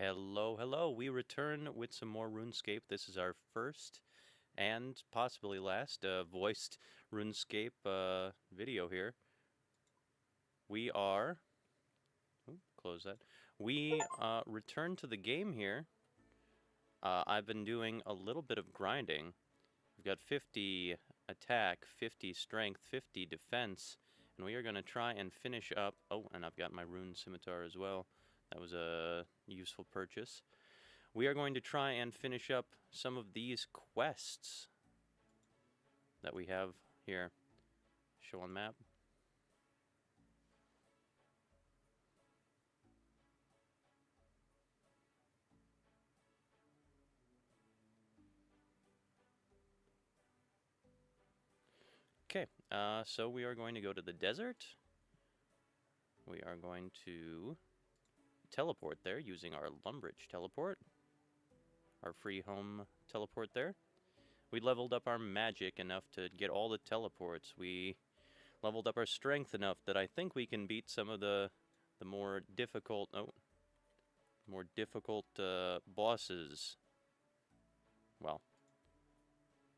Hello, hello. We return with some more RuneScape. This is our first and possibly last voiced RuneScape video here. We are... close that. We return to the game here. I've been doing a little bit of grinding. We've got 50 attack, 50 strength, 50 defense, and we are going to try and finish up... Oh, and I've got my rune scimitar as well. That was a useful purchase. We are going to try and finish up some of these quests that we have here. Show on map. Okay, so we are going to go to the desert. We are going to teleport there using our Lumbridge teleport. Our free home teleport there. We leveled up our magic enough to get all the teleports. We leveled up our strength enough that I think we can beat some of the more difficult... more difficult bosses. Well,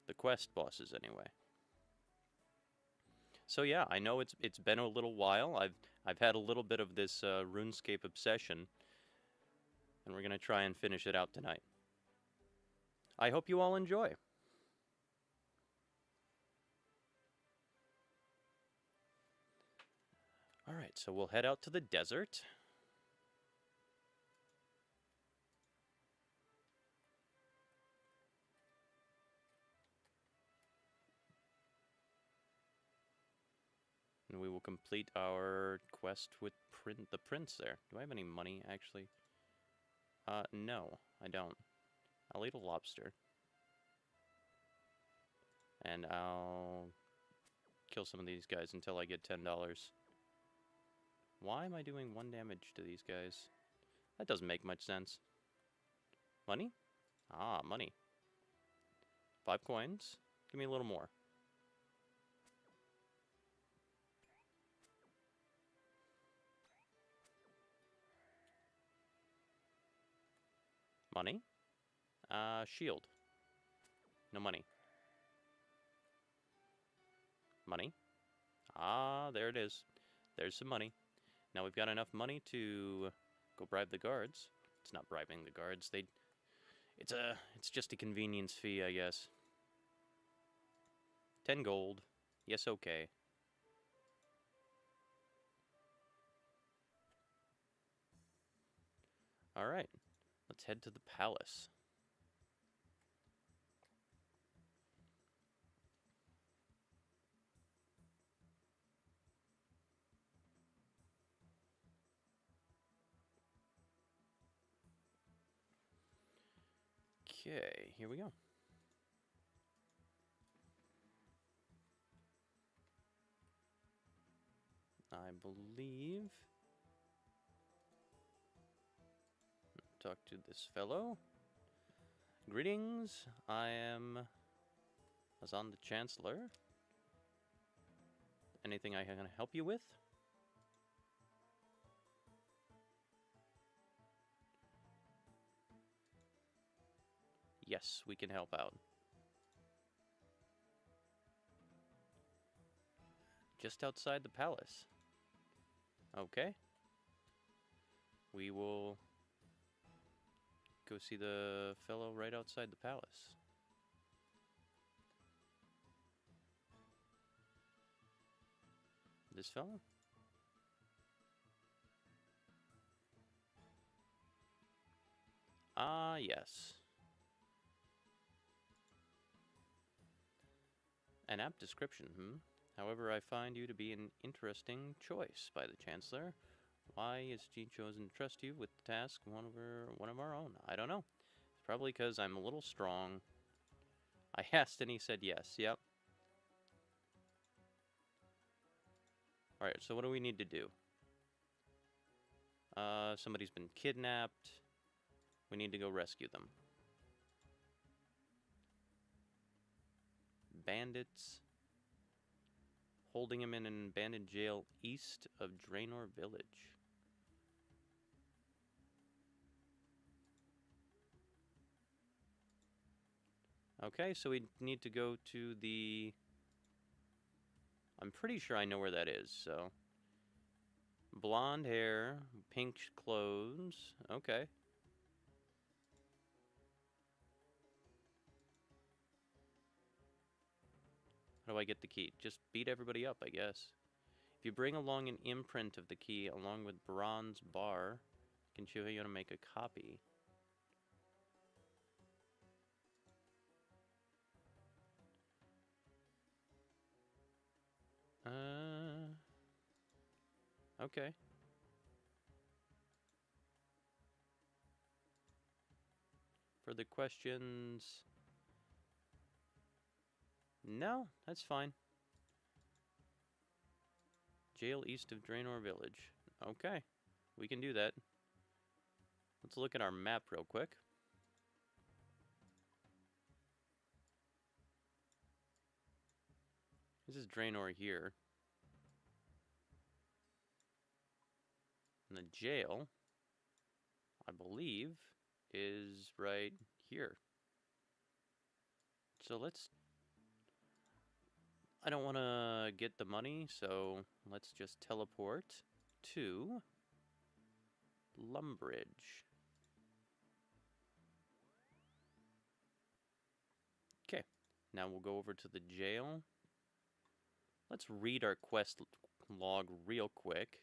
the quest bosses anyway. So yeah, I know it's been a little while. I've had a little bit of this RuneScape obsession, and we're gonna try and finish it out tonight. I hope you all enjoy. All right, so we'll head out to the desert. And we will complete our quest with the prince there. Do I have any money, actually? No, I don't. I'll eat a lobster. And I'll kill some of these guys until I get $10. Why am I doing 1 damage to these guys? That doesn't make much sense. Money? Ah, money. 5 coins. Give me a little more. Money? Shield. No money. Money? Ah, there it is. There's some money. Now we've got enough money to go bribe the guards. It's not bribing the guards. It's just a convenience fee, I guess. 10 gold. Yes, okay. All right. Let's head to the palace. Okay, here we go. I believe... Talk to this fellow. Greetings, I am Azan the Chancellor. Anything I can help you with? Yes, we can help out. Just outside the palace. Okay. We will go see the fellow right outside the palace. This fellow? Ah, yes. An apt description, However, I find you to be an interesting choice by the Chancellor. Why is she chosen to trust you with the task one of our own? I don't know. It's probably because I'm a little strong. I asked and he said yes. Yep. Alright, so what do we need to do? Somebody's been kidnapped. We need to go rescue them. Bandits. Holding him in an abandoned jail east of Draenor Village. Okay, so we need to go to the... I'm pretty sure I know where that is, so... Blonde hair, pink clothes. Okay. How do I get the key? Just beat everybody up, I guess. If you bring along an imprint of the key along with bronze bar, I can show you how to make a copy. Okay. For the questions... No, that's fine. Jail east of Draenor Village. Okay, we can do that. Let's look at our map real quick. This is Draenor here. And the jail, I believe, is right here. So let's... I don't want to get the money, so let's just teleport to Lumbridge. Okay, now we'll go over to the jail. Let's read our quest log real quick.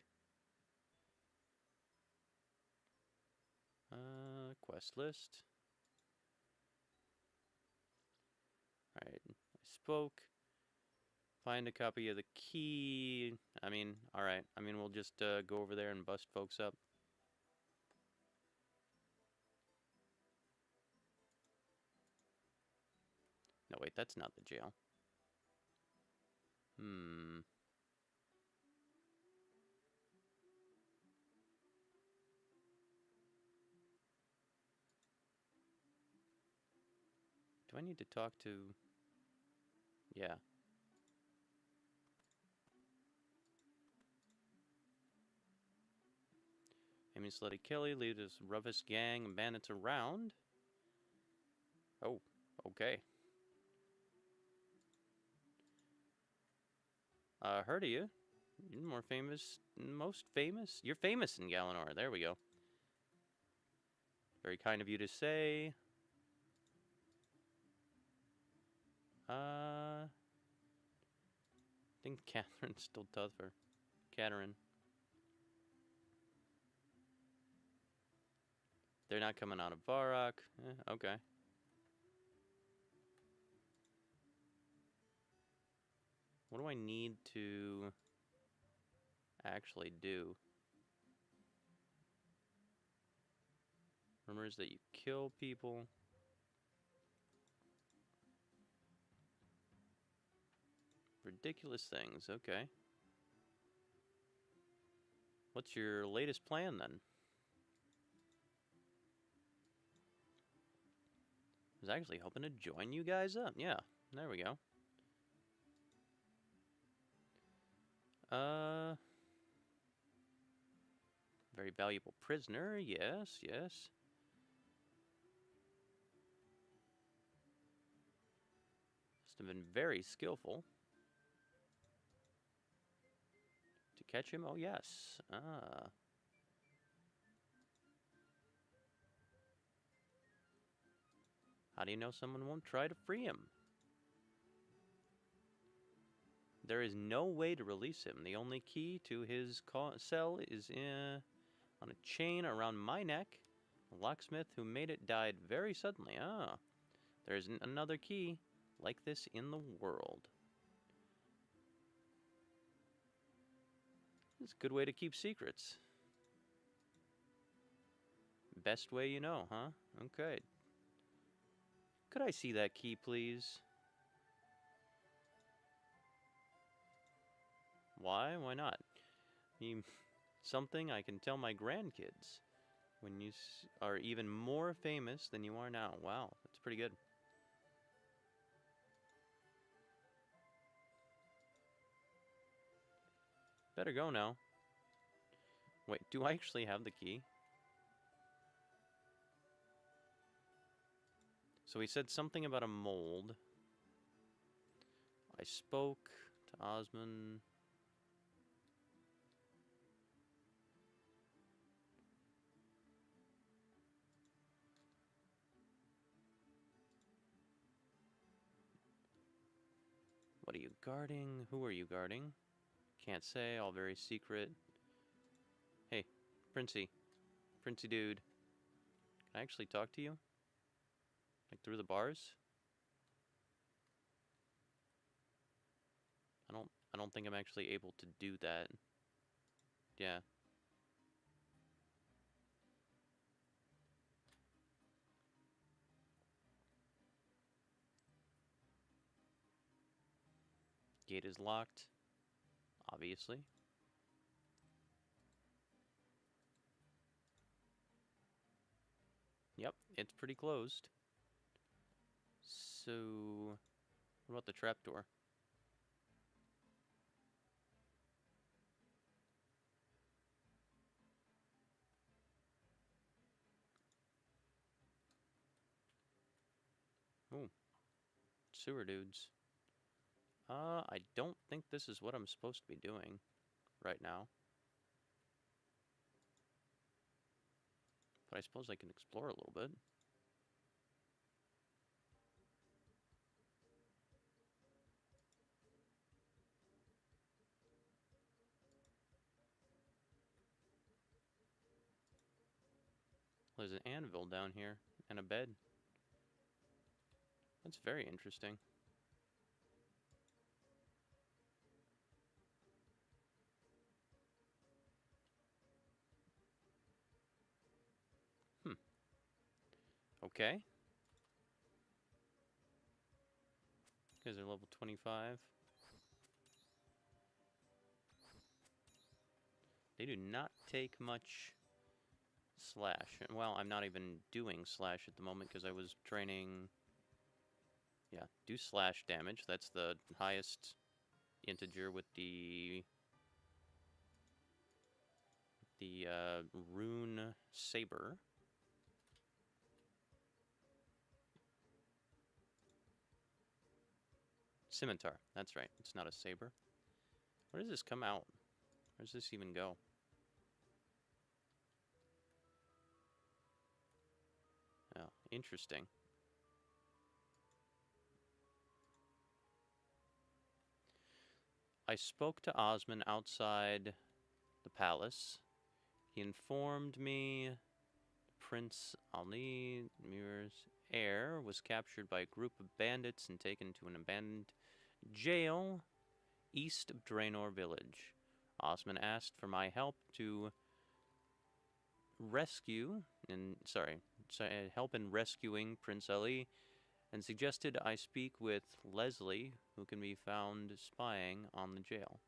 Quest list. Alright, I spoke. Find a copy of the key. Alright. We'll just go over there and bust folks up. No, wait, that's not the jail. Do I need to talk to... Yeah. Amy Slutty Kelly, lead his roughest gang and bandits around. Oh, okay. Heard of you. You're more famous, most famous? You're famous in Galanor. There we go. Very kind of you to say. I think Catherine's still tougher. Catherine. They're not coming out of Varrock. Okay. What do I need to actually do? Rumors that you kill people. Ridiculous things, okay. What's your latest plan then? I was actually hoping to join you guys up. Yeah, there we go. Very valuable prisoner, yes, yes. Must have been very skillful. To catch him? Oh, yes. How do you know someone won't try to free him? There is no way to release him. The only key to his cell is on a chain around my neck. The locksmith who made it died very suddenly. There isn't another key like this in the world. It's a good way to keep secrets. Best way you know, huh? Okay. Could I see that key, please? Why? Why not? Something I can tell my grandkids when you are even more famous than you are now. Wow, that's pretty good. Better go now. Wait, do I actually have the key? So he said something about a mold. I spoke to Osman. What are you guarding? Who are you guarding? Can't say, all very secret. Hey, Princey. Princey dude. Can I actually talk to you? Like through the bars? I don't think I'm actually able to do that. Yeah. Gate is locked. Obviously. Yep, it's pretty closed. So, what about the trapdoor? Ooh, sewer dudes. I don't think this is what I'm supposed to be doing right now. But I suppose I can explore a little bit. There's an anvil down here and a bed. That's very interesting. Hmm. Okay. You guys are level 25. They do not take much slash. Well, I'm not even doing slash at the moment because I was training. Yeah, do slash damage. That's the highest integer with the rune saber. Scimitar. That's right. It's not a saber. Where does this come out? Where does this even go? Oh, interesting. I spoke to Osman outside the palace. He informed me Prince Ali Mir's heir was captured by a group of bandits and taken to an abandoned jail east of Draenor village. Osman asked for my help to help in rescuing Prince Ali, and suggested I speak with Leslie, who can be found spying on the jail.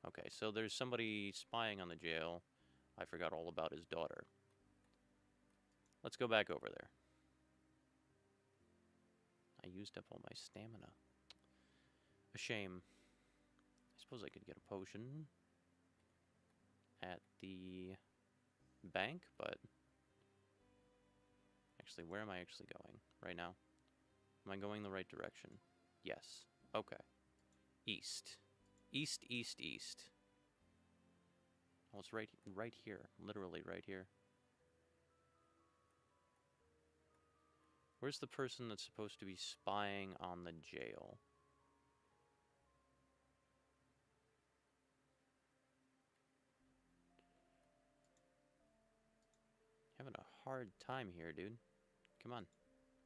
Okay, so there's somebody spying on the jail. I forgot all about his daughter. Let's go back over there. I used up all my stamina. A shame. I suppose I could get a potion at the bank, but actually, where am I actually going right now? Am I going the right direction? Yes. Okay. East. East, east, east. Oh, it's right here. Literally right here. Where's the person that's supposed to be spying on the jail? Having a hard time here, dude. Come on.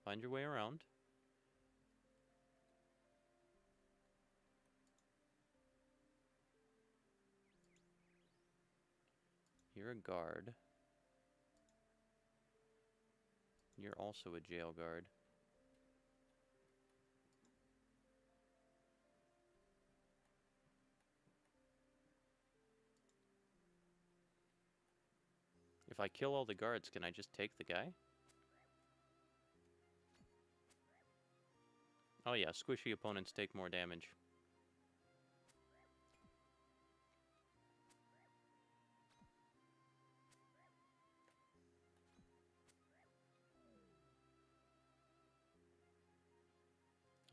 Find your way around. You're a guard. You're also a jail guard. If I kill all the guards, can I just take the guy? Oh yeah, squishy opponents take more damage.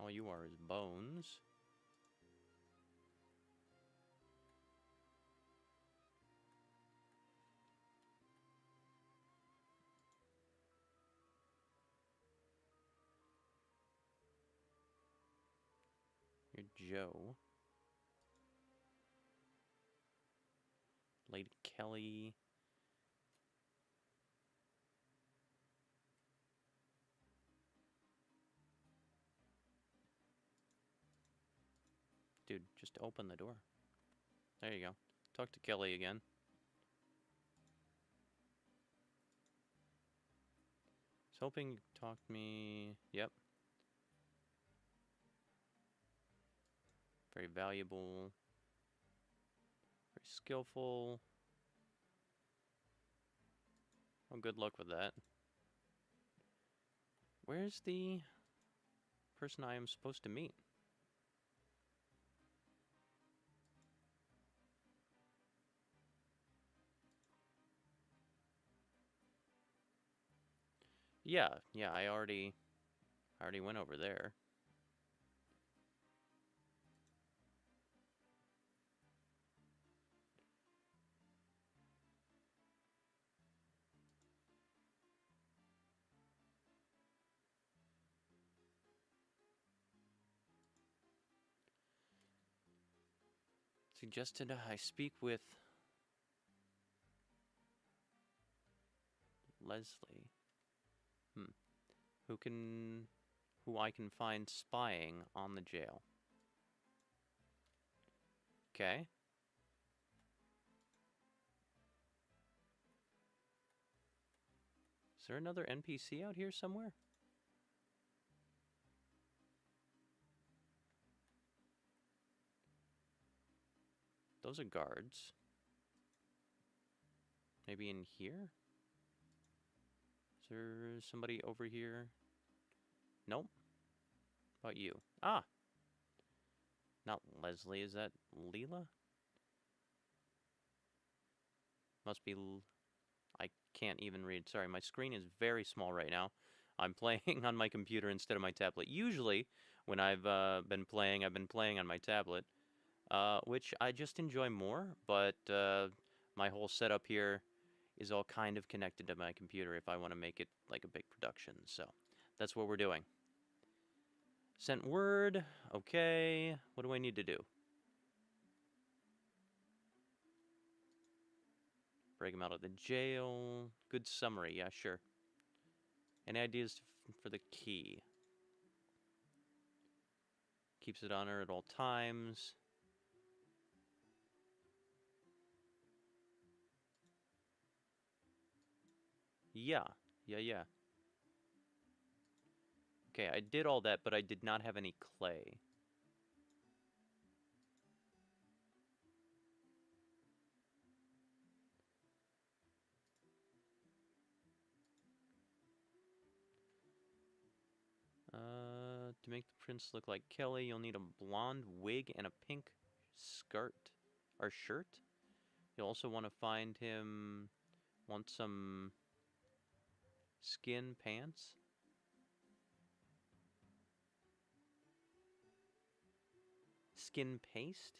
All you are is bones. You're Joe. Lady Kelly. Dude, just open the door. There you go. Talk to Kelly again. I was hoping you talked to me. Yep. Very valuable. Very skillful. Oh, good luck with that. Where's the person I am supposed to meet? Yeah, I already went over there. Suggested I speak with Leslie. Who I can find spying on the jail. Okay. Is there another NPC out here somewhere? Those are guards. Maybe in here? Is there somebody over here? Nope. How about you? Ah! Not Leslie, is that Leela? Must be... I can't even read. Sorry, my screen is very small right now. I'm playing on my computer instead of my tablet. Usually, when I've been playing on my tablet, which I just enjoy more, but my whole setup here is all kind of connected to my computer if I want to make it like a big production. So that's what we're doing. Sent word. Okay. What do I need to do? Break him out of the jail. Good summary. Yeah, sure. Any ideas for the key? Keeps it on her at all times. Yeah. Okay, I did all that, but I did not have any clay. To make the prince look like Kelly, you'll need a blonde wig and a pink skirt. Or shirt? You'll also want to find him... Want some... skin pants? Skin paste?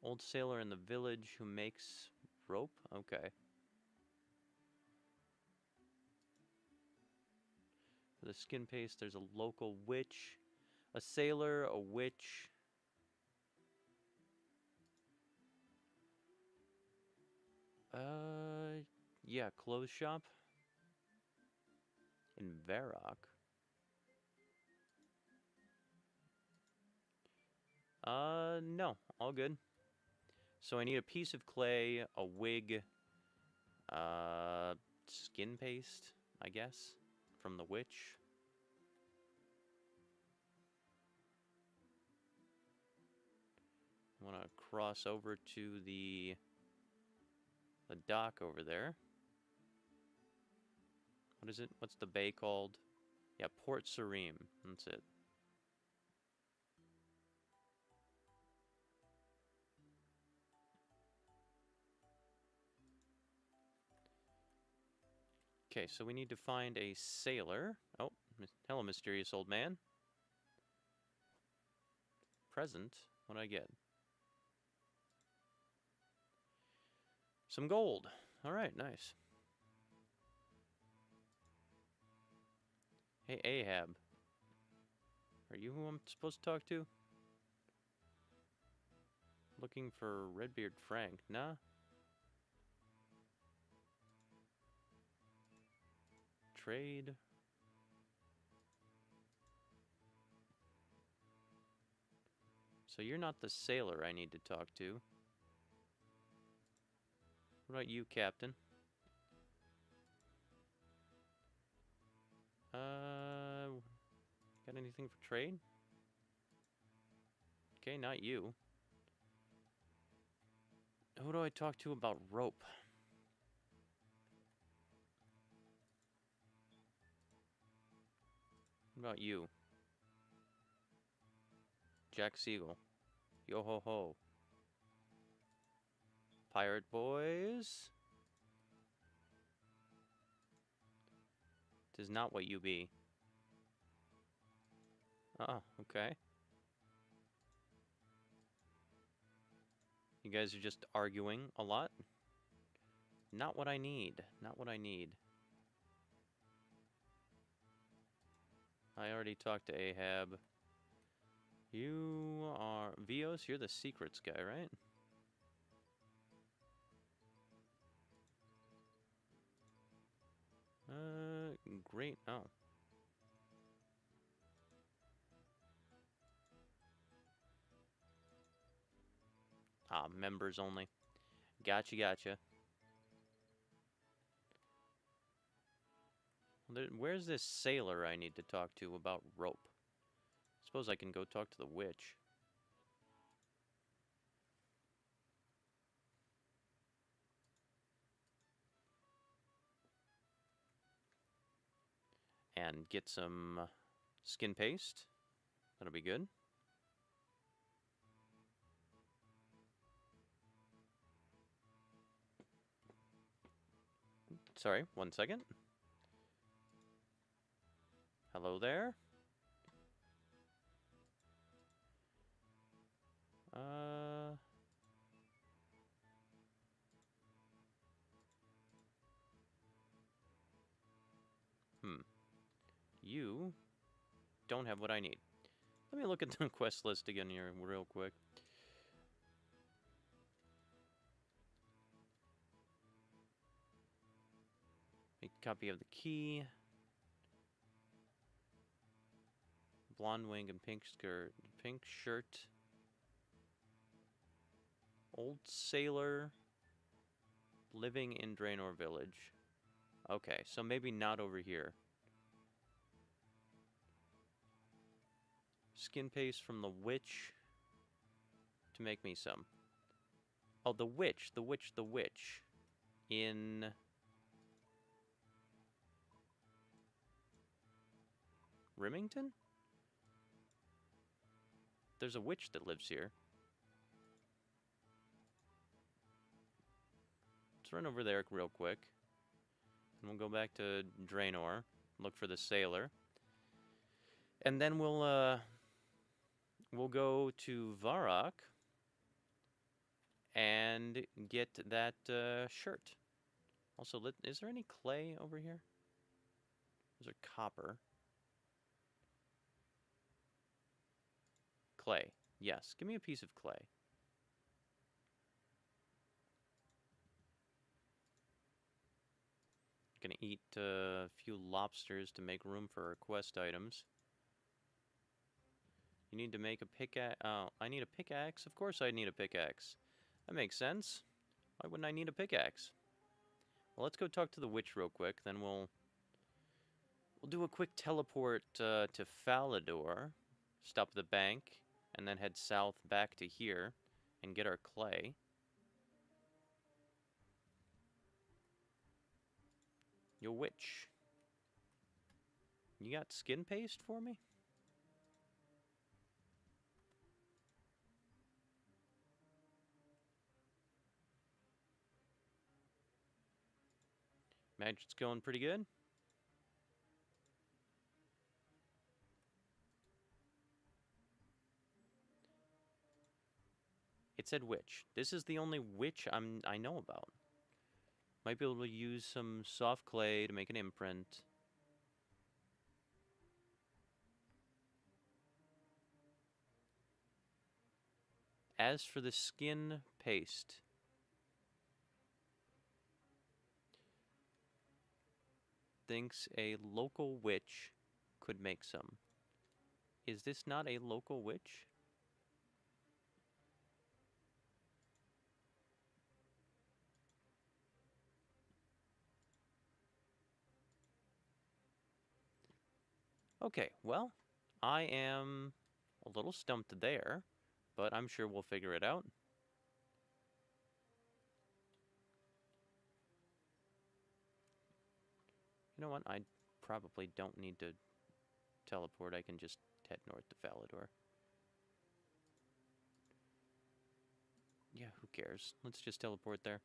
Old sailor in the village who makes rope? Okay. For the skin paste, there's a local witch, a sailor, a witch. Yeah, clothes shop. In Varrock. No, all good. So I need a piece of clay, a wig, skin paste, I guess, from the witch. I want to cross over to the dock over there. What is it? What's the bay called? Yeah, Port Serene. That's it. Okay, so we need to find a sailor. Oh, hello, mysterious old man. Present. What do I get? Some gold. All right, nice. Hey, Ahab. Are you who I'm supposed to talk to? Looking for Redbeard Frank. Nah. Trade. So you're not the sailor I need to talk to. What about you, Captain? Got anything for trade? Okay, not you. Who do I talk to about rope? What about you? Jack Siegel. Yo ho ho. Pirate boys? 'Tis not what you be. Oh, okay. You guys are just arguing a lot? Not what I need. Not what I need. I already talked to Ahab. You are... Vios, you're the secrets guy, right? Great. Oh. Ah, members only. Gotcha, gotcha. Where's this sailor I need to talk to about rope? Suppose I can go talk to the witch. And get some skin paste. That'll be good. Sorry, 1 second. Hello there. You don't have what I need. Let me look at the quest list again here real quick. Make a copy of the key. Blonde wing and pink skirt. Pink shirt. Old sailor. Living in Draenor Village. Okay, so maybe not over here. Skin paste from the witch. To make me some. Oh, the witch. The witch. The witch. In... Remington? There's a witch that lives here. Let's run over there real quick. And we'll go back to Draenor. Look for the sailor. And then we'll go to Varrock. And get that shirt. Also, is there any clay over here? Is there copper? Clay. Yes, give me a piece of clay. Gonna eat a few lobsters to make room for our quest items. You need to make a pickaxe. Oh, I need a pickaxe? Of course I need a pickaxe. That makes sense. Why wouldn't I need a pickaxe? Well, let's go talk to the witch real quick, then we'll do a quick teleport to Falador, stop at the bank, and then head south back to here and get our clay. Yo, witch. You got skin paste for me? Magic's going pretty good. It said witch. This is the only witch I know about. Might be able to use some soft clay to make an imprint. As for the skin paste, thinks a local witch could make some. Is this not a local witch? Okay, well, I am a little stumped there, but I'm sure we'll figure it out. You know what? I probably don't need to teleport. I can just head north to Falador. Yeah, who cares? Let's just teleport there.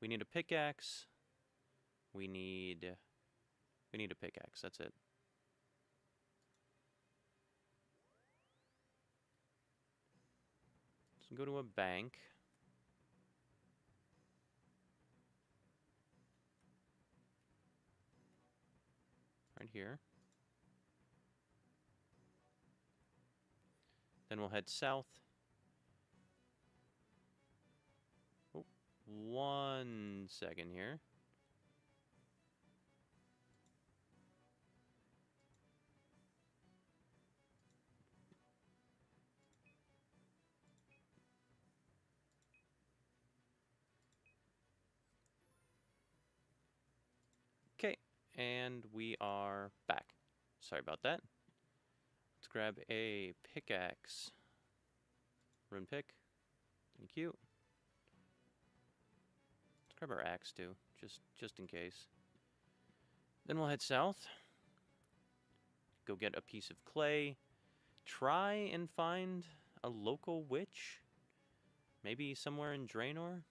We need a pickaxe. We need a pickaxe. That's it. Let's go to a bank. Right here. Then we'll head south. Oh, 1 second here. Okay, and we are back. Sorry about that. Let's grab a pickaxe. Rune pick. Thank you. Let's grab our axe too, just in case. Then we'll head south. Go get a piece of clay. Try and find a local witch. Maybe somewhere in Draenor.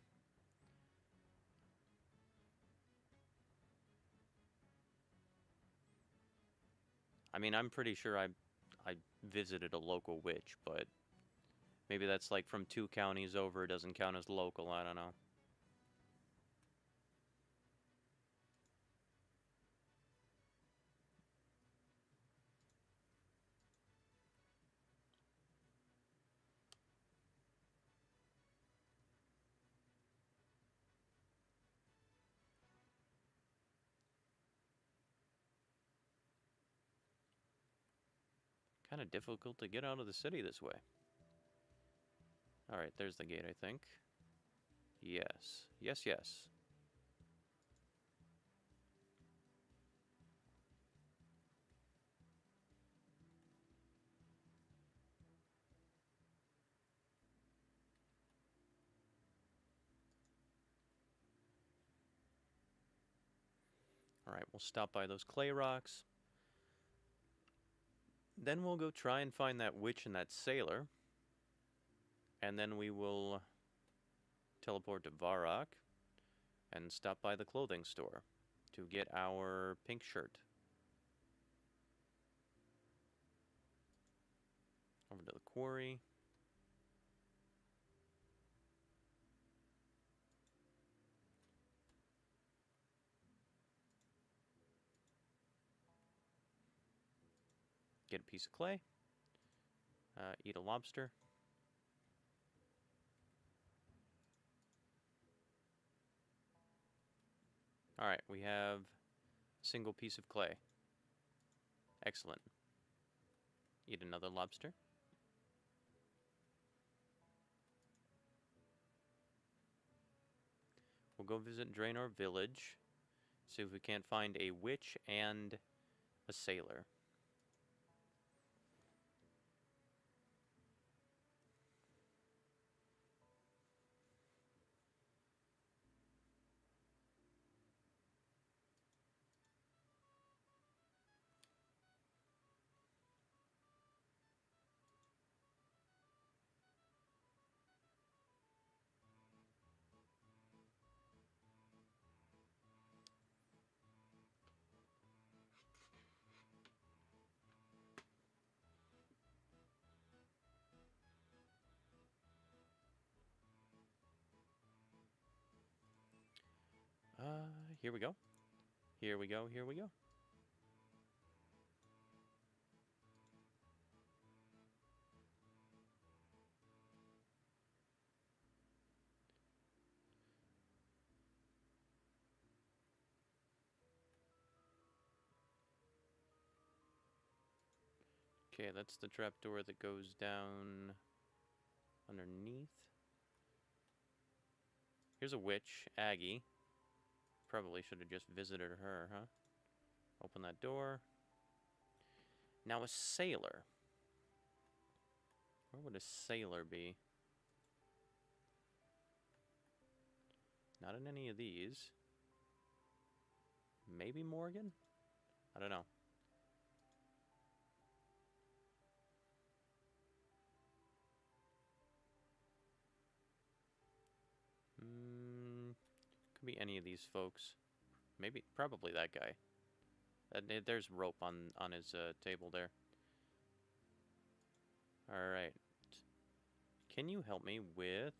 I mean, I'm pretty sure I visited a local witch, but maybe that's like from 2 counties over. It doesn't count as local. I don't know. Kind of difficult to get out of the city this way. Alright, there's the gate, I think. Yes. Yes, yes. Alright, we'll stop by those clay rocks. Then we'll go try and find that witch and that sailor. And then we will teleport to Varrock and stop by the clothing store to get our pink shirt. Over to the quarry. Get a piece of clay. Eat a lobster. Alright, we have a single piece of clay. Excellent. Eat another lobster. We'll go visit Draenor Village. See if we can't find a witch and a sailor. Here we go. Here we go. Here we go. Okay, that's the trapdoor that goes down underneath. Here's a witch, Aggie. Probably should have just visited her, huh? Open that door. Now a sailor. Where would a sailor be? Not in any of these. Maybe Morgan? I don't know. Could be any of these folks. Maybe, probably that guy. There's rope on his table there. Alright. Can you help me with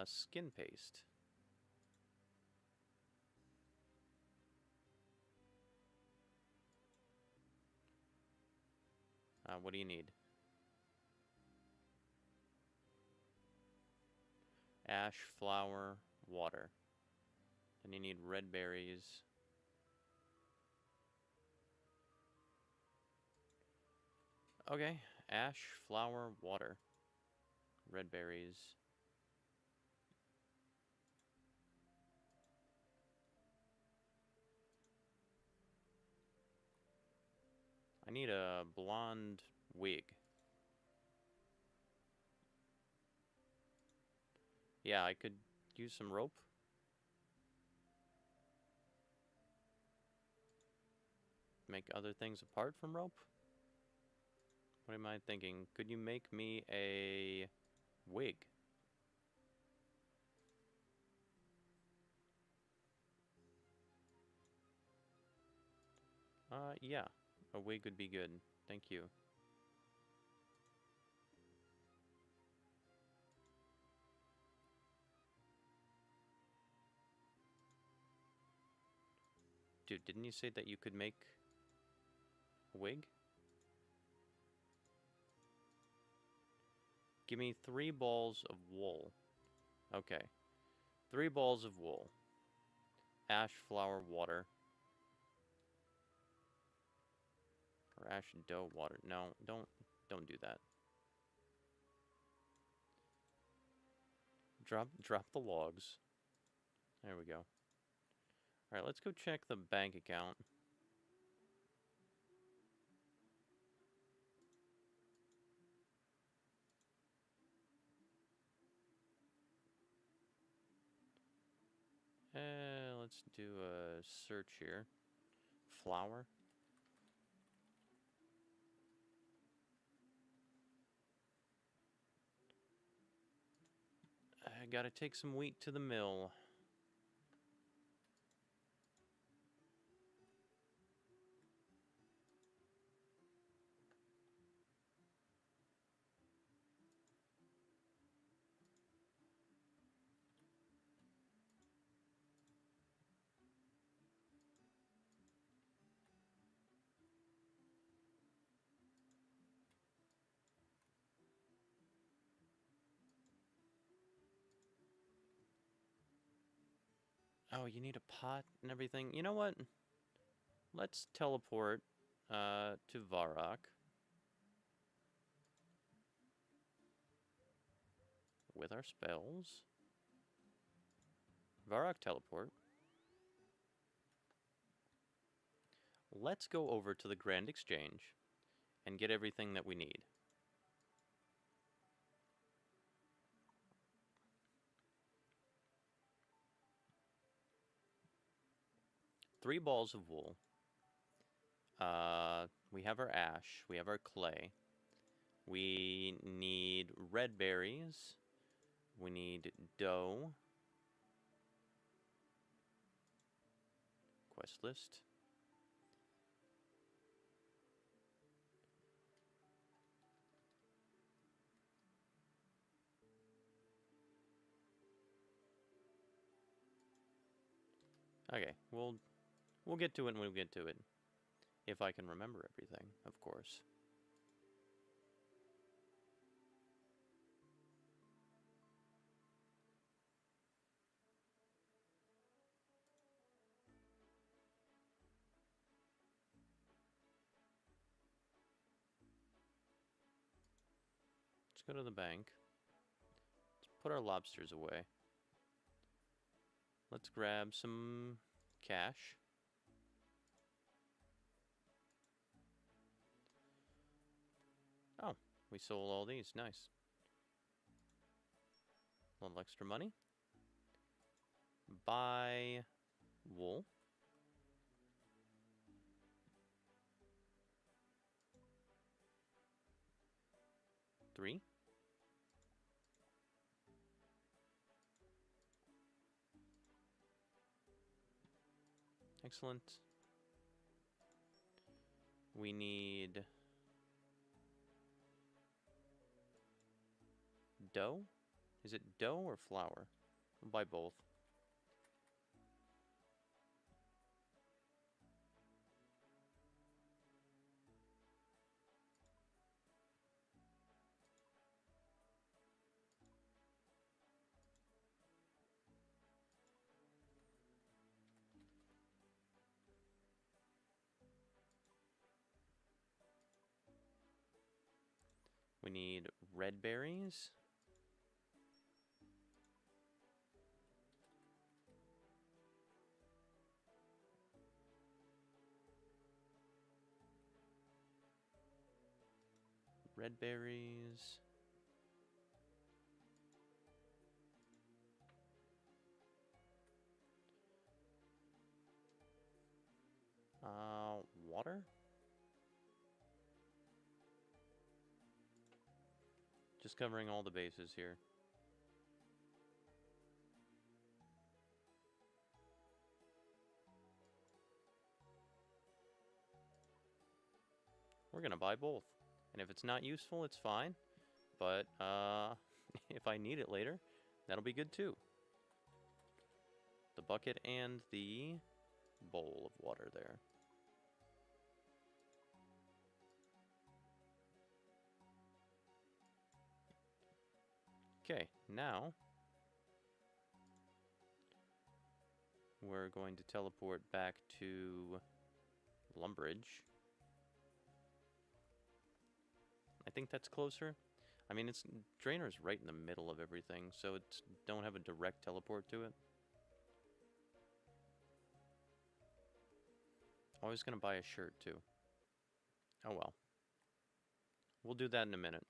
skin paste? What do you need? Ash, flour, water. Then you need red berries. Okay, ash, flour, water. Red berries. I need a blonde wig. Yeah, I could use some rope. Make other things apart from rope? What am I thinking? Could you make me a wig? Yeah. A wig would be good. Thank you. Dude, didn't you say that you could make a wig? Give me 3 balls of wool. Okay. 3 balls of wool. Ash, flour, water. Or ash, dough, water. No, don't do that. Drop the logs. There we go. Alright, let's go check the bank account. Let's do a search here. Flour. I gotta take some wheat to the mill. Oh, you need a pot and everything. You know what? Let's teleport to Varrock with our spells. Varrock teleport. Let's go over to the Grand Exchange and get everything that we need. Three balls of wool. We have our ash. We have our clay. We need red berries. We need dough. Quest list. Okay, we'll get to it when we get to it. If I can remember everything, of course. Let's go to the bank. Let's put our lobsters away. Let's grab some cash. Oh, we sold all these. Nice. A little extra money. Buy wool. Three. Excellent. We need dough? Is it dough or flour? We'll buy both. We need red berries. Red berries. Water? Just covering all the bases here. We're gonna buy both. And if it's not useful, it's fine. But, if I need it later, that'll be good too. The bucket and the bowl of water there. Okay, now we're going to teleport back to Lumbridge. I think that's closer. I mean, Drainer's right in the middle of everything, so it's don't have a direct teleport to it. Always gonna buy a shirt too. Oh well. We'll do that in a minute.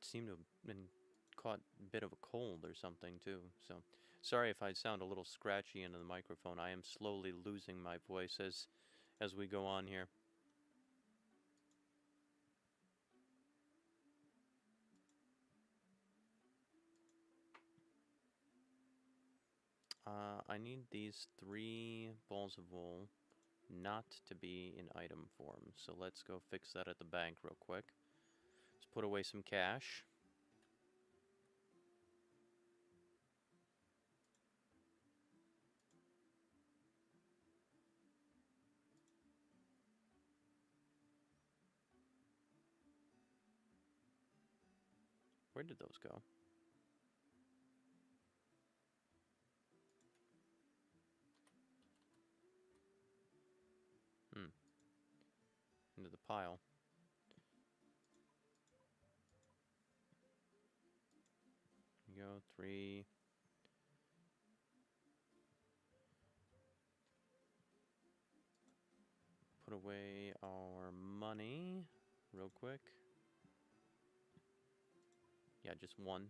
Seem to have been caught a bit of a cold or something too, so sorry if I sound a little scratchy into the microphone. I am slowly losing my voice as we go on here. I need these 3 balls of wool not to be in item form, so let's go fix that at the bank real quick. Let's put away some cash. Where did those go? Into the pile. There you go, 3. Put away our money real quick. Yeah, just 1.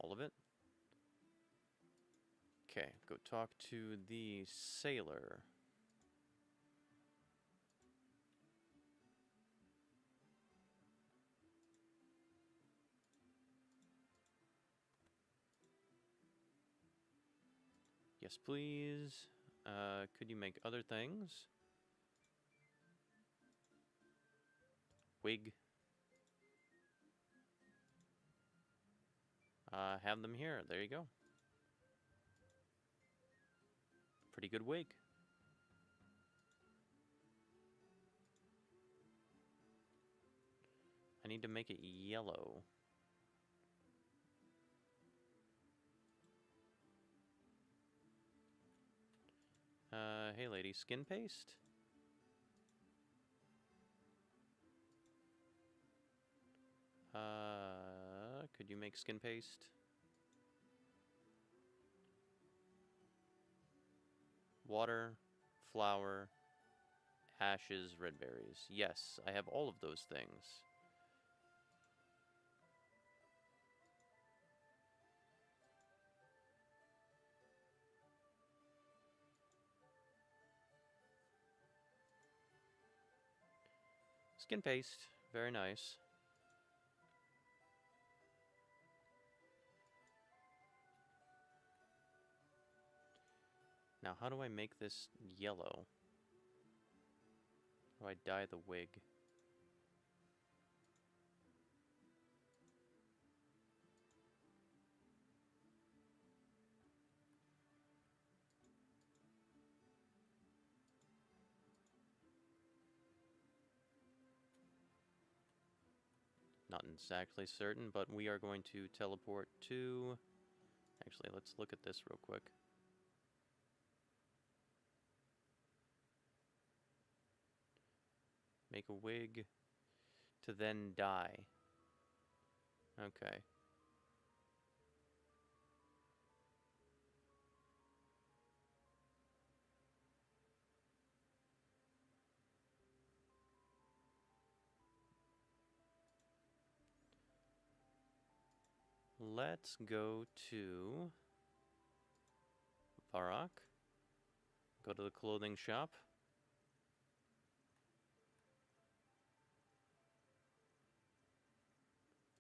All of it? Okay, go talk to the sailor. Yes, please. Could you make other things? Wig. Have them here. There you go. Pretty good wig. I need to make it yellow. Hey lady, skin paste? Could you make skin paste? Water, flour, ashes, red berries. Yes, I have all of those things. Skin paste, very nice. Now, how do I make this yellow? How do I dye the wig? Not exactly certain, but we are going to teleport to... Actually, let's look at this real quick. Make a wig to then dye. Okay. Let's go to Varrock. Go to the clothing shop.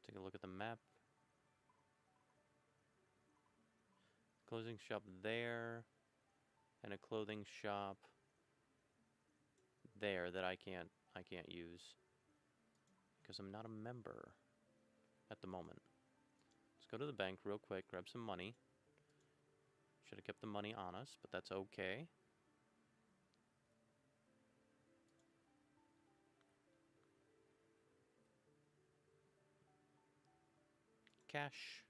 Take a look at the map. Clothing shop there, and a clothing shop there that I can't use because I'm not a member at the moment. Let's go to the bank real quick, grab some money. Should have kept the money on us, but that's okay. Cash.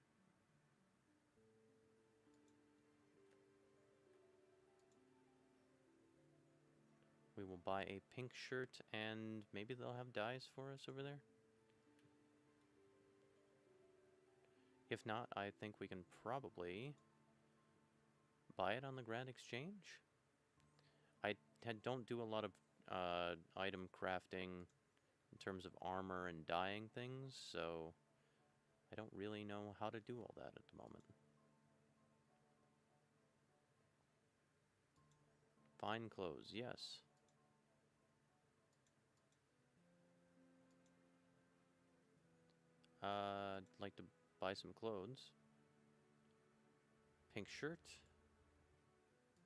We will buy a pink shirt, and maybe they'll have dyes for us over there. If not, I think we can probably buy it on the Grand Exchange. I don't do a lot of item crafting in terms of armor and dyeing things, so I don't really know how to do all that at the moment. Fine clothes, yes. I'd like to buy some clothes. Pink shirt.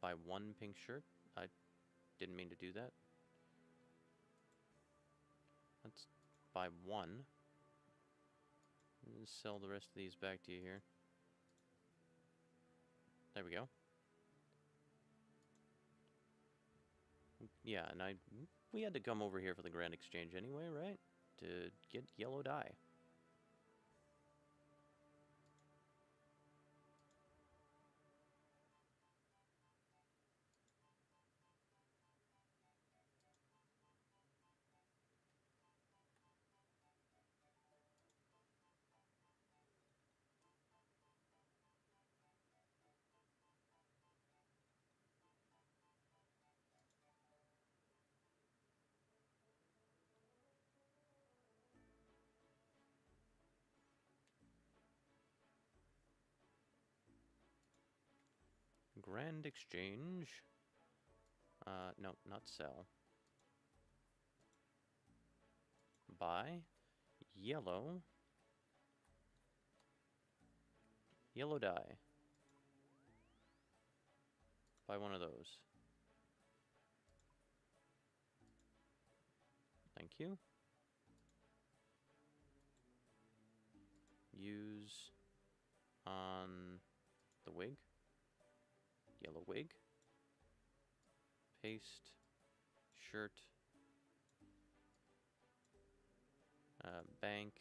Buy one pink shirt. I didn't mean to do that. Let's buy one. And sell the rest of these back to you here. There we go. Yeah, and we had to come over here for the Grand Exchange anyway, right? To get yellow dye. Grand exchange. No, not sell. Buy. Yellow. Yellow dye. Buy one of those. Thank you. Use on the wig. Yellow wig. Paste. Shirt. Bank.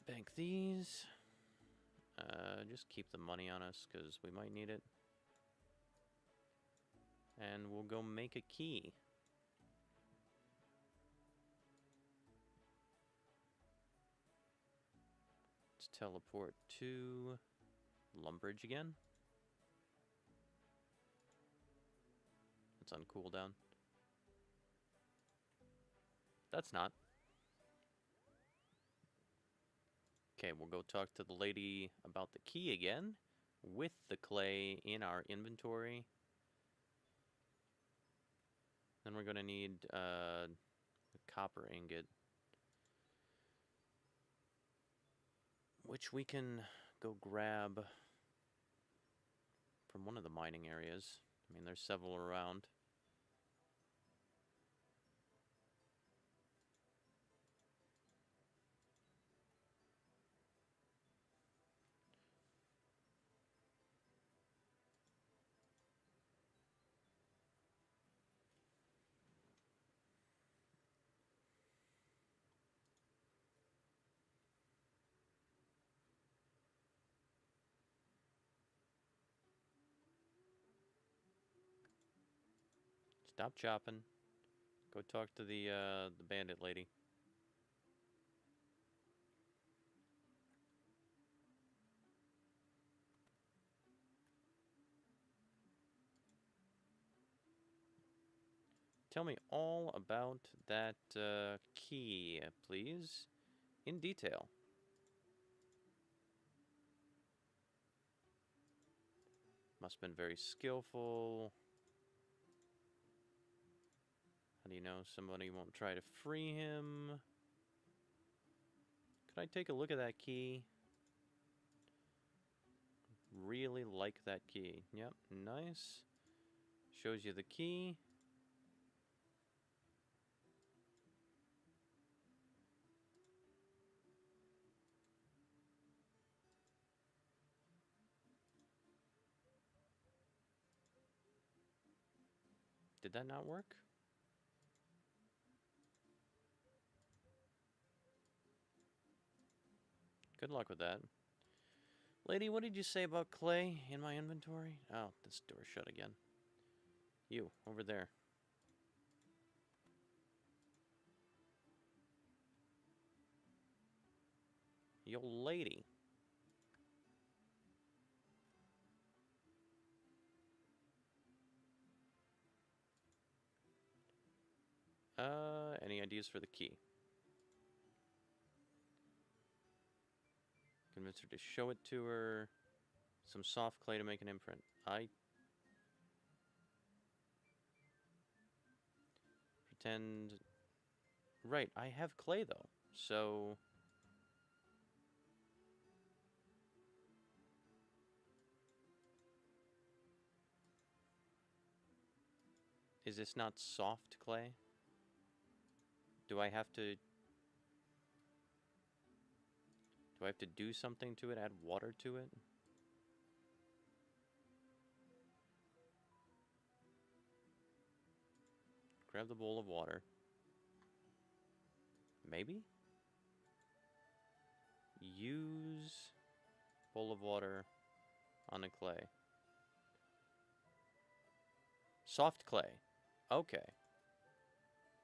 Bank these. Just keep the money on us because we might need it. And we'll go make a key. Let's teleport to Lumbridge again. It's on cooldown. That's not. Okay, we'll go talk to the lady about the key again with the clay in our inventory. Then we're going to need a copper ingot, which we can go grab from one of the mining areas. I mean, there's several around. Stop chopping. Go talk to the bandit lady. Tell me all about that key, please, in detail. Must have been very skillful. How do you know somebody won't try to free him? Could I take a look at that key? Really like that key. Yep, nice. Shows you the key. Did that not work? Good luck with that. Lady, what did you say about clay in my inventory? Oh, this door's shut again. You, over there. Yo, lady. Any ideas for the key? Convince her to show it to her. Some soft clay to make an imprint. Pretend... Right, I have clay though, so... Is this not soft clay? Do I have to... Do I have to do something to it? Add water to it? Grab the bowl of water. Maybe? Use bowl of water on the clay. Soft clay. Okay.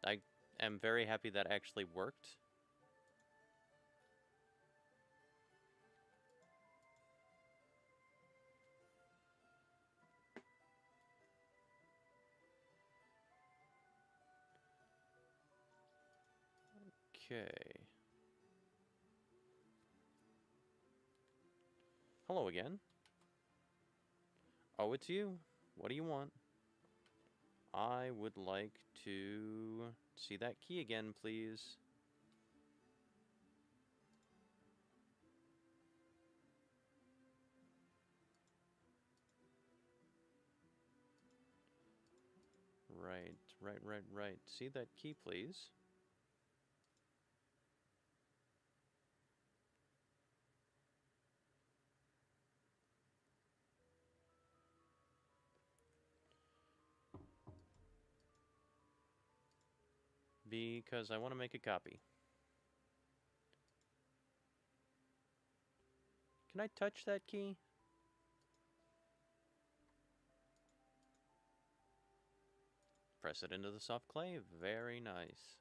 I am very happy that actually worked. Okay. Hello again. Oh, it's you. What do you want? I would like to see that key again, please. Right. See that key, please. Because I want to make a copy. Can I touch that key? Press it into the soft clay. Very nice.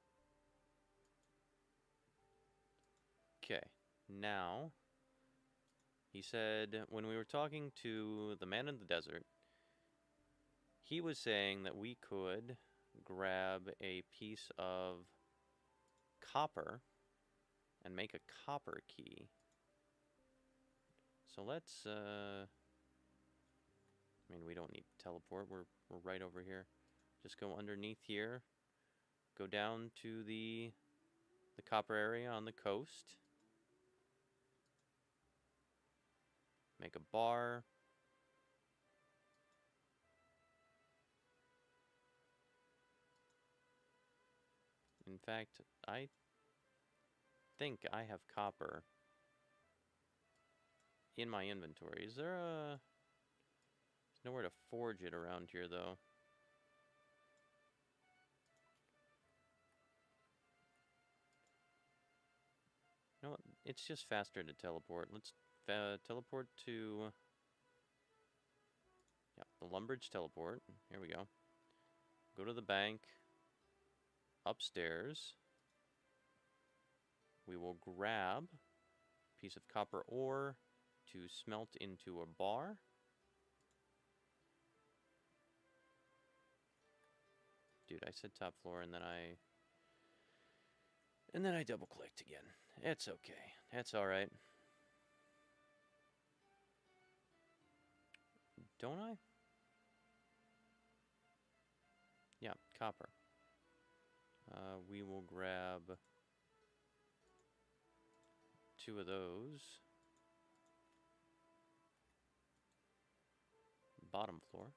Okay, now, he said when we were talking to the man in the desert, he was saying that we could grab a piece of copper and make a copper key. So let's, I mean, we don't need to teleport. We're right over here. Just go underneath here. Go down to the copper area on the coast. Make a bar. In fact, I think I have copper in my inventory. Is there a... There's nowhere to forge it around here, though. You know what? It's just faster to teleport. Let's teleport to... Yeah, the Lumbridge teleport. Here we go. Go to the bank. Upstairs. We will grab a piece of copper ore to smelt into a bar. Dude, I said top floor and then I double clicked again. It's okay. That's alright. Don't I? Yeah, copper. We will grab 2 of those. Bottom floor.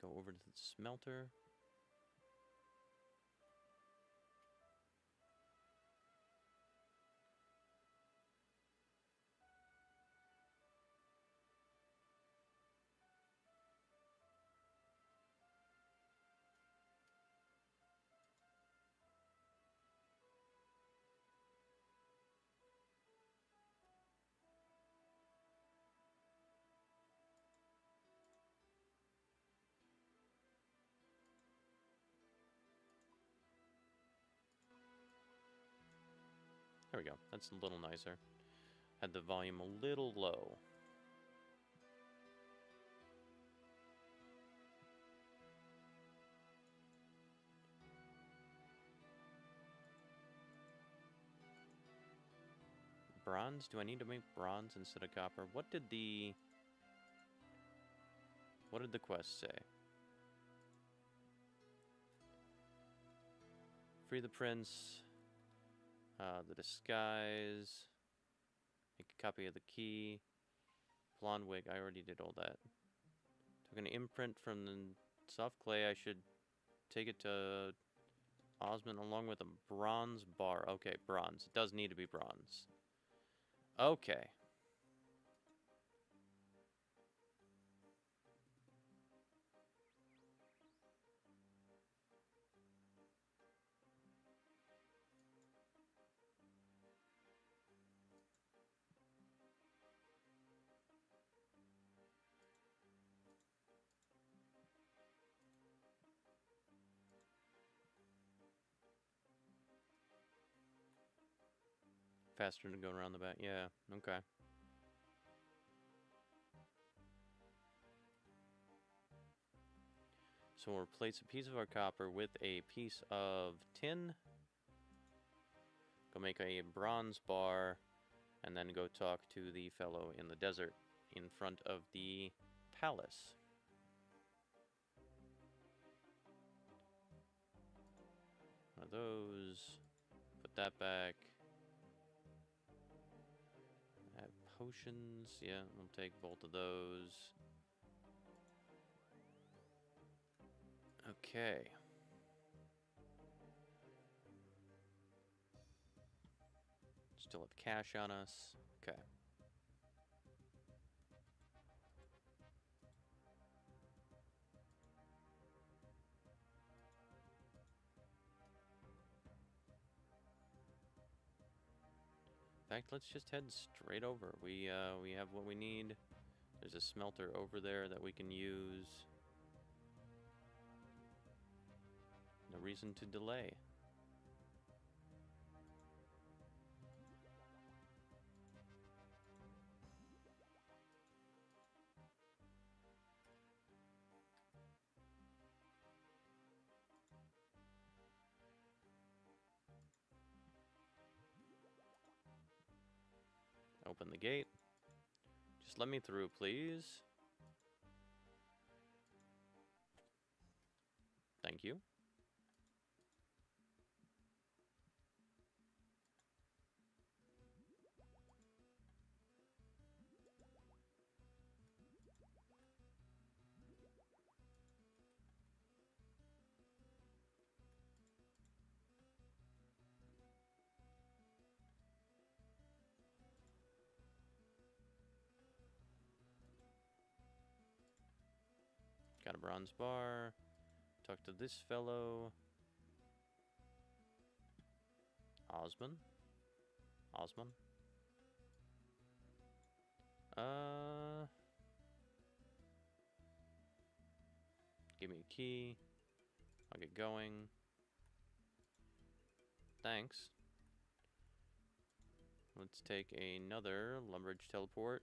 Go over to the smelter. There we go. That's a little nicer. Had the volume a little low. Bronze? Do I need to make bronze instead of copper? What did the quest say? Free the prince. The disguise. Make a copy of the key. Blonde wig. I already did all that. Took an imprint from the soft clay. I should take it to Osmond along with a bronze bar. Okay, bronze. It does need to be bronze. Okay. Faster to go around the back. Yeah, okay. So we'll replace a piece of our copper with a piece of tin. Go make a bronze bar, and then go talk to the fellow in the desert in front of the palace. One of those. Put that back. Add potions. Yeah, we'll take both of those. Okay. Still have cash on us. Okay. In fact, let's just head straight over. We have what we need. There's a smelter over there that we can use. No reason to delay. Open the gate. Just let me through, please. Thank you. Got a bronze bar. Talk to this fellow. Osman. Osman. Give me a key. I'll get going. Thanks. Let's take another Lumbridge teleport.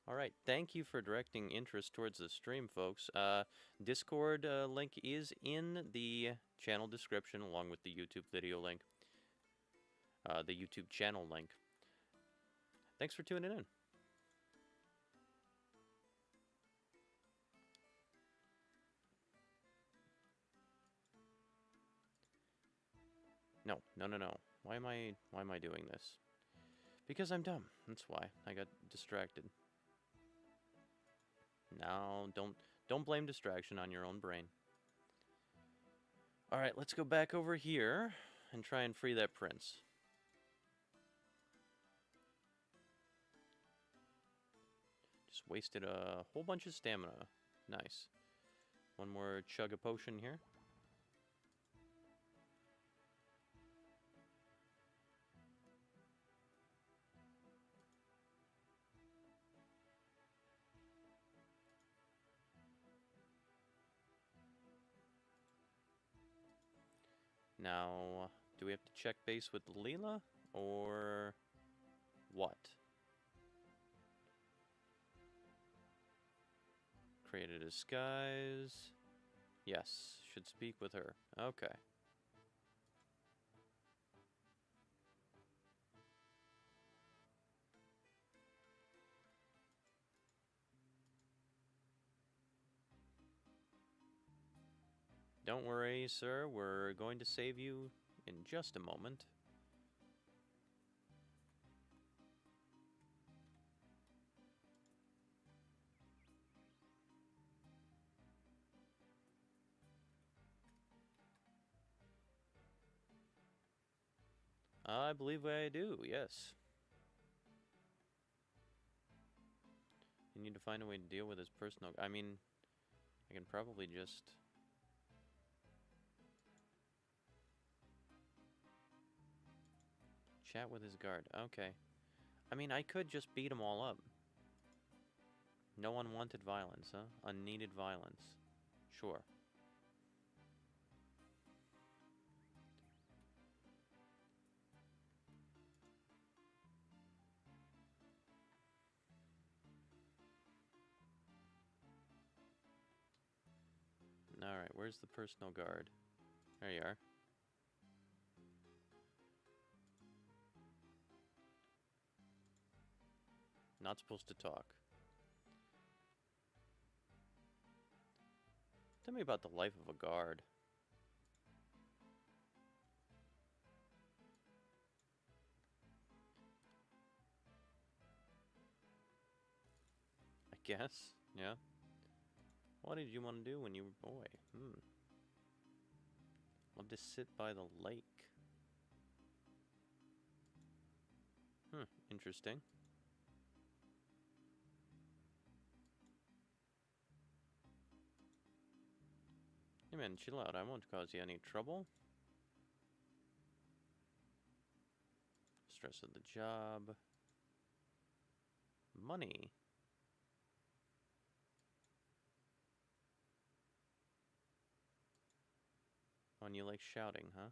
Alright, thank you for directing interest towards the stream, folks. Discord link is in the channel description, along with the YouTube video link. The YouTube channel link. Thanks for tuning in. No. Why am I doing this? Because I'm dumb. That's why. I got distracted. No, don't blame distraction on your own brain. Alright, let's go back over here and try and free that prince. Just wasted a whole bunch of stamina. Nice. One more chug of potion here. Now, do we have to check base with Leela, or what? Create a disguise. Yes, should speak with her. Okay. Don't worry, sir. We're going to save you in just a moment. I believe I do, yes. You need to find a way to deal with his personal... I mean, I can probably just... chat with his guard. Okay. I mean, I could just beat them all up. No unwanted violence, huh? Unneeded violence. Sure. Alright, where's the personal guard? There you are. Not supposed to talk. Tell me about the life of a guard. I guess, yeah. What did you want to do when you were a boy? Love to sit by the lake. Interesting. Hey man, chill out. I won't cause you any trouble. Stress of the job. Money. Oh, and you like shouting, huh?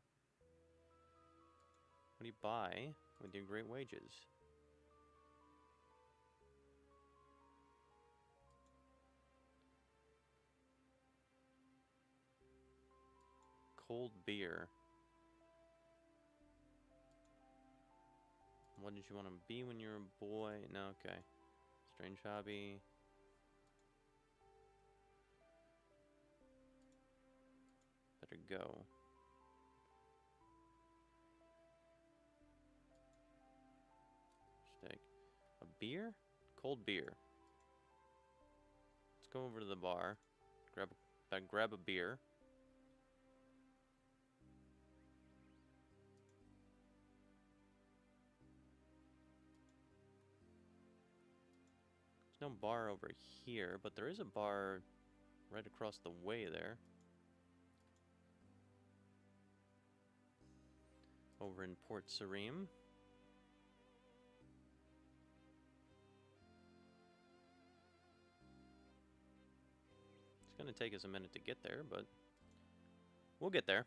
What do you buy with your great wages? Cold beer. What did you want to be when you were a boy? No, okay. Strange hobby. Better go. Steak. A beer? Cold beer. Let's go over to the bar. Grab a beer. There's no bar over here, but there is a bar right across the way there. Over in Port Sarim. It's gonna take us a minute to get there, but we'll get there.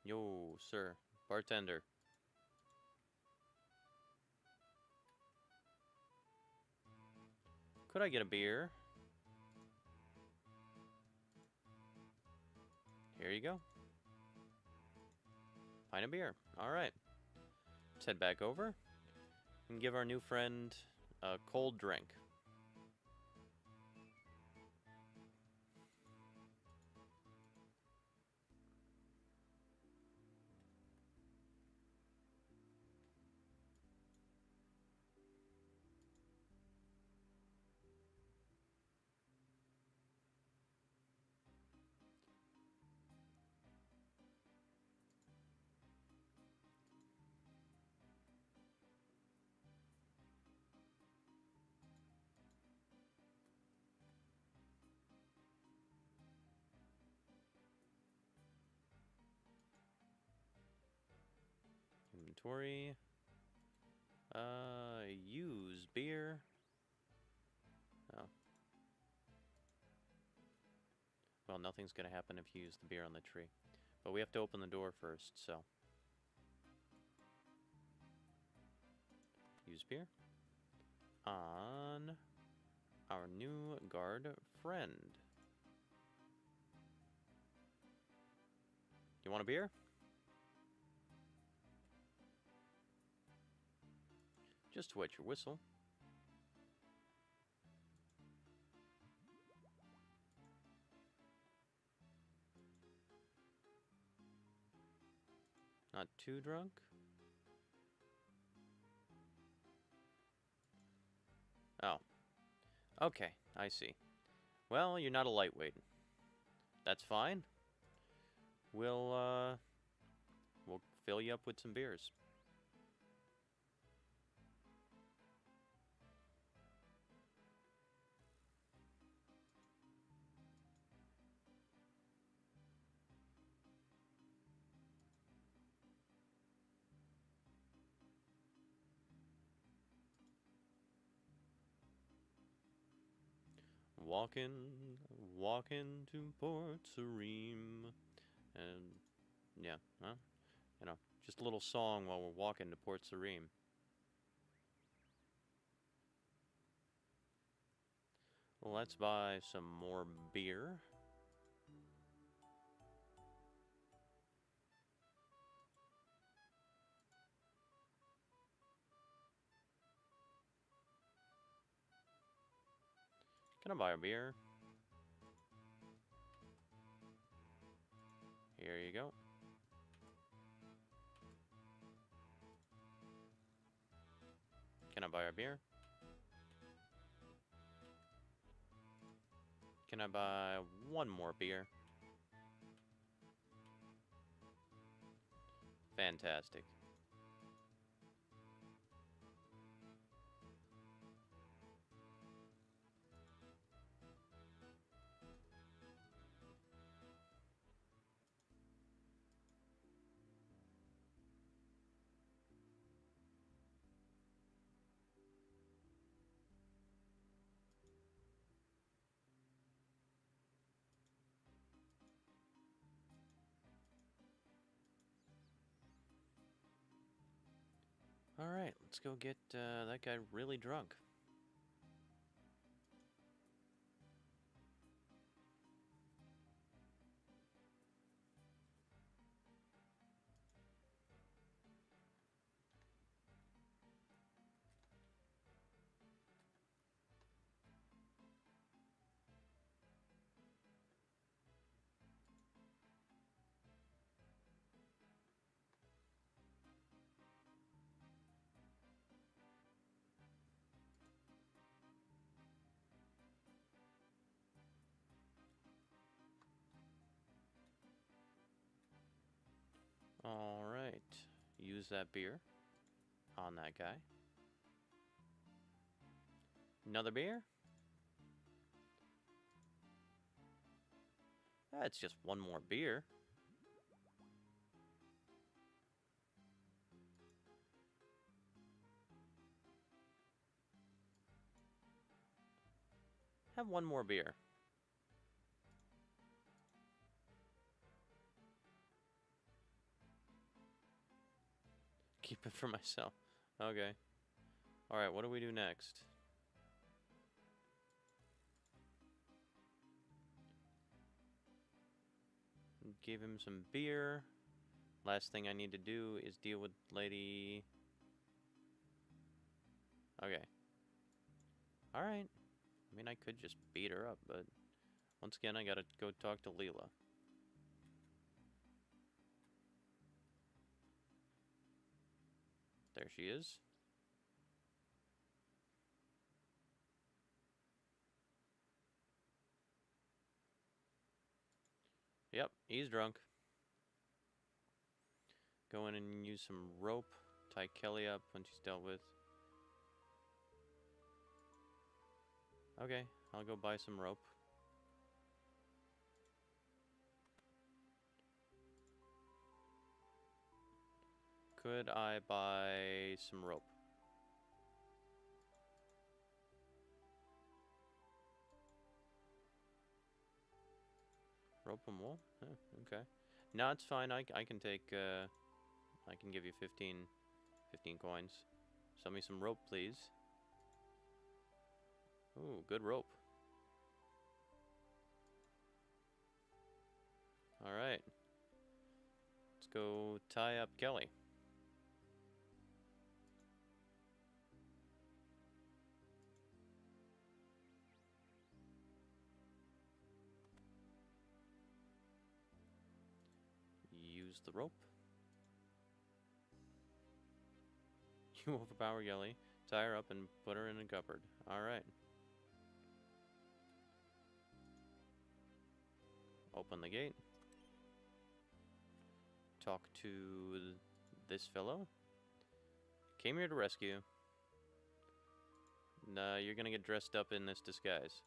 Yo, sir. Bartender. Could I get a beer? Here you go. Pint of beer. Alright. Let's head back over and give our new friend a cold drink. Inventory. Use beer. Oh. Well, nothing's gonna happen if you use the beer on the tree. But we have to open the door first, so. Use beer. On our new guard friend. You want a beer? Just wet your whistle. Not too drunk? Oh. Okay, I see. Well, you're not a lightweight. That's fine. We'll fill you up with some beers. walking, walking to Port Sarim. And, yeah, well, you know, just a little song while we're walking to Port Sarim. Let's buy some more beer. Can I buy a beer? Here you go. Can I buy a beer? Can I buy one more beer? Fantastic. Alright, let's go get that guy really drunk. Alright, use that beer on that guy. Another beer? That's just one more beer. Have one more beer. Keep it for myself. Okay. Alright, what do we do next? Give him some beer. Last thing I need to do is deal with Lady... Okay. Alright. I mean, I could just beat her up, but... Once again, I gotta go talk to Leela. There she is. Yep, he's drunk. Go in and use some rope. Tie Kelly up when she's dealt with. Okay, I'll go buy some rope. Could I buy some rope? Rope and wool? Oh, okay. No, it's fine. I can take, I can give you 15 coins. Sell me some rope, please. Ooh, good rope. Alright. Let's go tie up Kelly. Use the rope. You overpower Kelly. Tie her up and put her in a cupboard. Alright. Open the gate. Talk to this fellow. Came here to rescue. Nah, you're gonna get dressed up in this disguise.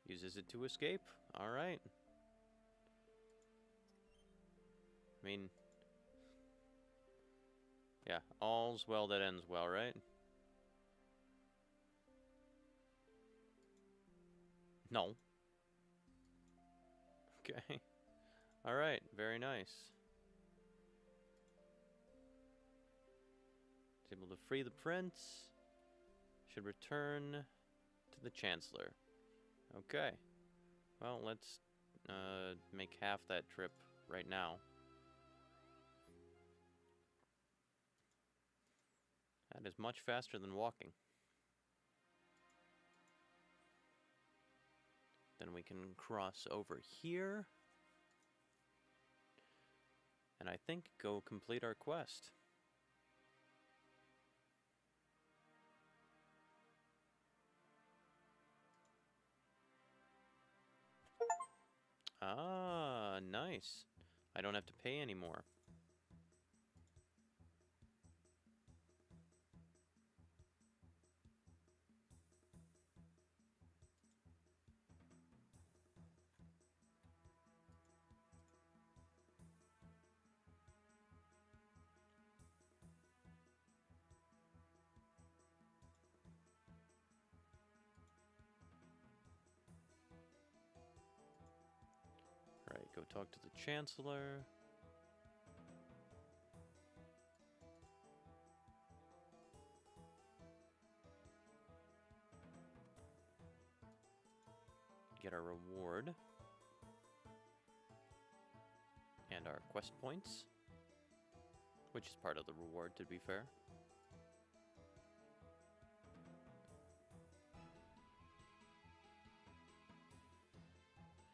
Uses it to escape? Alright. I mean... Yeah, All's well that ends well, right? No. Okay. Alright, very nice. Is able to free the prince. Should return to the Chancellor. Okay. Well, let's make half that trip right now. That is much faster than walking. Then we can cross over here. And I think go complete our quest. Ah, nice. I don't have to pay anymore. Alright, go talk to the Chancellor. Get our reward. And our quest points. Which is part of the reward, to be fair.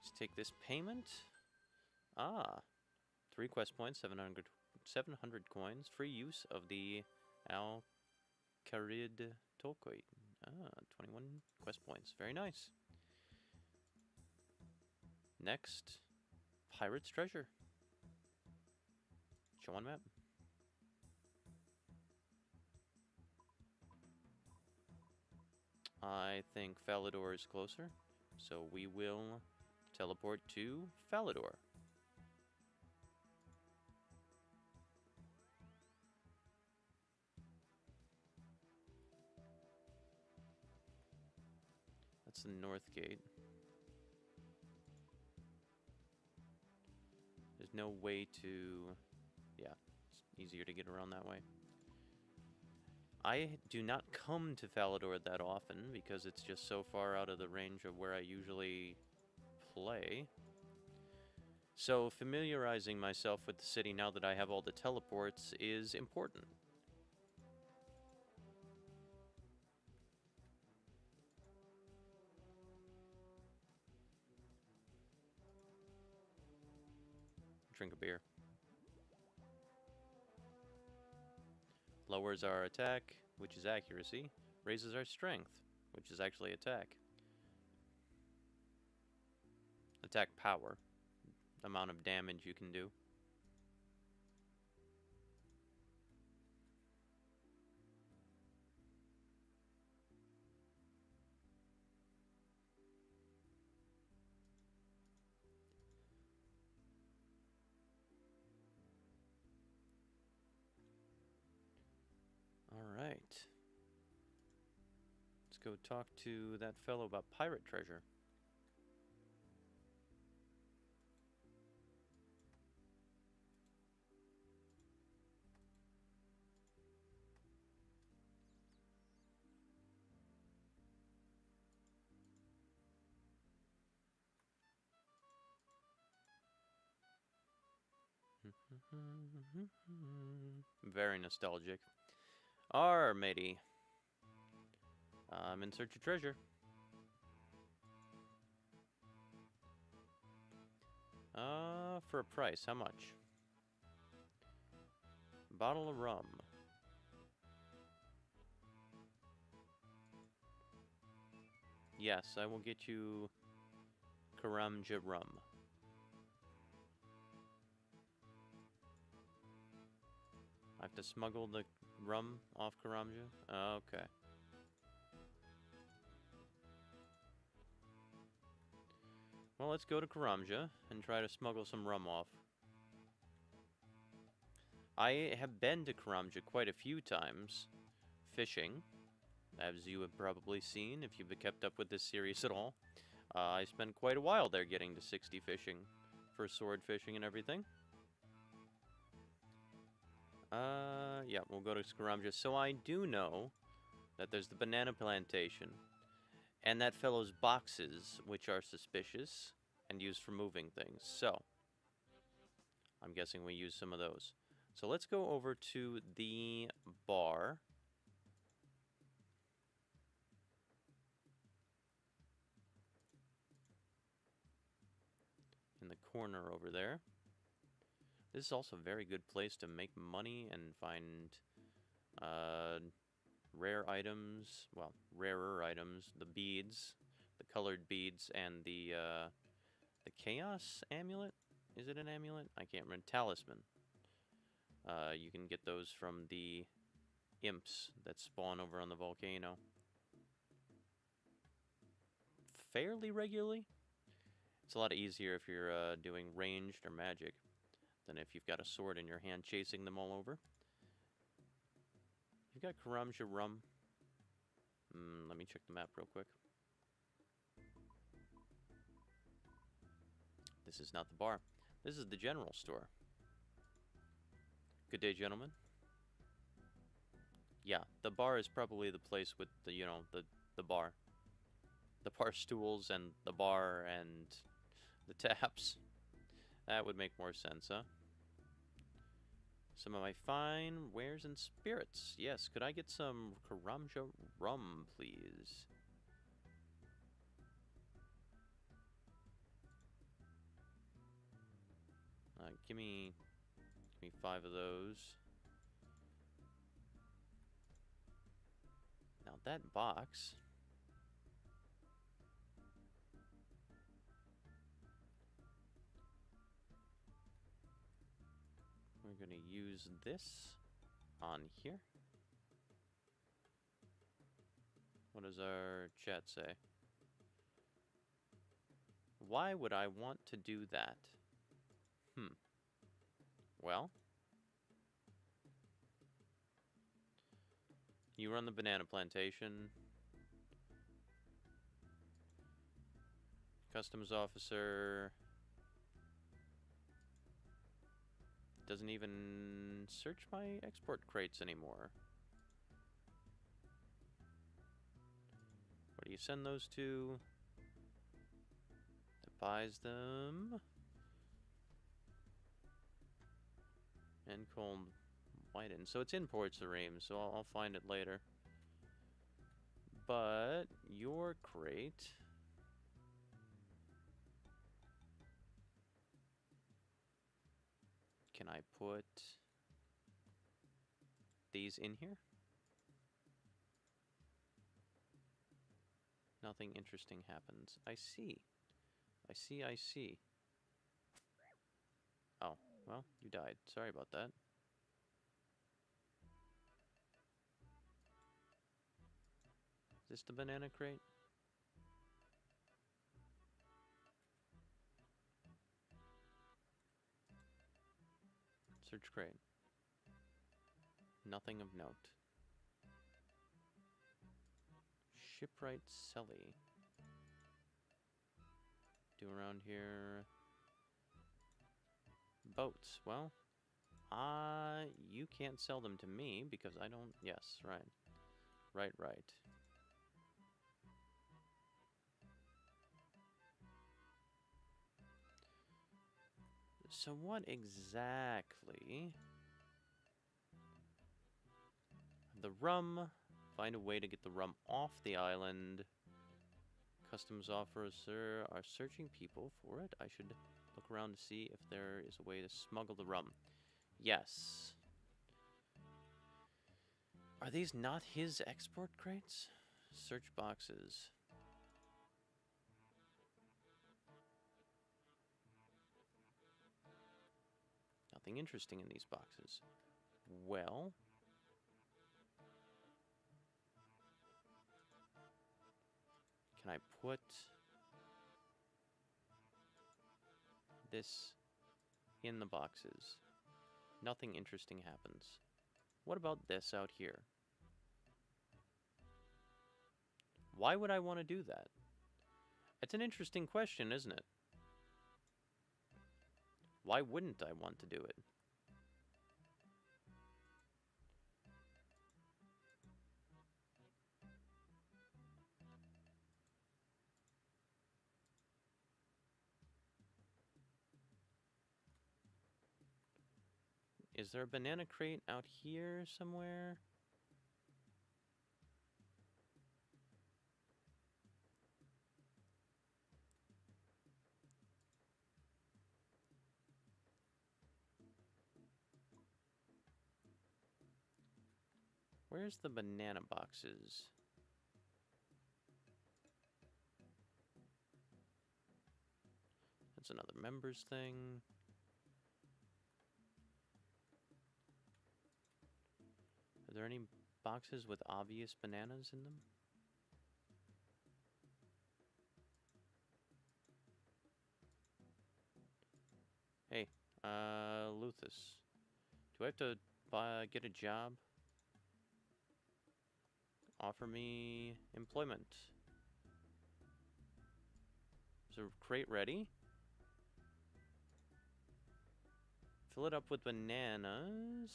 Let's take this payment. Ah. 3 quest points, 700 coins. Free use of the Al-Kharid Tolkoi. Ah, 21 quest points. Very nice. Next, Pirate's Treasure. Show on map. I think Falador is closer, so we will teleport to Falador. That's the north gate. There's no way to... Yeah, it's easier to get around that way. I do not come to Falador that often because it's just so far out of the range of where I usually play. So familiarizing myself with the city now that I have all the teleports is important. Drink a beer. Lowers our attack, which is accuracy. Raises our strength, which is actually attack. Attack power. Amount of damage you can do. Alright. Let's go talk to that fellow about pirate treasure. Very nostalgic. Arr, matey. I'm in search of treasure. For a price, how much? Bottle of rum. Yes, I will get you Karamja rum. I have to smuggle the rum off Karamja? Okay. Well, let's go to Karamja and try to smuggle some rum off. I have been to Karamja quite a few times, fishing, as you have probably seen if you've kept up with this series at all. I spent quite a while there getting to 60 fishing for sword fishing and everything. Yeah, we'll go to Karamja. So I do know that there's the banana plantation, and that fellow's boxes, which are suspicious and used for moving things. So, I'm guessing we use some of those. So let's go over to the bar. In the corner over there. This is also a very good place to make money and find rare items. Well, rarer items. The beads, the colored beads, and the chaos amulet. Is it an amulet? I can't remember. Talisman. You can get those from the imps that spawn over on the volcano fairly regularly. It's a lot easier if you're doing ranged or magic than if you've got a sword in your hand chasing them all over. You've got Karamja rum. Let me check the map real quick. This is not the bar. This is the general store. Good day, gentlemen. Yeah, the bar is probably the place with the, you know, the bar. The bar stools and the bar and the taps. That would make more sense, huh? Some of my fine wares and spirits. Yes, could I get some Karamja rum, please? Give me 5 of those. Now that box. We're going to use this on here. What does our chat say? Why would I want to do that? Well, you run the banana plantation. Customs officer doesn't even search my export crates anymore. Where do you send those to? That buys them. And cold whiten. So it's in Port Sareem, so I'll find it later. But your crate. Can I put these in here? Nothing interesting happens. I see. I see, I see. Oh, well, you died. Sorry about that. Is this the banana crate? Search crate. Nothing of note. Shipwright Selly. Do around here. Boats. Well, you can't sell them to me because I don't. Yes, right. Right. So what exactly? The rum. Find a way to get the rum off the island. Customs officer are searching people for it. I should look around to see if there is a way to smuggle the rum. Yes. Are these not his export crates? Search boxes. Nothing interesting in these boxes. Well, can I put this in the boxes? Nothing interesting happens. What about this out here? Why would I want to do that? It's an interesting question, isn't it? Why wouldn't I want to do it? Is there a banana crate out here somewhere? Where's the banana boxes? That's another members thing. Are there any boxes with obvious bananas in them? Hey, Luthus. Do I have to get a job? Offer me employment. Is the crate ready? Fill it up with bananas.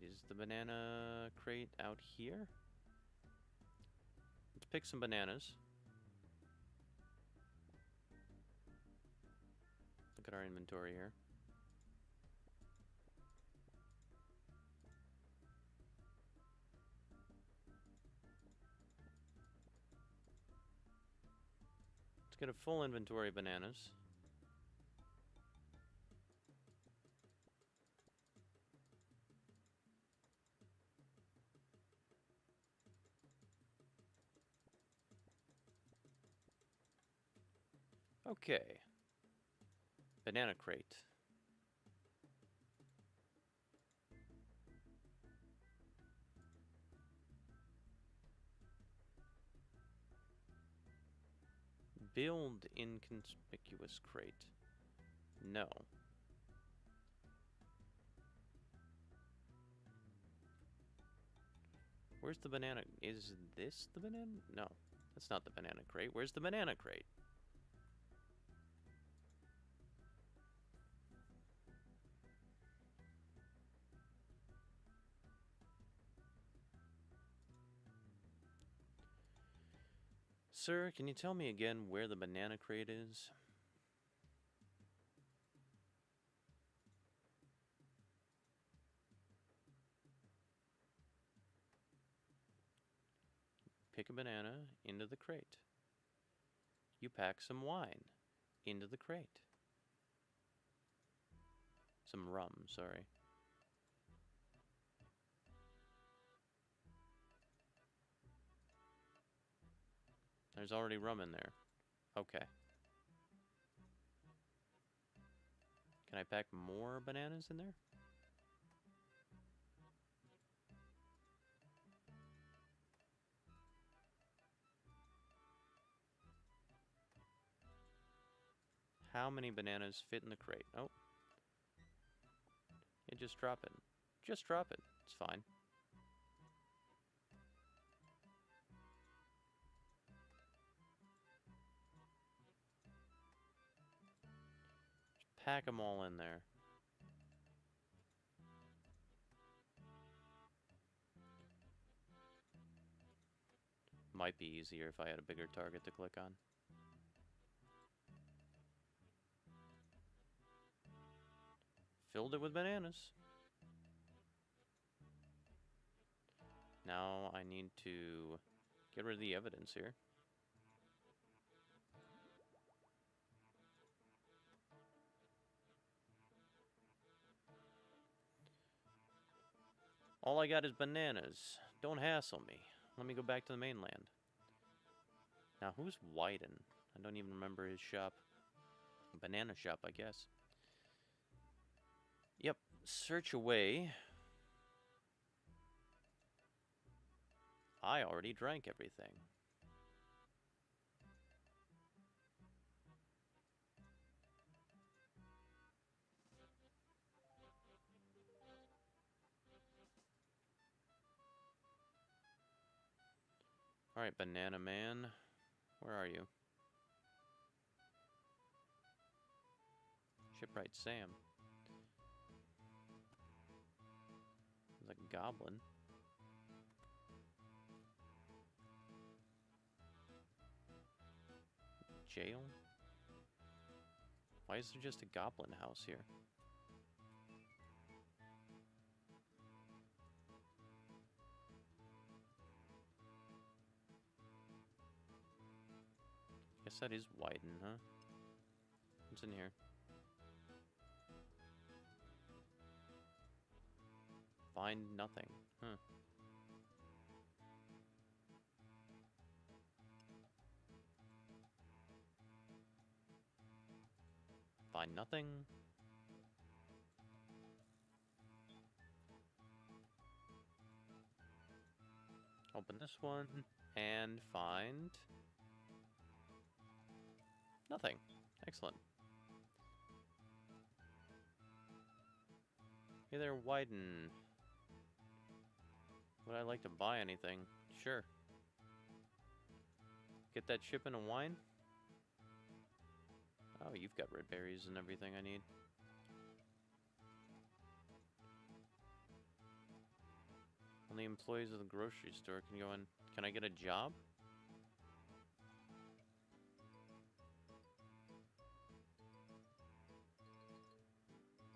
Is the banana crate out here? Let's pick some bananas. Look at our inventory here. Let's get a full inventory of bananas. Okay. Banana crate. Build inconspicuous crate. No. Where's the banana? Is this the banana? No, that's not the banana crate. Where's the banana crate? Sir, can you tell me again where the banana crate is? Pick a banana into the crate. You pack some wine into the crate. Some rum, sorry. There's already rum in there. Okay. Can I pack more bananas in there? How many bananas fit in the crate? Oh. Yeah, just drop it. Just drop it. It's fine. Just pack them all in there. Might be easier if I had a bigger target to click on. Filled it with bananas. Now I need to get rid of the evidence here. All I got is bananas. Don't hassle me. Let me go back to the mainland. Now, who's Wyden? I don't even remember his shop. Banana shop, I guess. Yep, search away. I already drank everything. Alright, Banana Man. Where are you? Shipwright Sam. There's a goblin. Jail? Why is there just a goblin house here? Guess that is Wyden, huh? What's in here? Find nothing. Huh. Find nothing. Open this one and find nothing. Excellent. Hey there, Wyden. Would I like to buy anything? Sure. Get that shipment of wine? Oh, you've got red berries and everything I need. Only employees of the grocery store can go in. Can I get a job?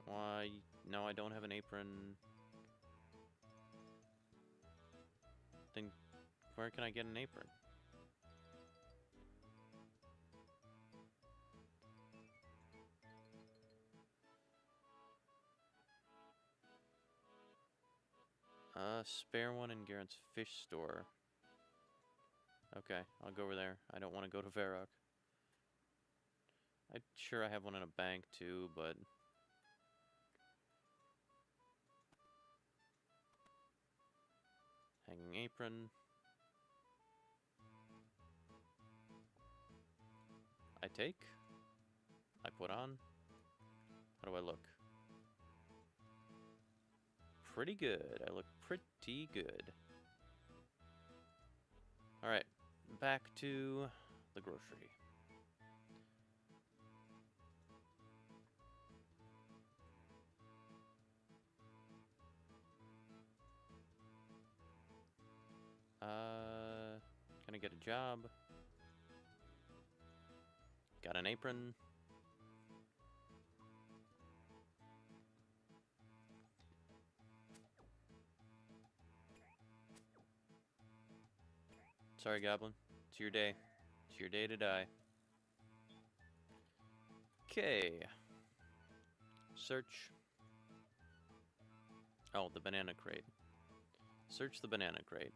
Why? No, I don't have an apron. Then where can I get an apron? Spare one in Garrett's fish store. Okay, I'll go over there. I don't want to go to Varrock. I'm sure I have one in a bank too, but... Hanging apron. I take. I put on. How do I look? Pretty good. I look pretty good. Alright, back to the grocery. Can I get a job? Got an apron. Sorry, Goblin. It's your day. It's your day to die. Okay. Search. Oh, the banana crate. Search the banana crate.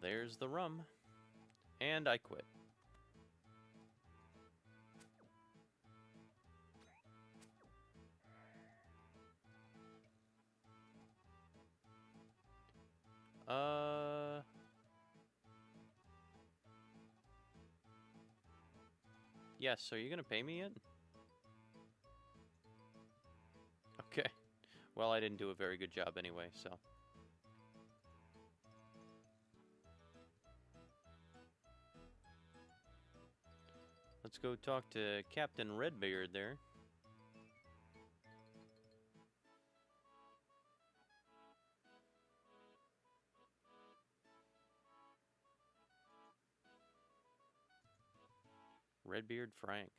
There's the rum. And I quit. Yes, are you gonna pay me yet? Okay. Well, I didn't do a very good job anyway, so... Let's go talk to Captain Redbeard there. Redbeard Frank.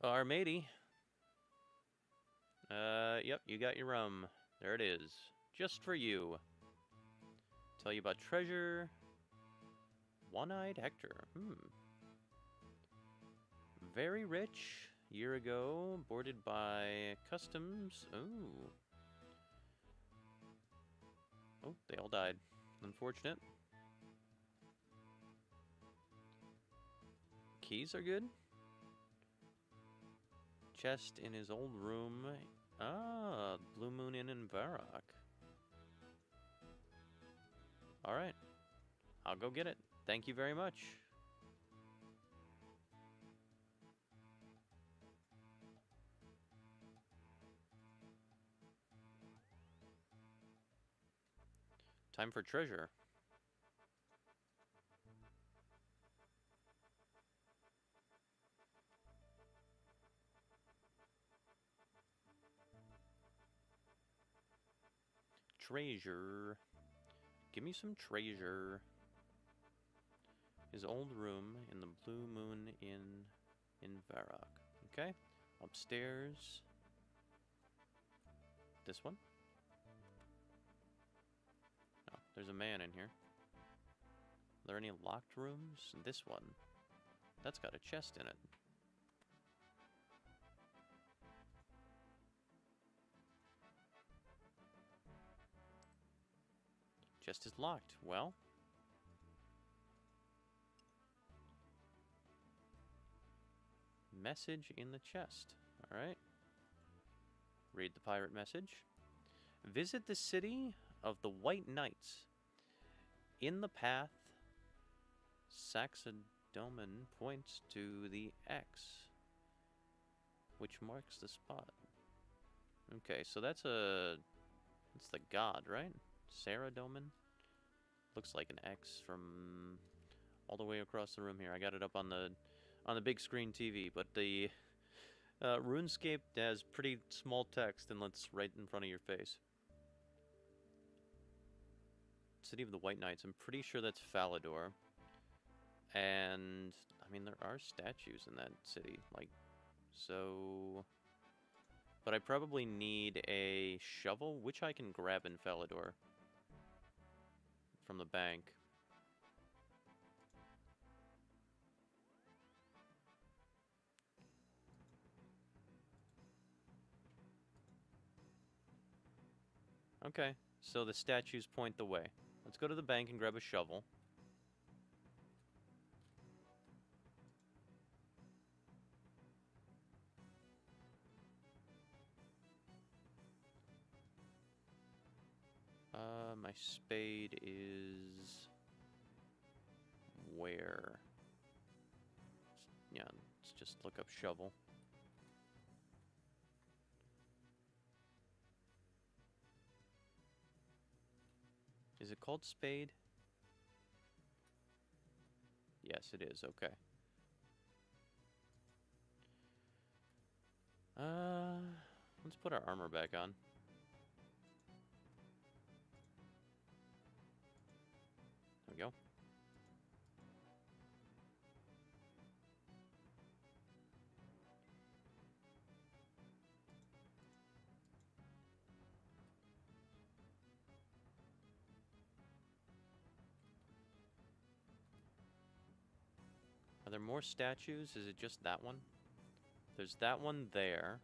Our matey. Yep, you got your rum. There it is. Just for you. Tell you about treasure. One-eyed Hector. Very rich. Year ago, boarded by customs. Ooh. Oh, they all died. Unfortunate. Keys are good. Chest in his old room. Ah, Blue Moon Inn in Varrock. Alright. I'll go get it. Thank you very much. Time for treasure. Treasure. Give me some treasure. His old room in the Blue Moon Inn in Varrock. Okay. Upstairs. This one? Oh, there's a man in here. Are there any locked rooms? This one. That's got a chest in it. Chest is locked. Well. Message in the chest. Alright. Read the pirate message. Visit the city of the White Knights. In the path, Saxodomen points to the X, which marks the spot. Okay, so that's the god, right? Saradomen? Looks like an X from all the way across the room here. I got it up on the big screen TV, but the RuneScape has pretty small text and it's right in front of your face. City of the White Knights. I'm pretty sure that's Falador. And, I mean, there are statues in that city, like, so... But I probably need a shovel, which I can grab in Falador from the bank. Okay, so the statues point the way. Let's go to the bank and grab a shovel. My spade is... where? Yeah, let's just look up shovel. Is it called spade? Yes, it is. Okay. Let's put our armor back on. There we go. Are there more statues? Is it just that one? There's that one there.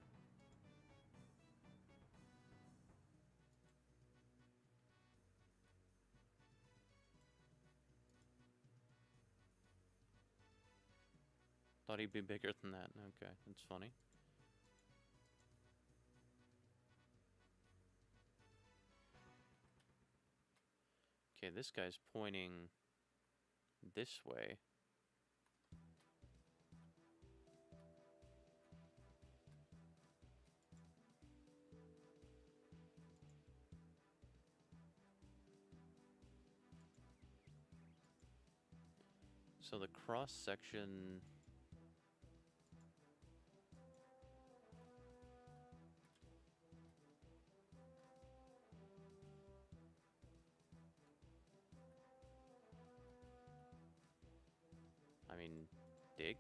Thought he'd be bigger than that. Okay, that's funny. Okay, this guy's pointing this way. So the cross section... I mean, dig?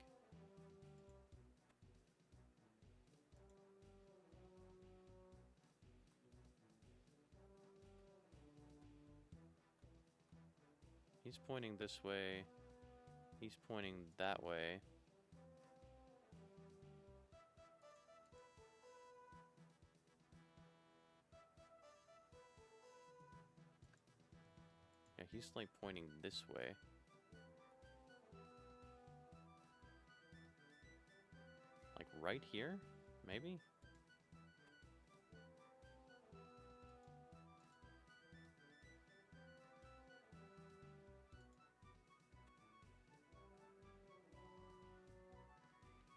He's pointing this way. He's pointing that way. he's like pointing this way. Like right here? Maybe?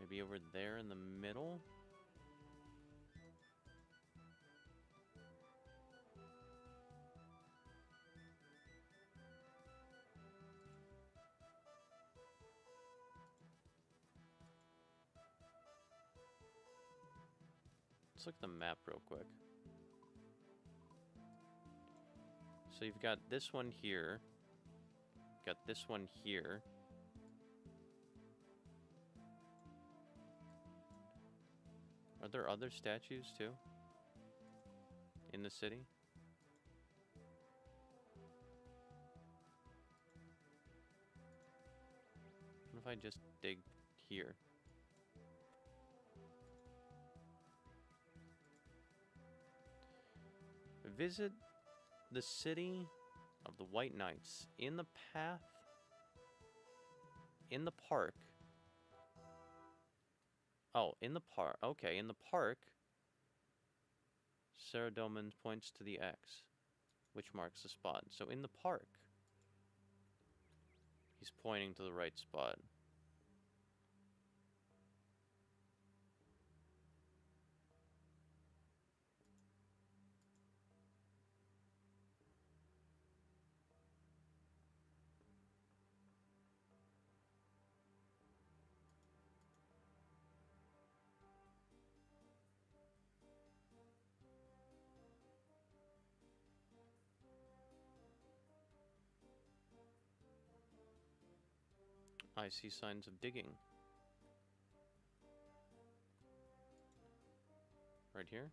Maybe over there in the middle? Let's look at the map real quick. So you've got this one here. Got this one here. Are there other statues too? In the city? What if I just dig here? Visit the city of the White Knights. In the path, in the park. Oh, in the park. Okay, in the park, Sarah Doman points to the X, which marks the spot. So in the park, he's pointing to the right spot. I see signs of digging. Right here?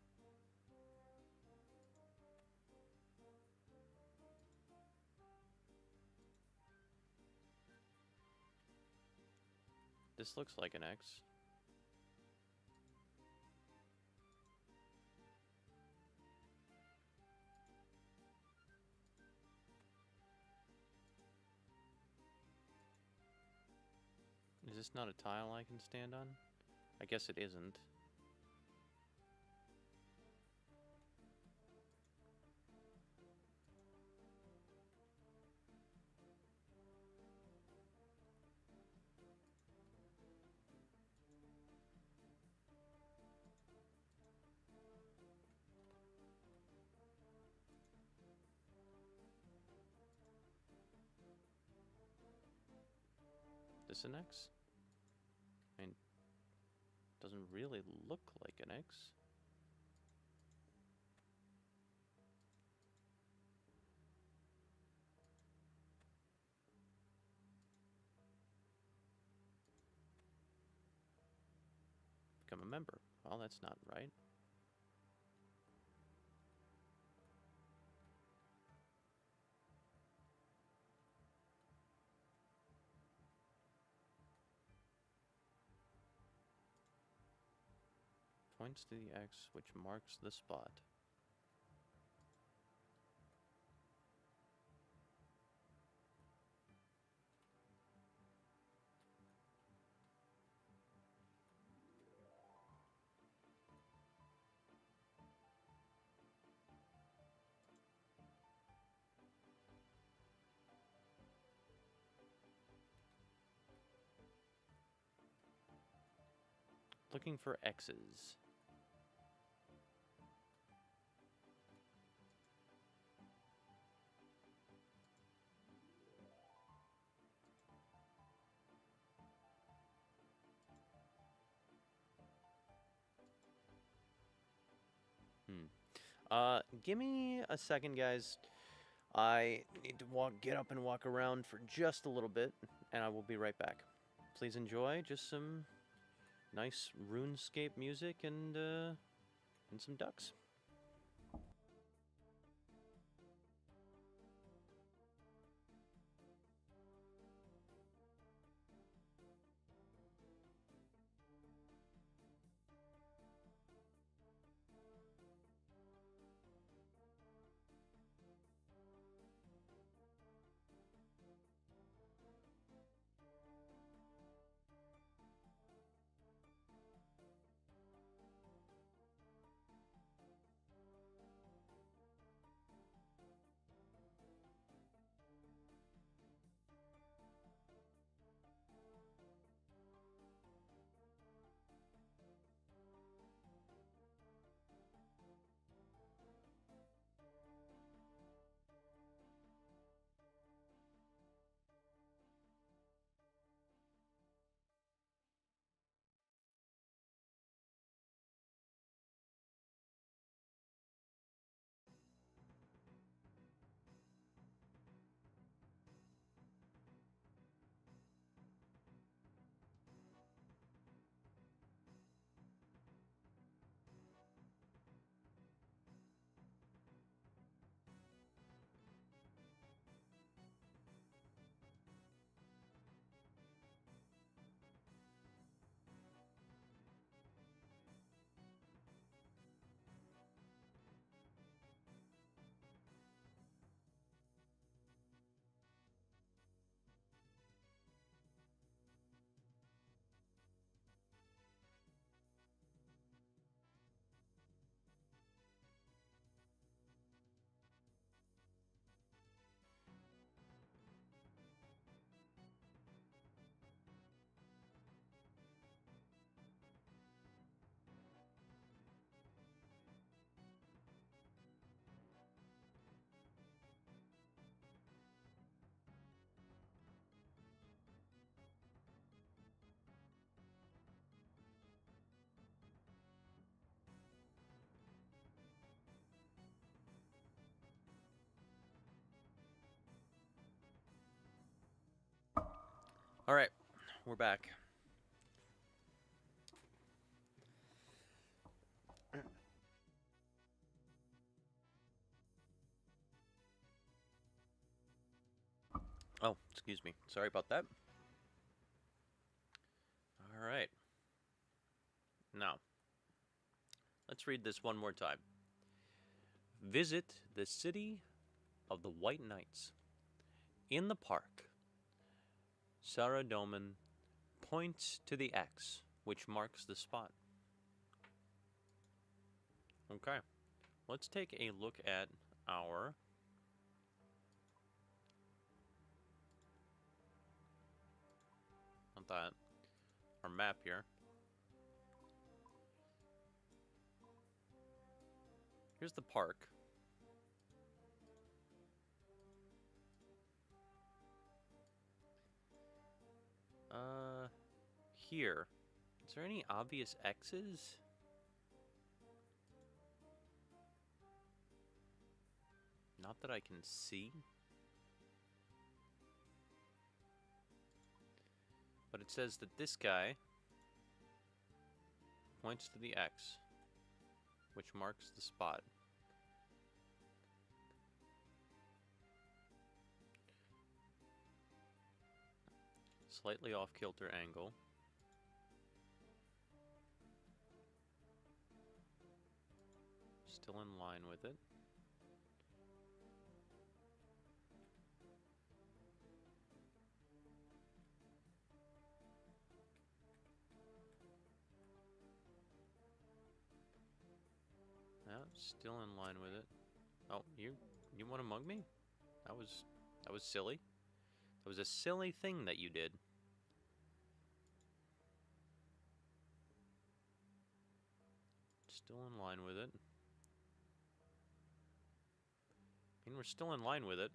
This looks like an X. Is this not a tile I can stand on? I guess it isn't. This an X? I mean, doesn't really look like an X. Become a member. Well, that's not right. Points to the X, which marks the spot. Looking for X's. Give me a second, guys. I need to get up and walk around for just a little bit, and I will be right back. Please enjoy just some nice RuneScape music and some ducks. Alright, we're back. Oh, excuse me. Sorry about that. Alright. Now, let's read this one more time. Visit the city of the White Knights. In the park, Saradomin points to the X, which marks the spot. Okay, let's take a look at our our map here. Here's the park. Here. Is there any obvious X's? Not that I can see. But it says that this guy points to the X, which marks the spot. Slightly off-kilter angle. Still in line with it. Yeah, still in line with it. Oh, you want to mug me? That was silly. That was a silly thing that you did. Still in line with it. I mean, we're still in line with it.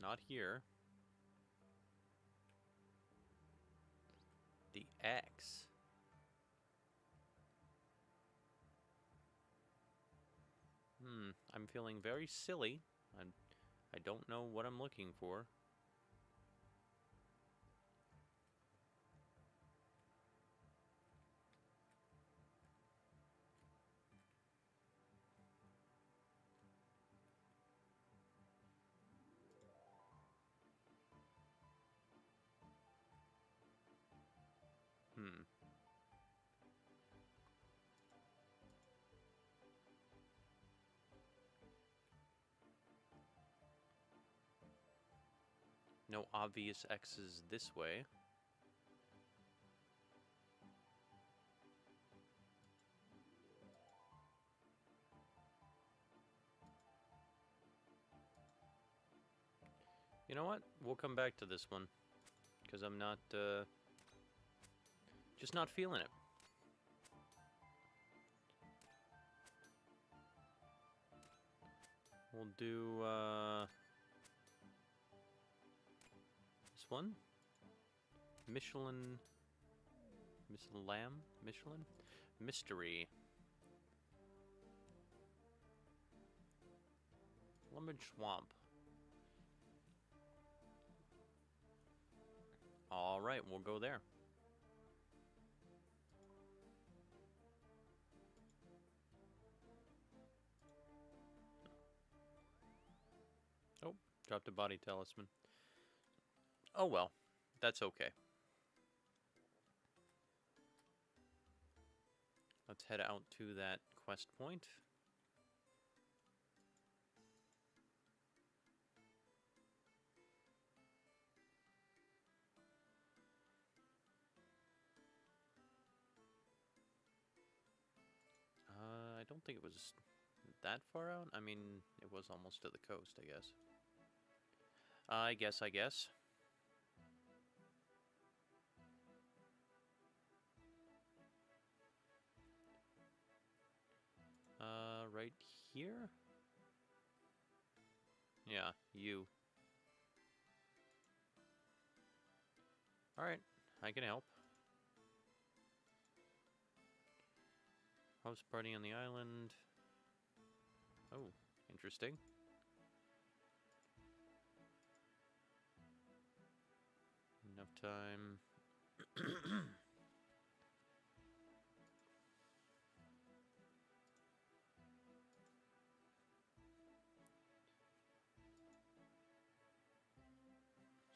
Not here. The X. I'm feeling very silly. I don't know what I'm looking for. No obvious X's this way. You know what? We'll come back to this one. Because I'm not, just not feeling it. We'll do, this one. Michelin. Michelin? Mystery. Lemon Swamp. Alright, we'll go there. Oh, dropped a body talisman. Oh well, that's okay. Let's head out to that quest point. I don't think it was that far out. I mean, it was almost to the coast, I guess. I guess. Right here? Yeah, you. Alright, I can help. House party on the island. Oh, interesting. time.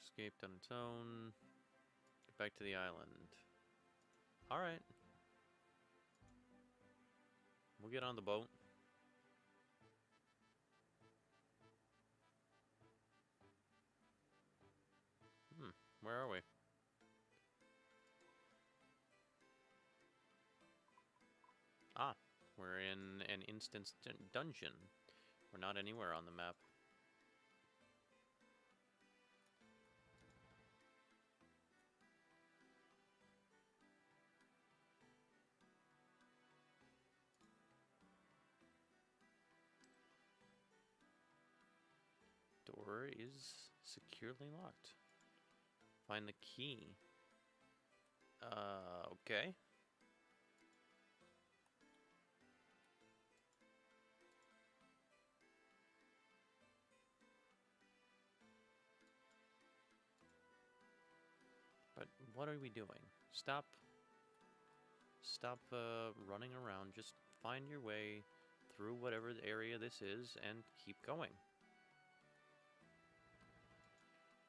Escaped on its own. Get back to the island. Alright. We'll get on the boat. Where are we? Ah, we're in an instance dungeon. We're not anywhere on the map. Door is securely locked. Find the key. Okay. But what are we doing? Stop running around. Just find your way through whatever area this is and keep going.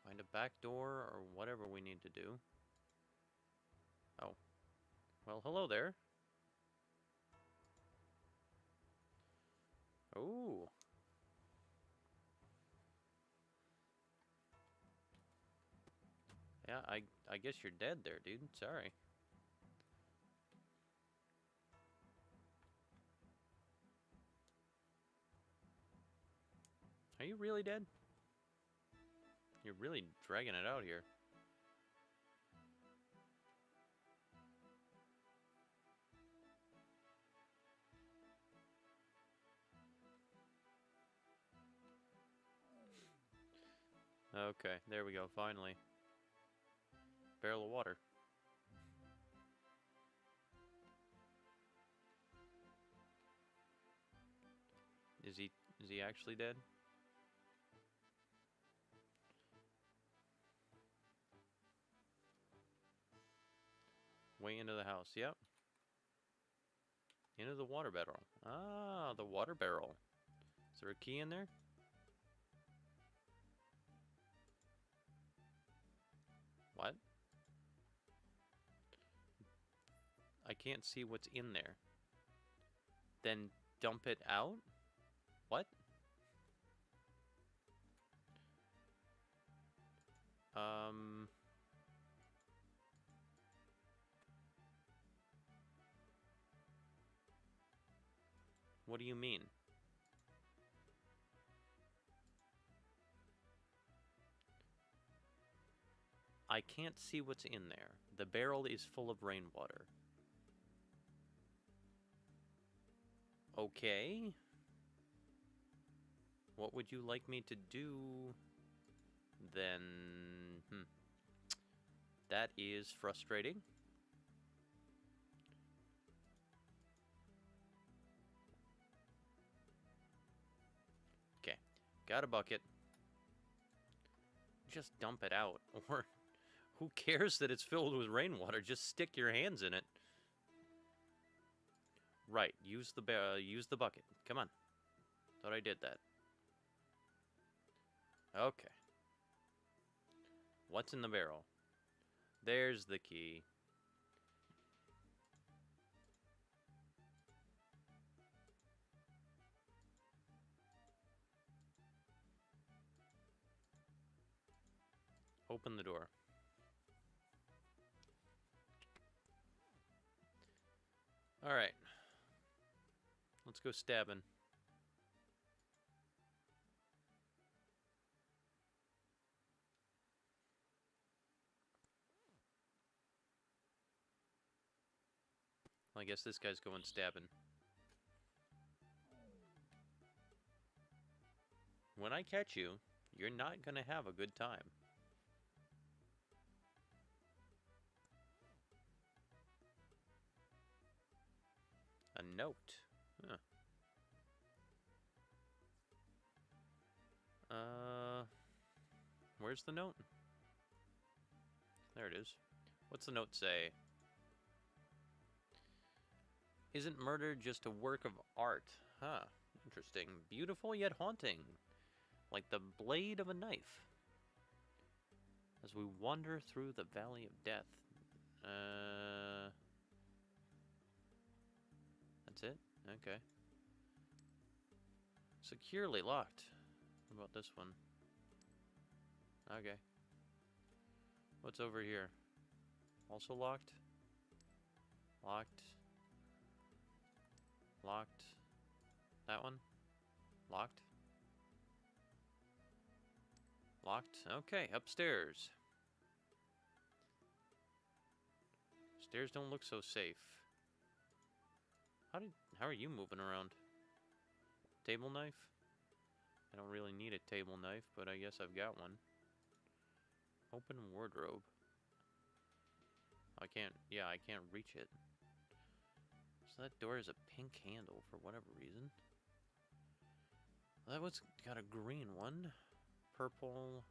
Find a back door or whatever we need to do. Oh. Well, hello there. Oh. Yeah, I guess you're dead there, dude. Sorry. Are you really dead? You're really dragging it out here. Okay, there we go, finally. Barrel of water. Is he actually dead? Way into the house, yep. Into the water barrel. Ah, the water barrel. Is there a key in there? What? I can't see what's in there. Then dump it out? What? What do you mean? I can't see what's in there. The barrel is full of rainwater. Okay. What would you like me to do then? That is frustrating. Okay. Got a bucket. Just dump it out. Or who cares that it's filled with rainwater? Just stick your hands in it. Right. Use the bucket. Come on. Thought I did that. Okay. What's in the barrel? There's the key. Open the door. Alright. Let's go stabbing. Well, I guess this guy's going stabbing. When I catch you, you're not gonna have a good time. A note. Huh. Where's the note? There it is. What's the note say? Isn't murder just a work of art? Huh. Interesting. Beautiful yet haunting. Like the blade of a knife. As we wander through the valley of death. That's it? Okay. Securely locked. What about this one? Okay. What's over here? Also locked? Locked. Locked. That one? Locked. Locked. Okay, upstairs. Stairs don't look so safe. How are you moving around? Table knife? I don't really need a table knife, but I guess I've got one. Open wardrobe. I can't reach it. So that door has a pink handle for whatever reason. That one's got a green one. Purple.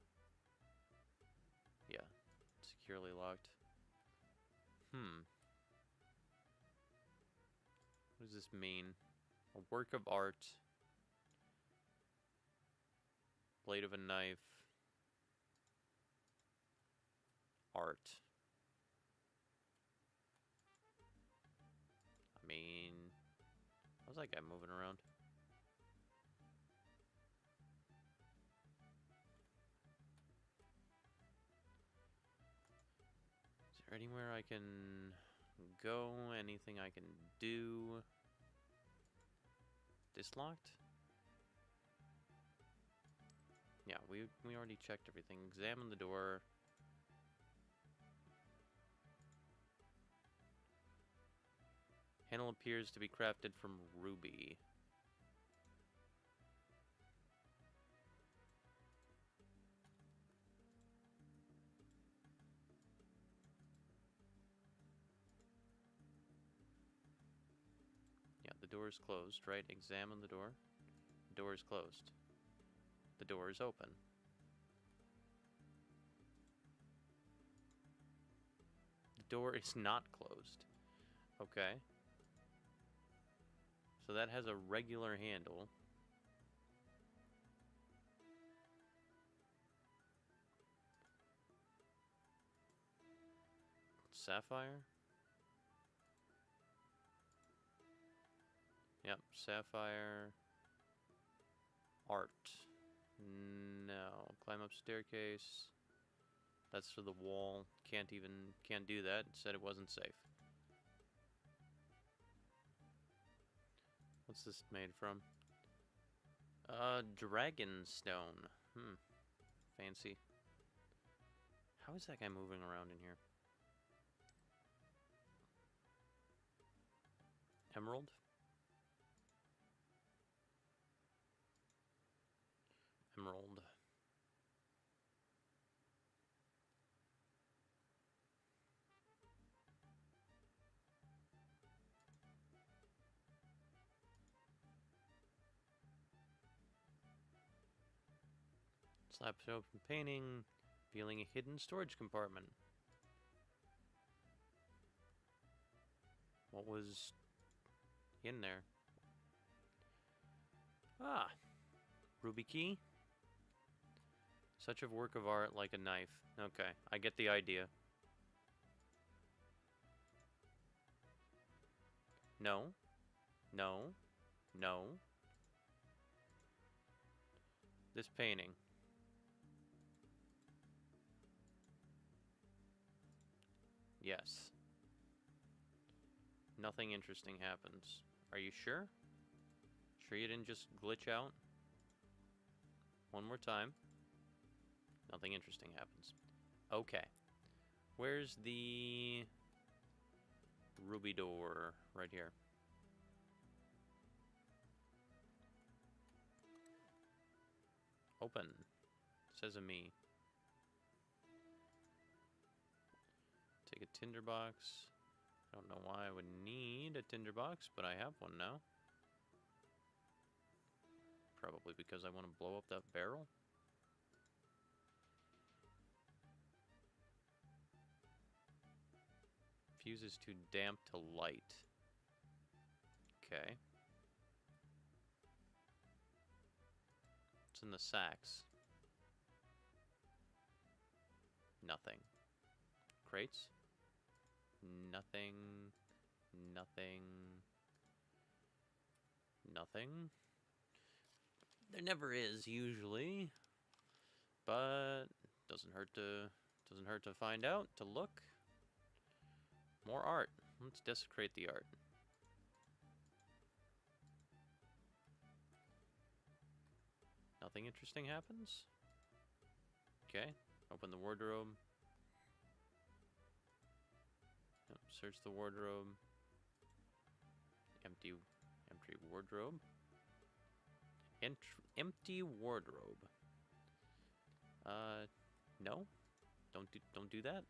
Yeah, securely locked. What does this mean? A work of art. Blade of a knife. Art. I mean, how's that guy moving around? Is there anywhere I can go? Anything I can do? Dislocked? Yeah, we already checked everything. Examine the door. Handle appears to be crafted from ruby. Yeah, the door is closed, right? Examine the door. The door is closed. The door is open. The door is not closed. Okay. So that has a regular handle. Sapphire? Yep, sapphire. Art. No. Climb up staircase. That's for the wall. Can't do that. Said it wasn't safe. What's this made from? Dragonstone. Fancy. How is that guy moving around in here? Emerald? Emerald. Slaps open painting, revealing a hidden storage compartment. What was in there? Ah, ruby key. Such a work of art like a knife. Okay, I get the idea. No. No. No. This painting. Yes. Nothing interesting happens. Are you sure? Sure you didn't just glitch out? One more time. Nothing interesting happens. Okay. Where's the ruby door? Right here. Open. Sesame. Take a tinderbox. I don't know why I would need a tinderbox, but I have one now. Probably because I want to blow up that barrel. Fuses too damp to light. Okay. What's in the sacks? Nothing. Crates? Nothing. Nothing. Nothing. There never is usually, but doesn't hurt to find out, to look. More art. Let's desecrate the art. Nothing interesting happens. Okay. Open the wardrobe. Yep, search the wardrobe. Empty wardrobe. Empty wardrobe. No. Don't do that.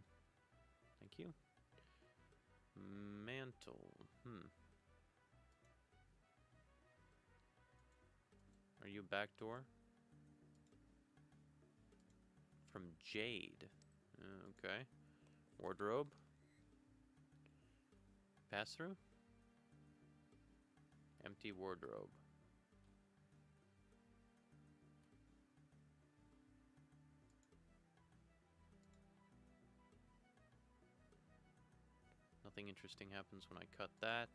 Thank you. Mantle. Are you a back door? From Jade. Okay. Wardrobe. Pass through. Empty wardrobe. Nothing interesting happens when I cut that.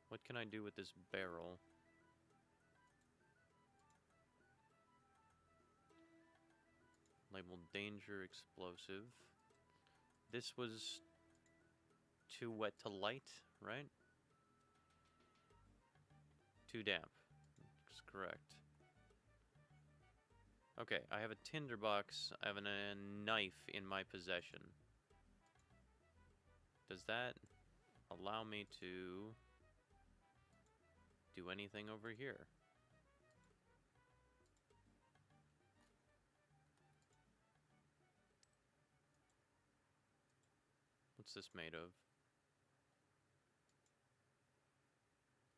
What can I do with this barrel? Labeled danger explosive. This was too wet to light, right? Too damp. That's correct. Okay, I have a tinderbox. I have a knife in my possession. Does that allow me to do anything over here? What's this made of?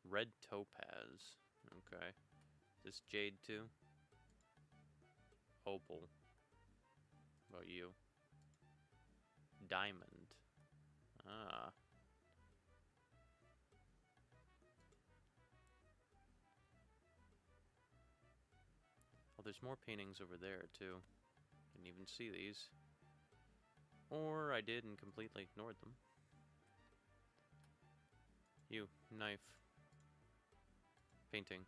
Red topaz. Okay. This jade too? Opal. What about you? Diamond. Ah. Oh, there's more paintings over there too. Didn't even see these. Or I did and completely ignored them. You, knife. Painting.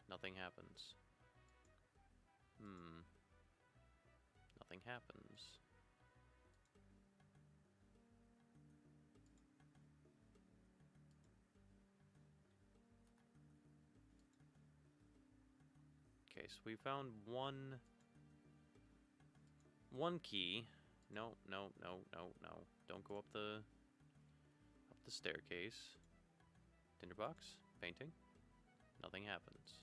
Nothing happens. Nothing happens. Okay, so we found one key. No. Don't go up the staircase. Tinderbox, painting. Nothing happens.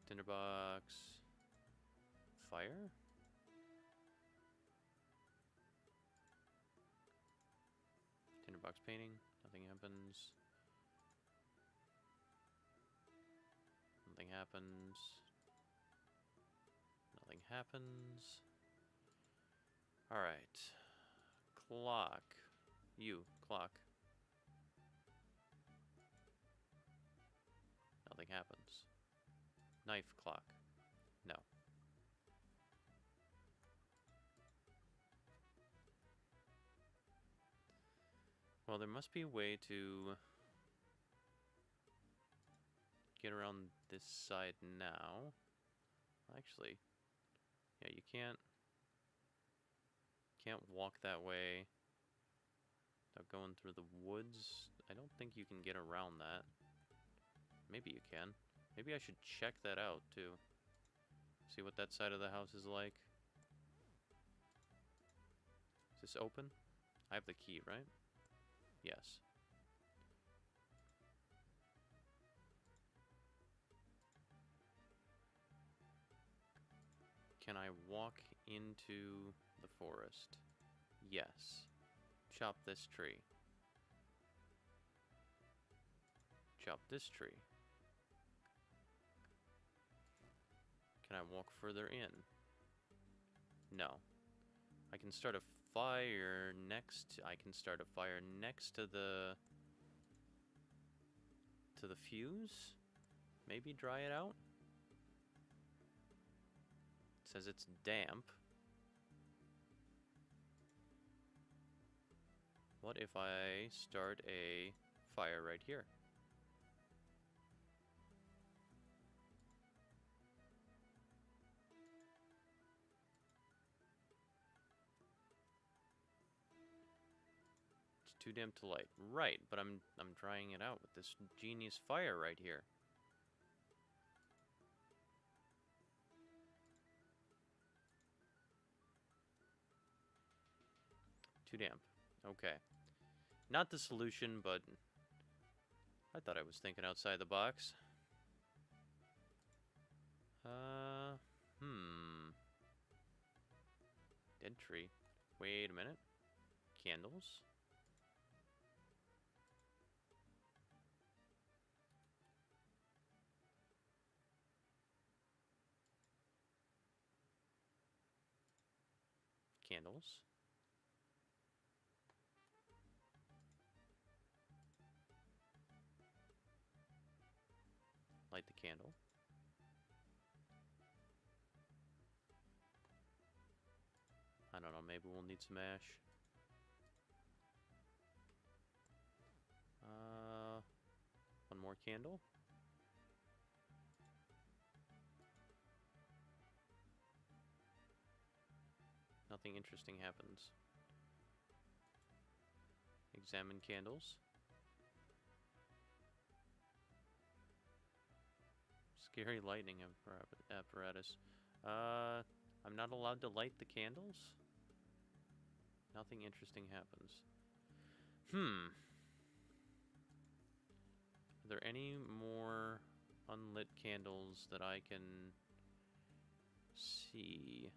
Tinderbox, fire. Tinderbox painting. Nothing happens. Nothing happens. Nothing happens. Alright. Clock. You, clock. Nothing happens. Knife, clock. No. Well, there must be a way to get around this side now. Actually, yeah, you can't walk that way without going through the woods. I don't think you can get around that. Maybe you can. Maybe I should check that out too. See what that side of the house is like. Is this open? I have the key, right? Yes. Can I walk into the forest? Yes. Chop this tree. Chop this tree. Can I walk further in? No. I can start a fire next. I can start a fire next to the fuse. Maybe dry it out. It says it's damp. What if I start a fire right here? It's too dim to light. Right, but I'm drying it out with this genius fire right here. Too damp. Okay. Not the solution, but I thought I was thinking outside the box. Dead tree. Wait a minute. Candles. Candles. Light the candle. I don't know, maybe we'll need some ash. One more candle. Nothing interesting happens. Examine candles. Scary lightning apparatus. I'm not allowed to light the candles? Nothing interesting happens. Are there any more unlit candles that I can see?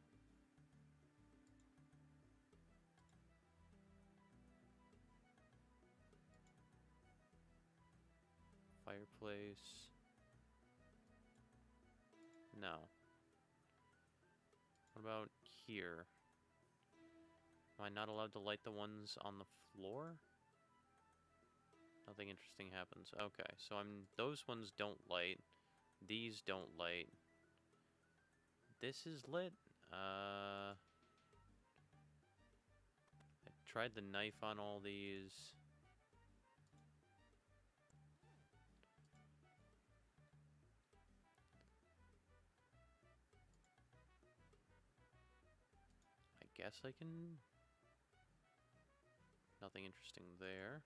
Fireplace. No. What about here? Am I not allowed to light the ones on the floor? Nothing interesting happens. Okay, so those ones don't light. These don't light. This is lit. I tried the knife on all these. I guess I can... Nothing interesting there.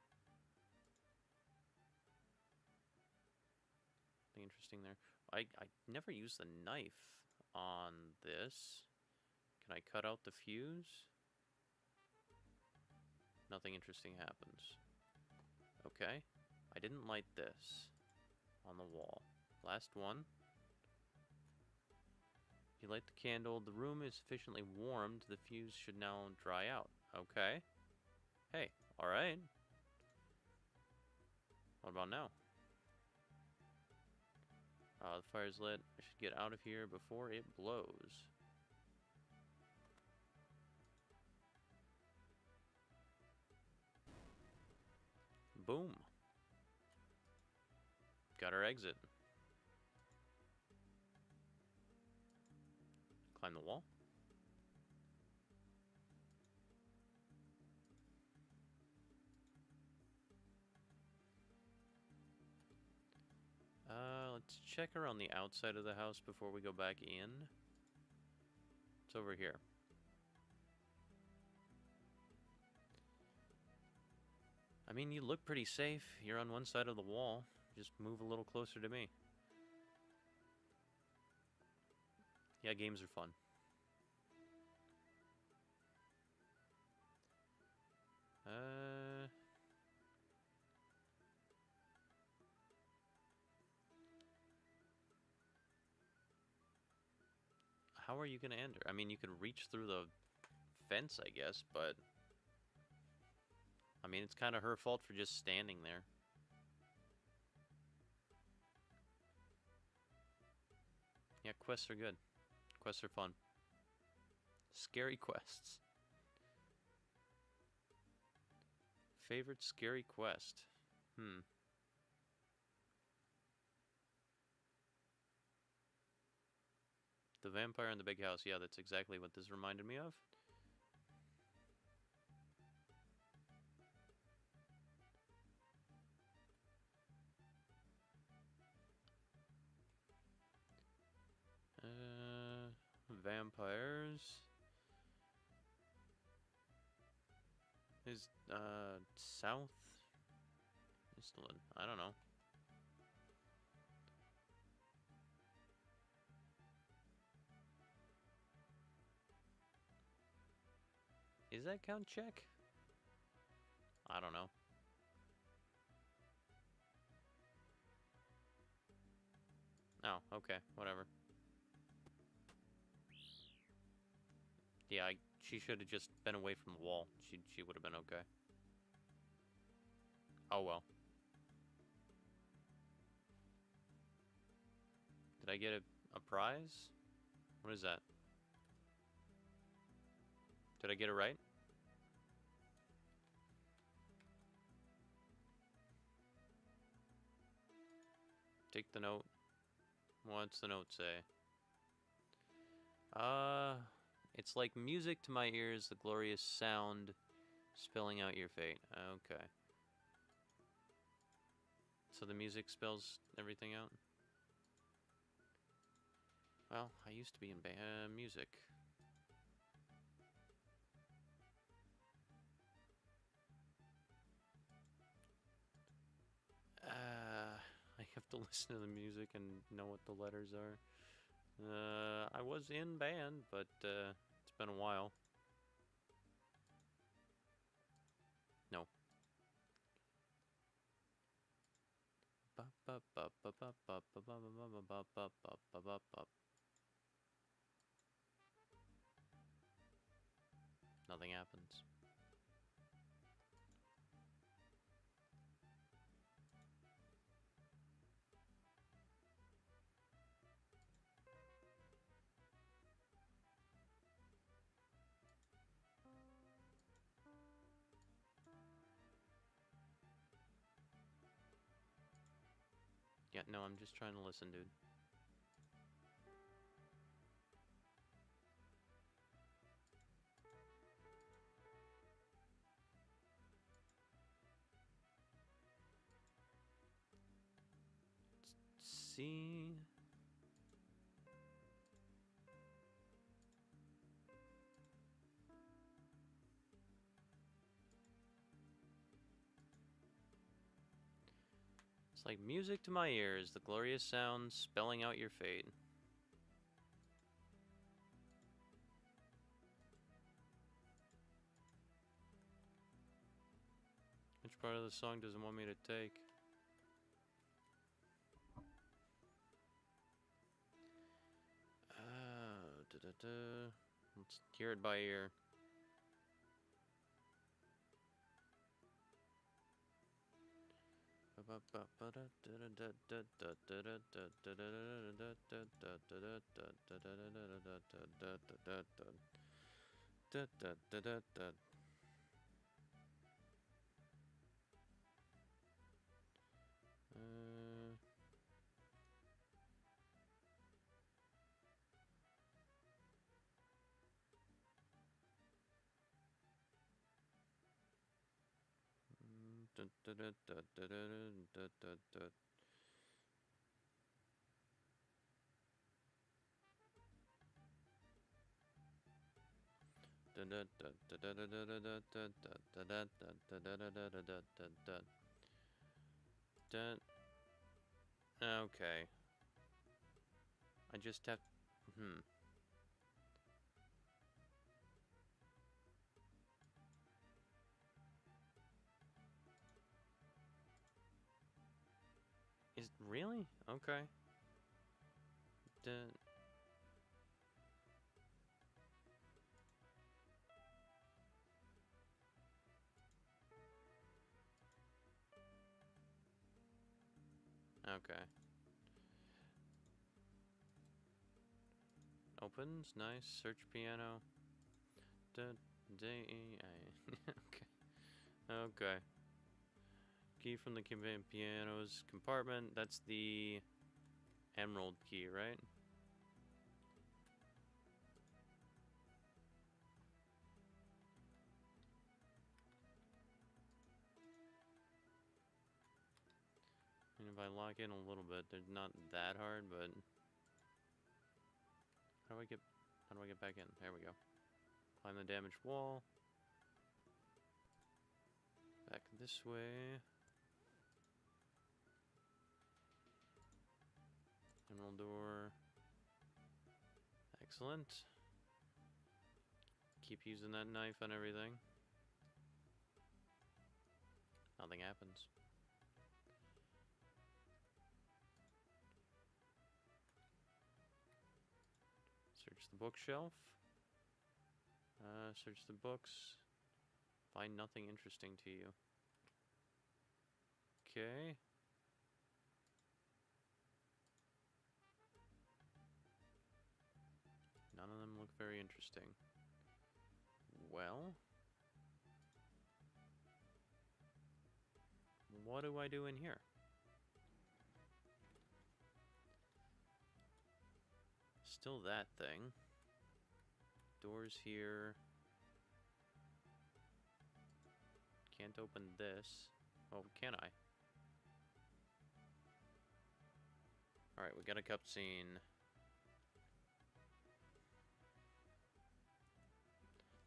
Nothing interesting there. I never use the knife on this. Can I cut out the fuse? Nothing interesting happens. Okay. I didn't light this on the wall. Last one. You light the candle. The room is sufficiently warmed. The fuse should now dry out. Okay. Hey, alright. What about now? The fire's lit. I should get out of here before it blows. Boom. Got our exit. Climb the wall. Let's check around the outside of the house before we go back in. It's over here. I mean, you look pretty safe. You're on one side of the wall. Just move a little closer to me. Yeah, games are fun. How are you gonna enter? I mean, you could reach through the fence, I guess, but... I mean, it's kind of her fault for just standing there. Yeah, quests are good. Quests are fun. Scary quests. Favorite scary quest? The vampire in the big house. Yeah, that's exactly what this reminded me of. Vampires. Is, south? Eastland. I don't know. Is that count check? I don't know. Oh, okay, whatever. Yeah, she should have just been away from the wall. She would have been okay. Oh well. Did I get a prize? What is that? Did I get it right? Take the note. What's the note say? It's like music to my ears, the glorious sound spelling out your fate. Okay. So the music spells everything out? Well, I used to be in music. I have to listen to the music and know what the letters are. I was in band, but it's been a while. No. Nothing happens. Yeah, no, I'm just trying to listen, dude. See? It's like music to my ears, the glorious sound spelling out your fate. Which part of the song does it want me to take? Let's hear it by ear. Okay. I just have... Is... Really? Okay. Okay. Oh Opens. Nice. Search piano. Okay. Okay. Key from the piano's compartment. That's the emerald key, right? And if I lock in a little bit, they're not that hard, but how do I get back in? There we go. Climb the damaged wall. Back this way. Emerald door. Excellent. Keep using that knife on everything. Nothing happens. Search the bookshelf. Search the books. Find nothing interesting to you. Okay. None of them look very interesting. Well, what do I do in here? Still that thing. Doors here. Can't open this. Oh, can I? Alright, we got a cutscene.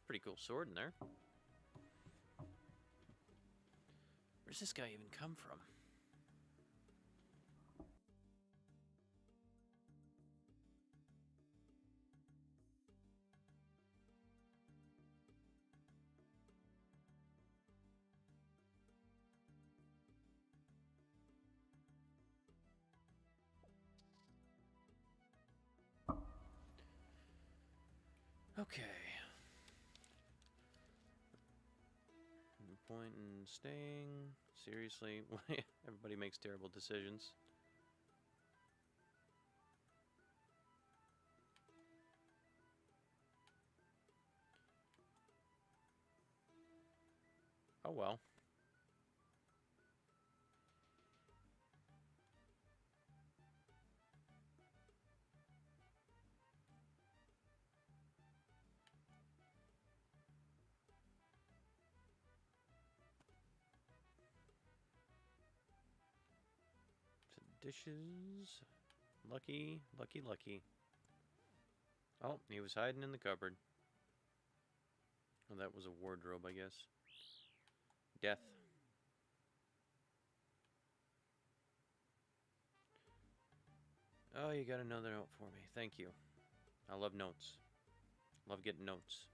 Pretty cool sword in there. Where's this guy even come from? Okay. No point in staying. Seriously, everybody makes terrible decisions. Oh well. Dishes. Lucky, lucky, lucky. Oh, he was hiding in the cupboard. Oh, that was a wardrobe, I guess. Death. Oh, you got another note for me. Thank you. I love notes. Love getting notes.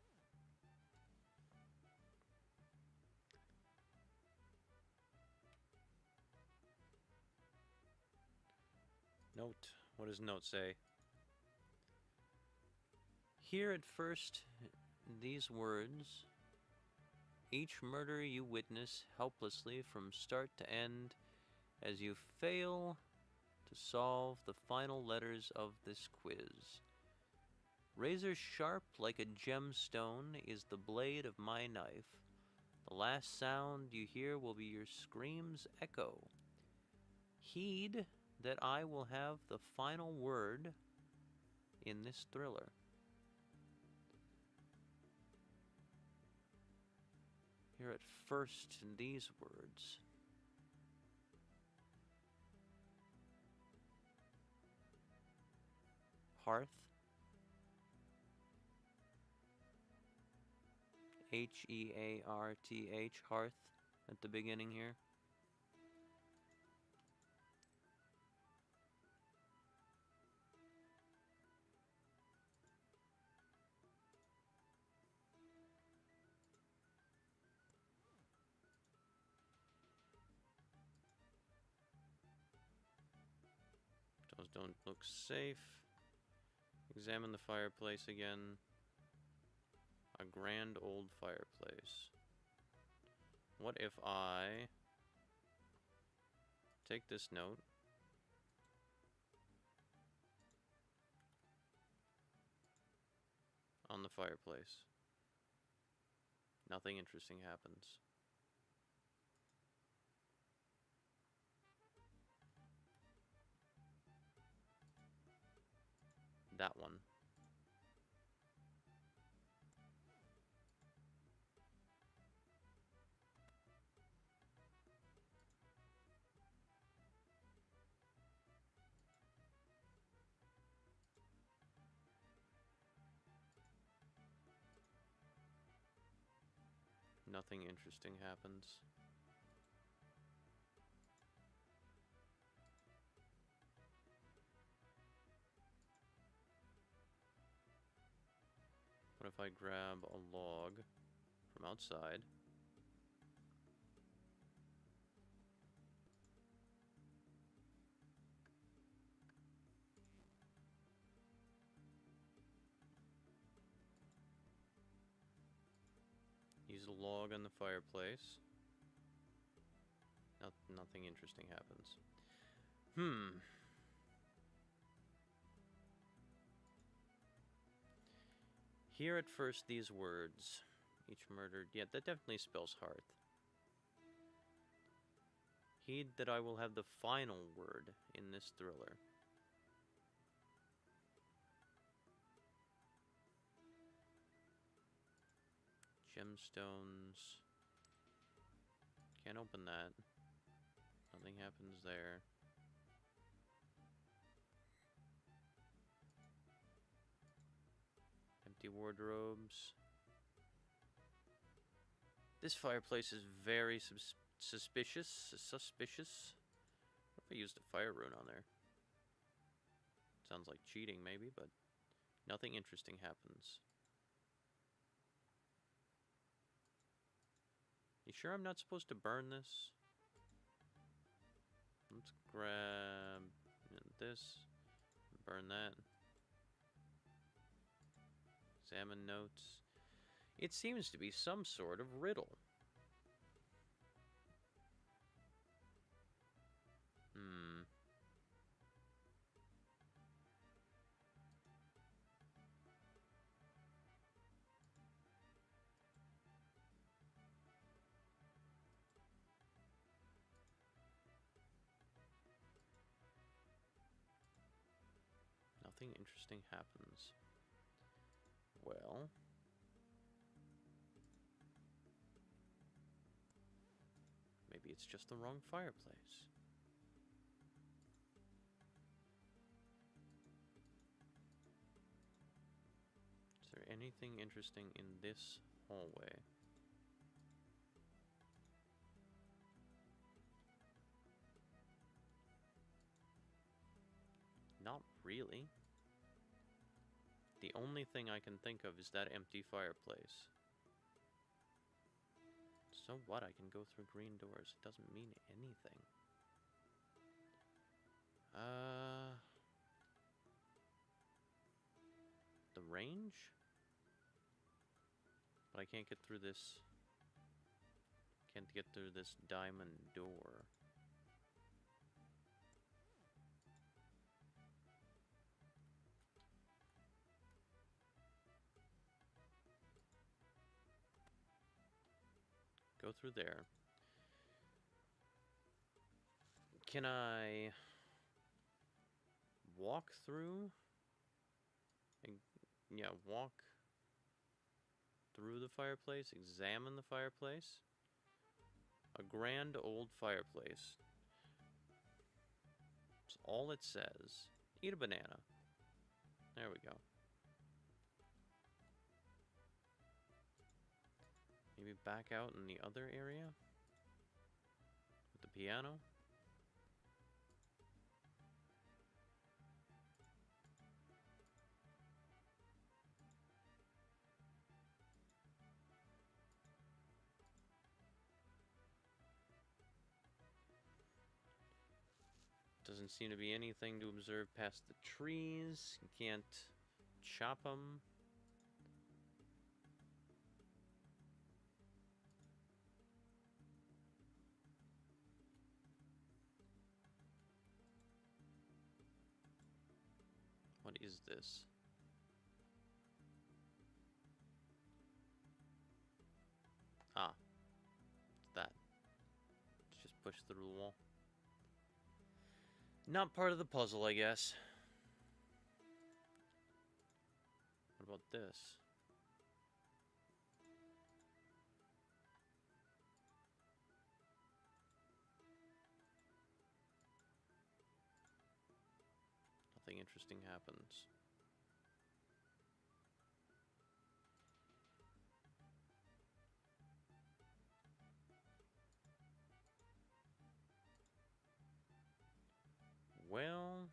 Note. What does note say? Hear at first these words. Each murder you witness helplessly from start to end as you fail to solve the final letters of this quiz. Razor sharp like a gemstone is the blade of my knife. The last sound you hear will be your scream's echo. Heed that I will have the final word in this thriller. Hear at first these words. Hearth. H-E-A-R-T-H, hearth, at the beginning here. Those don't look safe. Examine the fireplace again. A grand old fireplace. What if I take this note, on the fireplace. Nothing interesting happens. That one. Nothing interesting happens. What if I grab a log from outside? Use a log on the fireplace. Nothing interesting happens. Hear at first these words. Each murdered. Yeah, that definitely spells hearth. Heed that I will have the final word in this thriller. Gemstones. Can't open that. Nothing happens there. Empty wardrobes. This fireplace is very suspicious. Suspicious. What if I used a fire rune on there? Sounds like cheating, maybe, but nothing interesting happens. You sure I'm not supposed to burn this? Let's grab this. Burn that. Examine notes. It seems to be some sort of riddle. Nothing interesting happens. Well, maybe it's just the wrong fireplace. Is there anything interesting in this hallway? Not really. The only thing I can think of is that empty fireplace. So what? I can go through green doors. It doesn't mean anything. The range? But I can't get through this. Can't get through this diamond door. Go through there. Can I walk through? Yeah, walk through the fireplace, examine the fireplace. A grand old fireplace. That's all it says. Eat a banana. There we go. Maybe back out in the other area? With the piano? Doesn't seem to be anything to observe past the trees. You can't chop them. What is this? push through the wall. Not part of the puzzle, I guess. What about this? Nothing interesting happens. Well...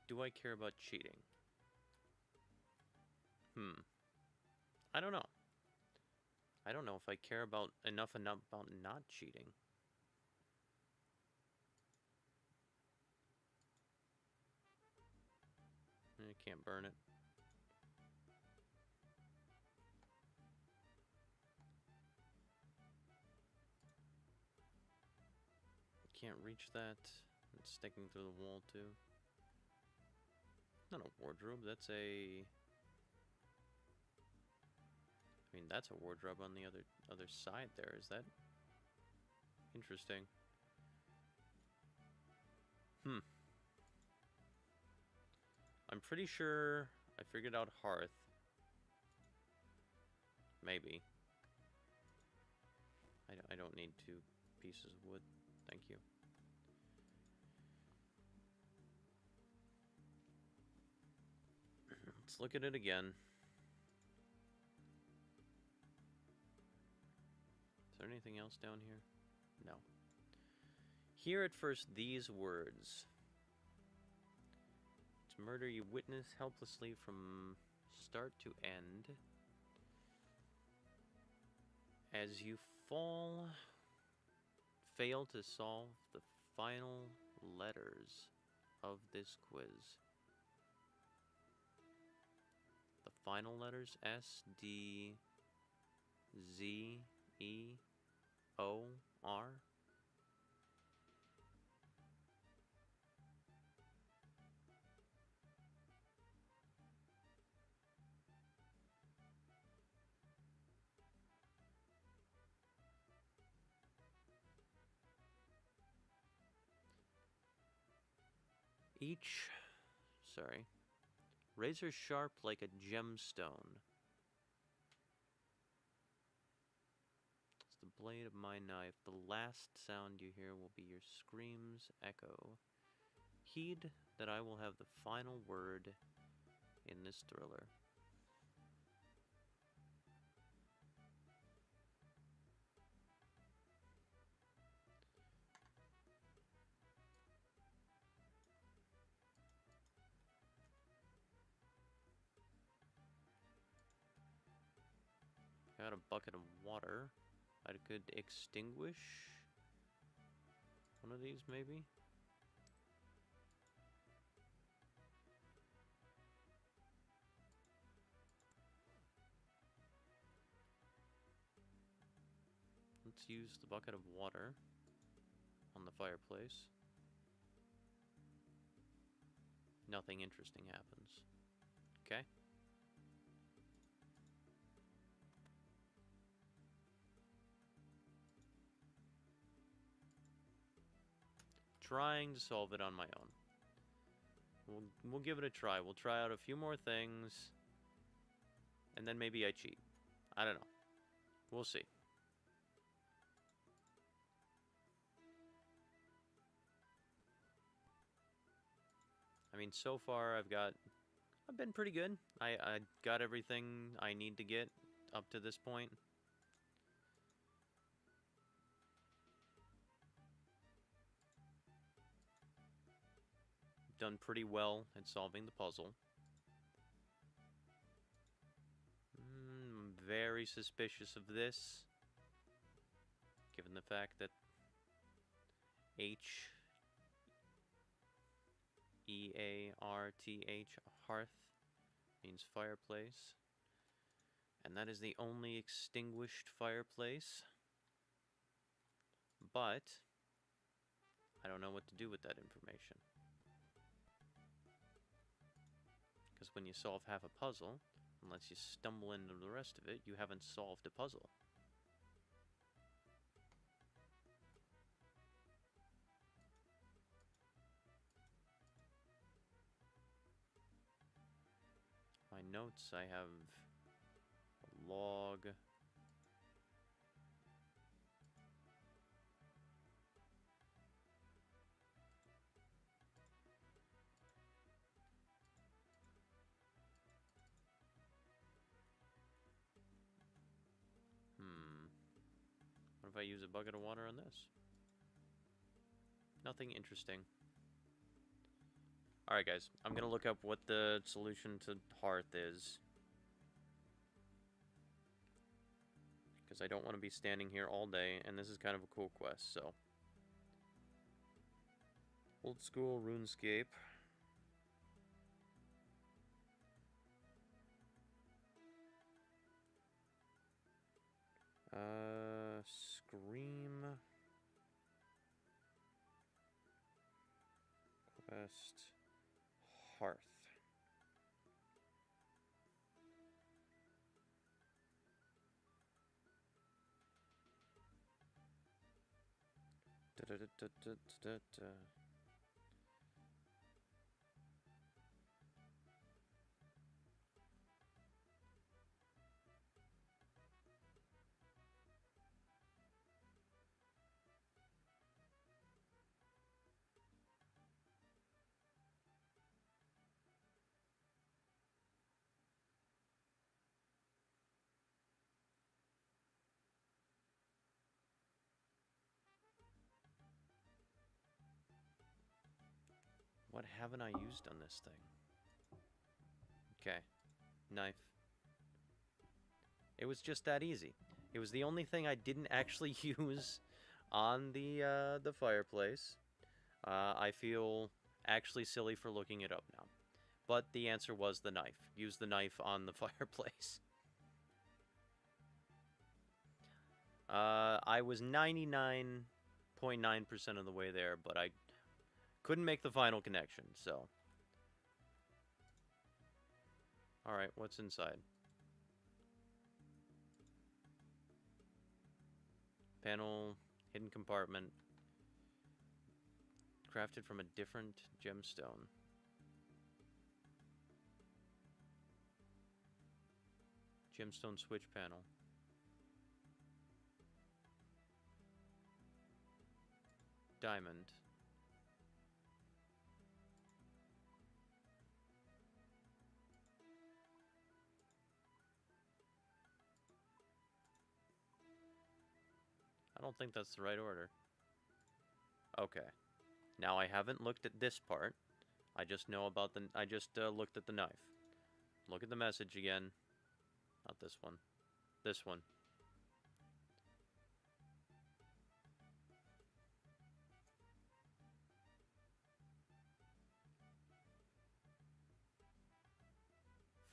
do I care about cheating? I don't know. I don't know if I care about enough about not cheating. I can't burn it. Can't reach that. It's sticking through the wall too. Not a wardrobe, that's a... I mean, that's a wardrobe on the other side there. Is that interesting? I'm pretty sure I figured out hearth. Maybe. I don't need 2 pieces of wood. Thank you. Let's look at it again. Is there anything else down here? No. Hear at first these words. It's murder you witness helplessly from start to end. As you fail to solve the final letters of this quiz. The final letters S, D, Z, E, O, R. Razor sharp like a gemstone. It's the blade of my knife. The last sound you hear will be your screams echo. Heed that I will have the final word in this thriller. Got a bucket of water. I could extinguish one of these, maybe? Let's use the bucket of water on the fireplace. Nothing interesting happens. Okay? Trying to solve it on my own. We'll give it a try. We'll try out a few more things, and then maybe I cheat. I don't know. We'll see. I mean, so far I've been pretty good. I got everything I need to get up to this point. Done pretty well at solving the puzzle. I'm very suspicious of this, given the fact that H-E-A-R-T-H, hearth, means fireplace. And that is the only extinguished fireplace. But I don't know what to do with that information. Because when you solve half a puzzle, Unless you stumble into the rest of it, you haven't solved a puzzle. My notes, I have a log. What if I use a bucket of water on this? Nothing interesting. Alright guys, I'm gonna look up what the solution to Hearth is. Because I don't want to be standing here all day, and this is kind of a cool quest, so. Old school RuneScape. Scream. Quest. Hearth. Da, da, da, da, da, da, da. What haven't I used on this thing? Okay. Knife. It was just that easy. It was the only thing I didn't actually use on the fireplace. I feel actually silly for looking it up now. But the answer was the knife. Use the knife on the fireplace. I was 99.9% of the way there, but I couldn't make the final connection, so. Alright, what's inside? Panel, hidden compartment. Crafted from a different gemstone. Gemstone switch panel. Diamond. I don't think that's the right order. Okay. Now I haven't looked at this part. I just know about the... I just looked at the knife. Look at the message again. Not this one. This one.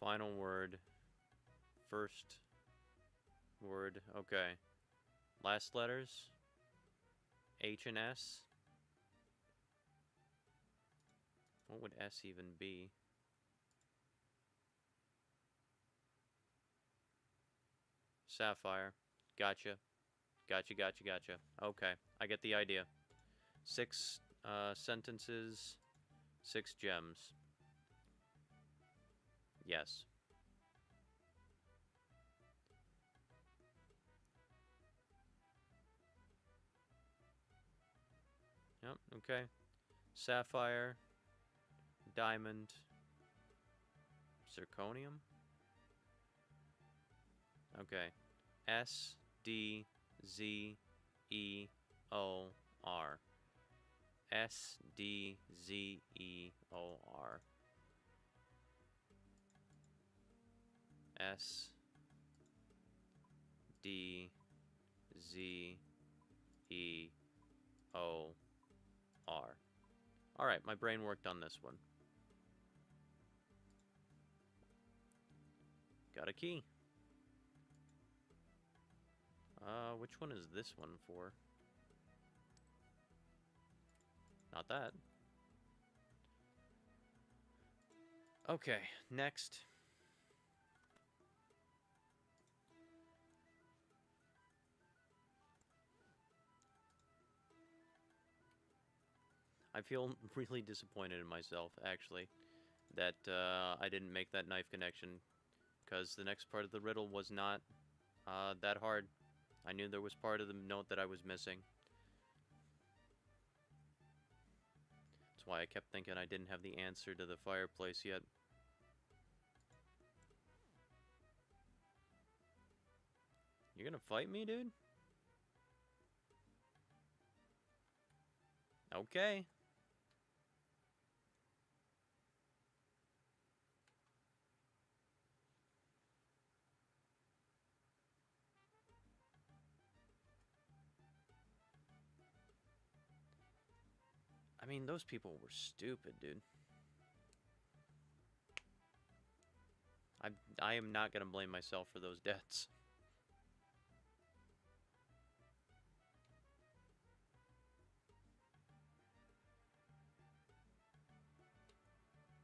Final word. First word. Okay. Last letters. H and S. What would S even be? Sapphire. Gotcha. Gotcha, gotcha, gotcha. Okay. I get the idea. 6 sentences. 6 gems. Yes. Yep, okay. Sapphire, diamond, zirconium. Okay. S D Z E O R. S D Z E O R. S D Z E O R. Alright, my brain worked on this one. Got a key. Which one is this one for? Not that. Okay, next. I feel really disappointed in myself, actually, that I didn't make that knife connection, because the next part of the riddle was not that hard. I knew there was part of the note that I was missing. That's why I kept thinking I didn't have the answer to the fireplace yet. You're gonna fight me, dude? Okay. I mean, those people were stupid, dude. I am not gonna blame myself for those deaths.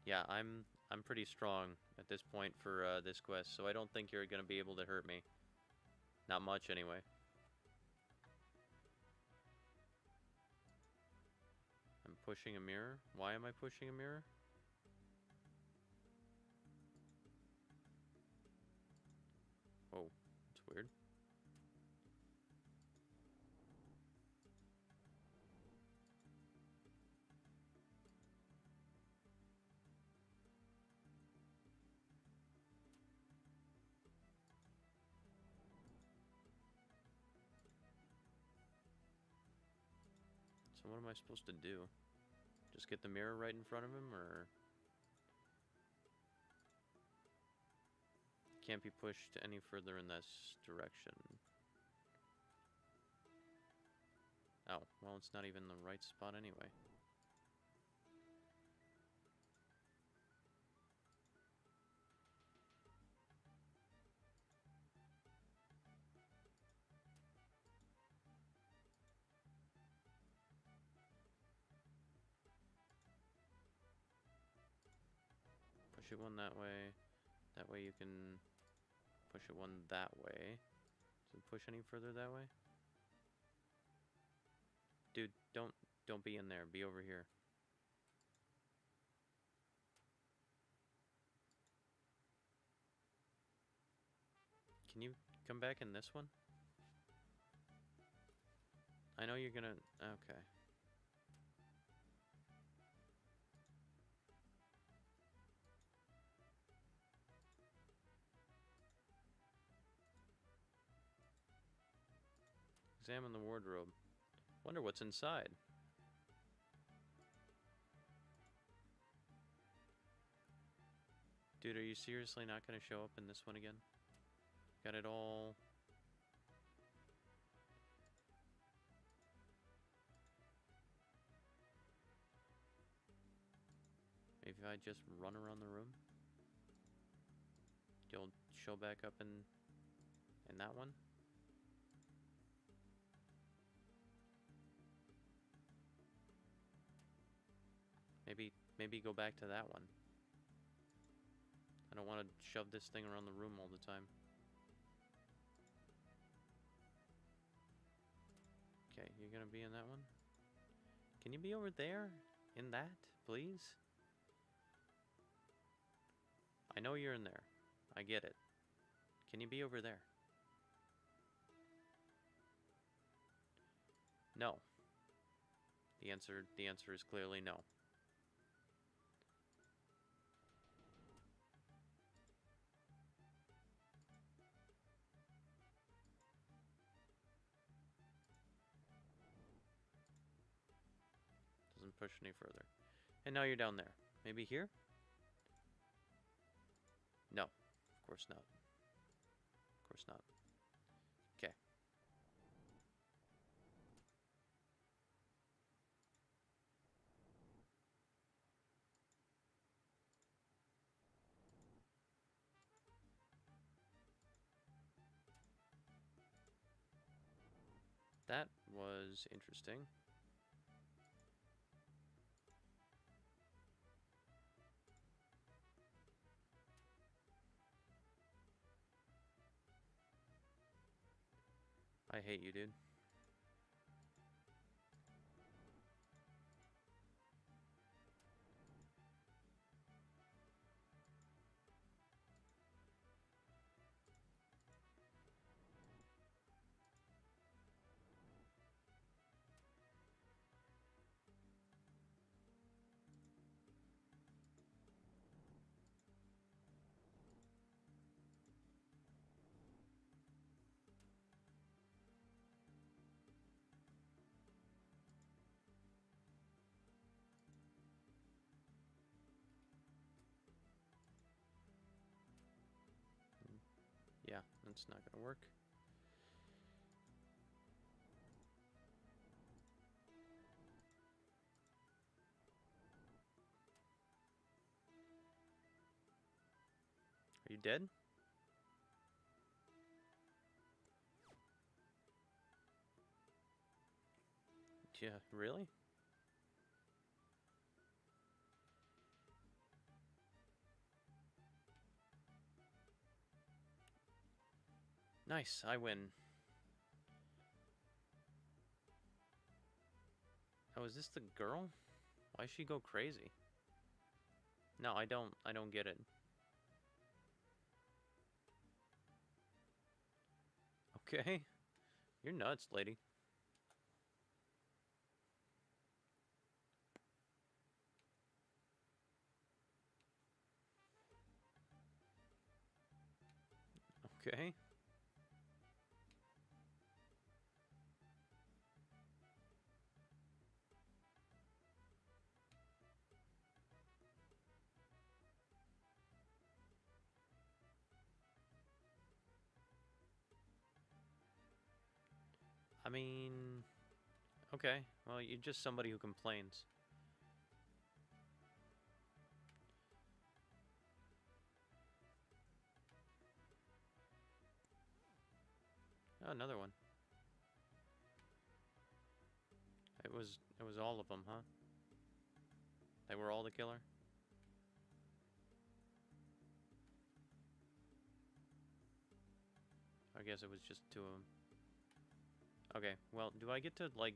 Yeah, I'm pretty strong at this point for this quest, so I don't think you're gonna be able to hurt me. Not much, anyway. I'm pushing a mirror. Why am I pushing a mirror? Oh, it's weird. So what am I supposed to do? Just get the mirror right in front of him, or... Can't be pushed any further in this direction. Oh, well, it's not even the right spot anyway. Push it one that way. That way you can push it one that way. Does it push any further that way? Dude, don't be in there. Be over here. Can you come back in this one? I know you're gonna... Okay. Examine the wardrobe. Wonder what's inside. Dude, are you seriously not gonna show up in this one again? Got it all... Maybe if I just run around the room? You'll show back up in that one? Maybe go back to that one. I don't want to shove this thing around the room all the time. Okay, you're gonna be in that one? Can you be over there? In that, please? I know you're in there. I get it. Can you be over there? No. The answer is clearly no. Doesn't push any further. And now you're down there. Maybe here? No. Of course not. Of course not. Okay. That was interesting. I hate you, dude. Yeah, that's not gonna work. Are you dead? Yeah, really? Nice, I win. Oh, is this the girl? Why'd she go crazy? No, I don't get it. Okay. You're nuts, lady. Okay. I mean, okay. Well, you're just somebody who complains. Oh, another one. It was all of them, huh? They were all the killer? I guess it was just two of them. Okay, well, do I get to, like,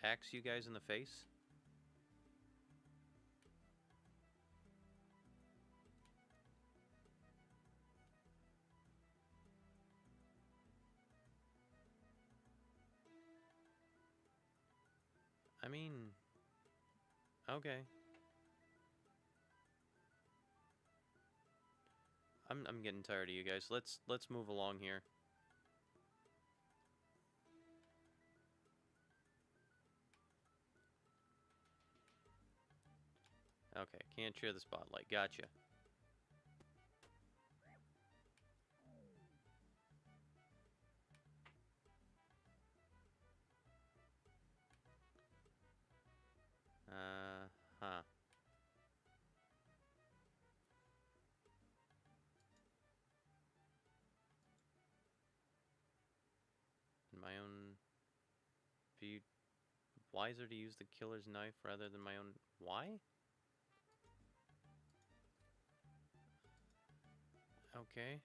axe you guys in the face? I mean, okay. I'm getting tired of you guys. Let's move along here. Okay, can't share the spotlight. Gotcha. Huh. In my own view, wiser to use the killer's knife rather than my own. Why? Okay.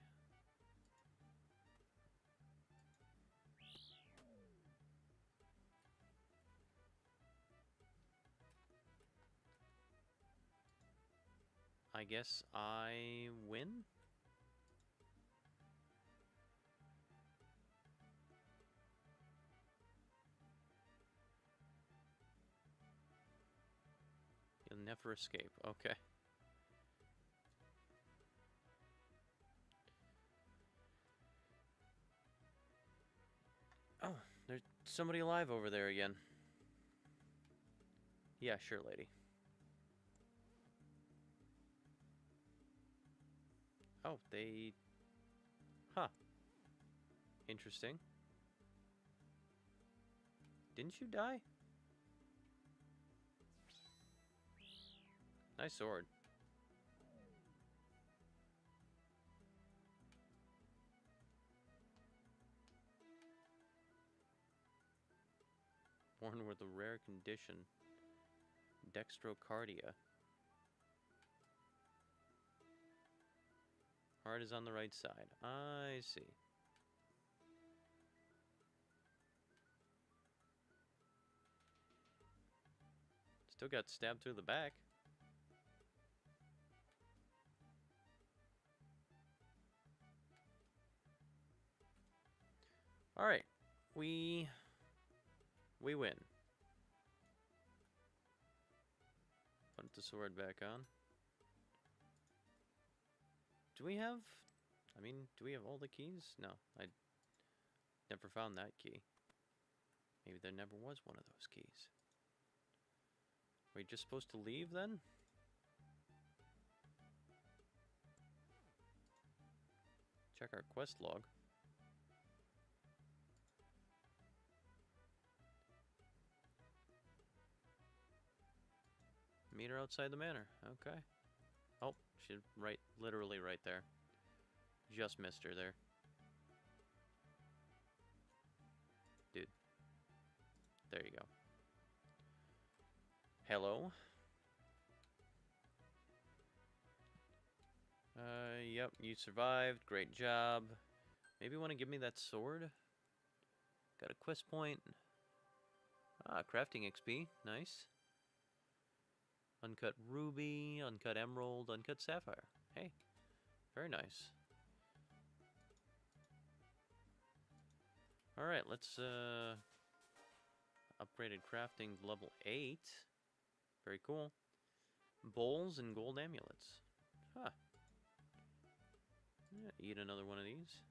I guess I win? You'll never escape. Okay. Oh, there's somebody alive over there again. Yeah, sure, lady. Oh, they... Huh. Interesting. Didn't you die? Nice sword. Born with a rare condition. Dextrocardia. Heart is on the right side. I see. Still got stabbed through the back. Alright. We win. Put the sword back on. Do we have... I mean, do we have all the keys? No, I never found that key. Maybe there never was one of those keys. Are we just supposed to leave then? Check Check our quest log. Meet her outside the manor. Okay. Oh, she's literally right there. Just missed her there. Dude. There you go. Hello. Yep, you survived. Great job. Maybe you want to give me that sword? Got a quest point. Ah, crafting XP. Nice. Uncut ruby, uncut emerald, uncut sapphire. Hey, very nice. Alright, let's, upgraded crafting level 8. Very cool. Bowls and gold amulets. Huh. Yeah, eat another one of these.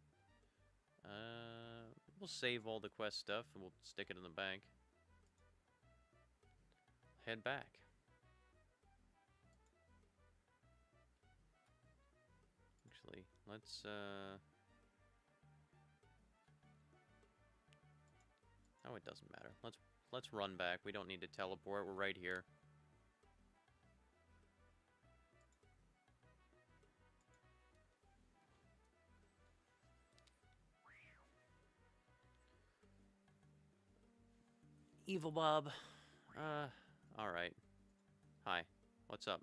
We'll save all the quest stuff and we'll stick it in the bank. Head back. Actually, let's, oh, it doesn't matter. Let's run back. We don't need to teleport. We're right here. Evil Bob. Alright. Hi. What's up?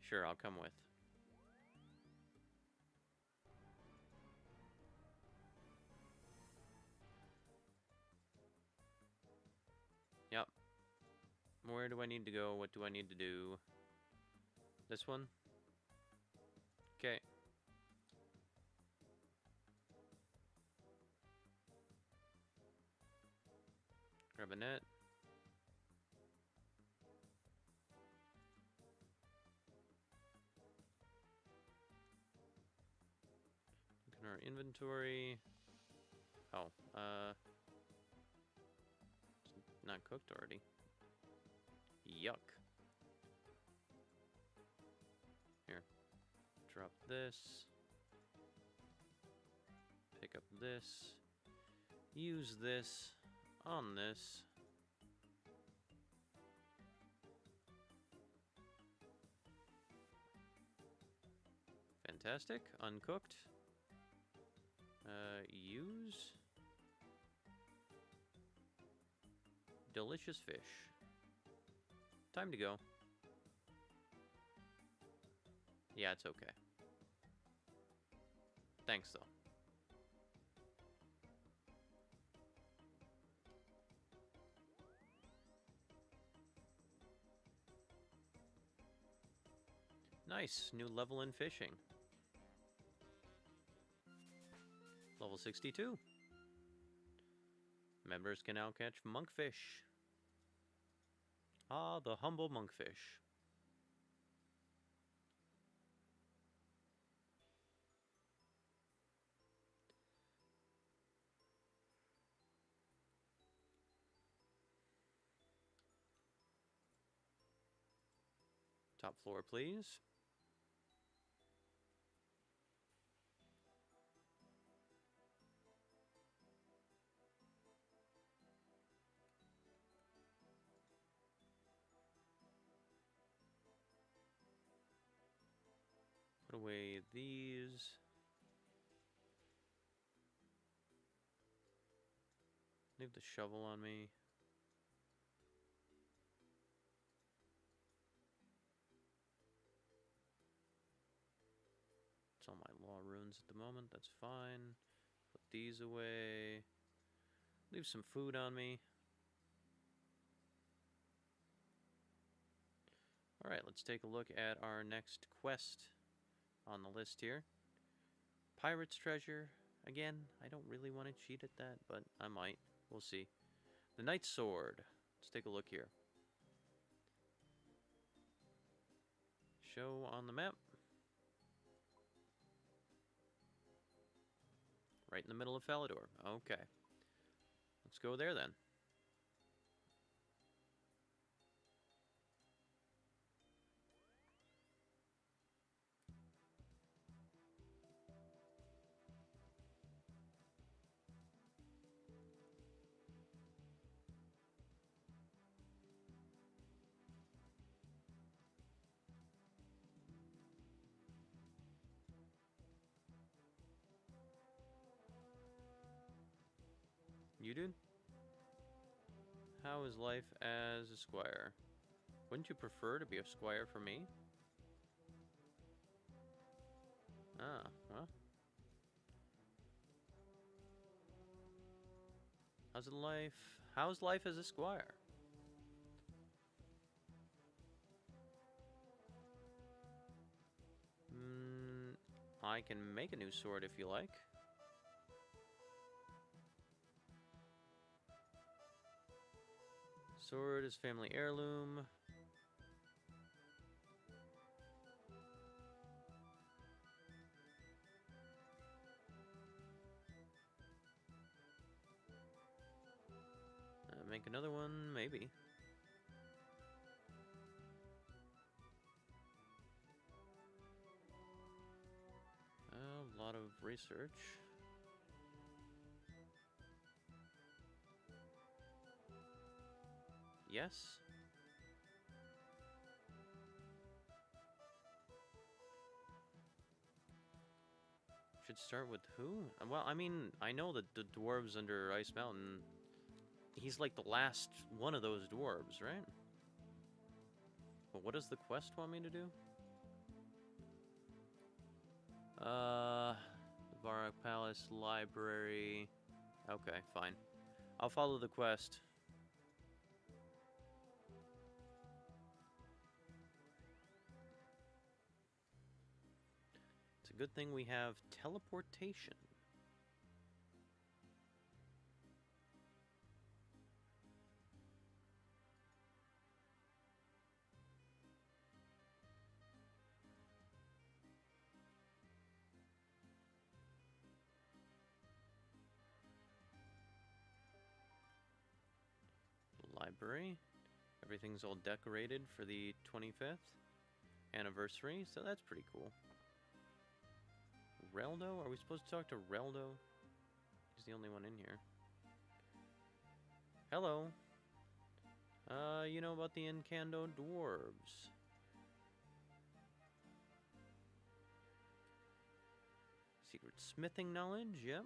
Sure, I'll come with. Yep. Where do I need to go? What do I need to do? This one? Okay. Grab a net. Look in our inventory. Oh, it's not cooked already. Yuck. Here. Drop this. Pick up this. Use this on this. Fantastic. Uncooked. Use. Delicious fish. Time to go. Yeah, it's okay. Thanks, though. Nice. New level in fishing. Level 62. Members can now catch monkfish. Ah, the humble monkfish. Top floor, please. Put away these. Leave the shovel on me. It's all my law runes at the moment. That's fine. Put these away. Leave some food on me. Alright, let's take a look at our next quest on the list here. Pirate's Treasure. Again, I don't really want to cheat at that, but I might. We'll see. The Knight's Sword. Let's take a look here. Show on the map. Right in the middle of Falador. Okay. Let's go there then. You did? How is life as a squire? Wouldn't you prefer to be a squire for me? Ah, well. How's life? How's life as a squire? I can make a new sword if you like. Sword is family heirloom. Make another one, maybe. A lot of research. Yes. Should start with who? Well, I mean, I know that the dwarves under Ice Mountain. He's like the last one of those dwarves, right? But what does the quest want me to do? Varak Palace, Library. Okay, fine. I'll follow the quest. It's a good thing we have teleportation. Library. Everything's all decorated for the 25th anniversary, so that's pretty cool. Reldo? Are we supposed to talk to Reldo? He's the only one in here. Hello. You know about the Incando dwarves? Secret smithing knowledge? Yep.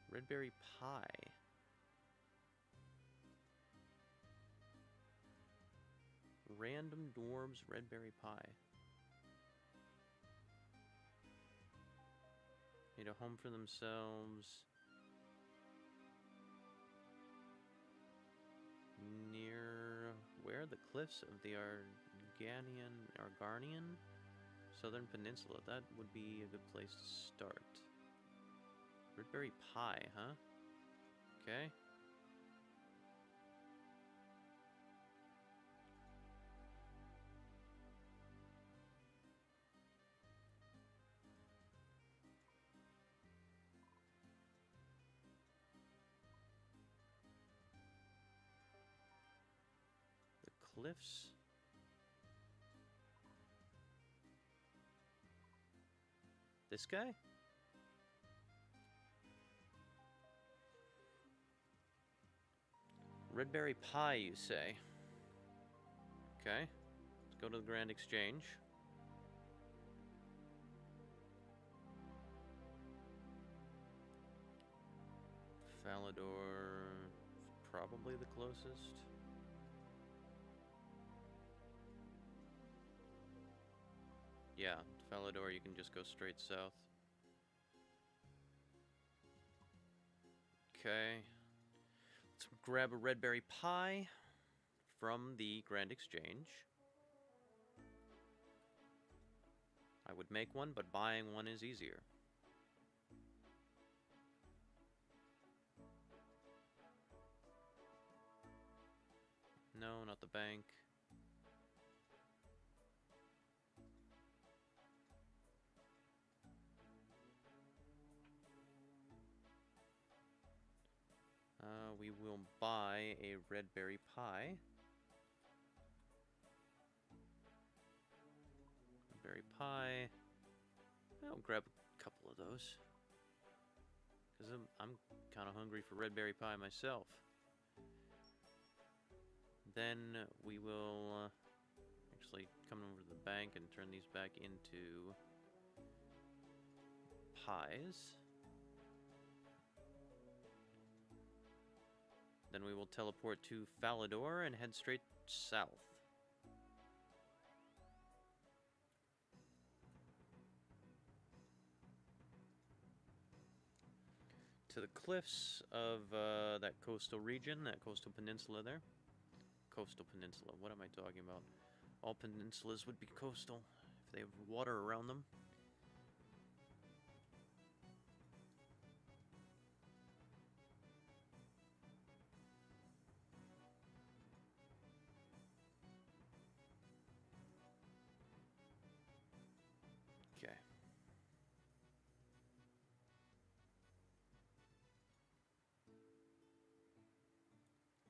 Redberry pie. Random dwarves redberry pie. Made a home for themselves. Near where? The cliffs of the Arganian Southern Peninsula. That would be a good place to start. Redberry pie, huh? Okay. The cliffs. This guy? Redberry pie, you say? Okay. Let's go to the Grand Exchange. Falador is probably the closest. Yeah, Falador, you can just go straight south. Okay. Let's grab a Redberry pie from the Grand Exchange. I would make one, but buying one is easier. No, not the bank. We will buy a Redberry pie. Redberry pie. I'll grab a couple of those. Because I'm kind of hungry for Redberry pie myself. Then we will actually come over to the bank and turn these back into pies. Then we will teleport to Falador and head straight south. To the cliffs of that coastal region, that coastal peninsula there. Coastal peninsula, what am I talking about? All peninsulas would be coastal if they have water around them. Okay.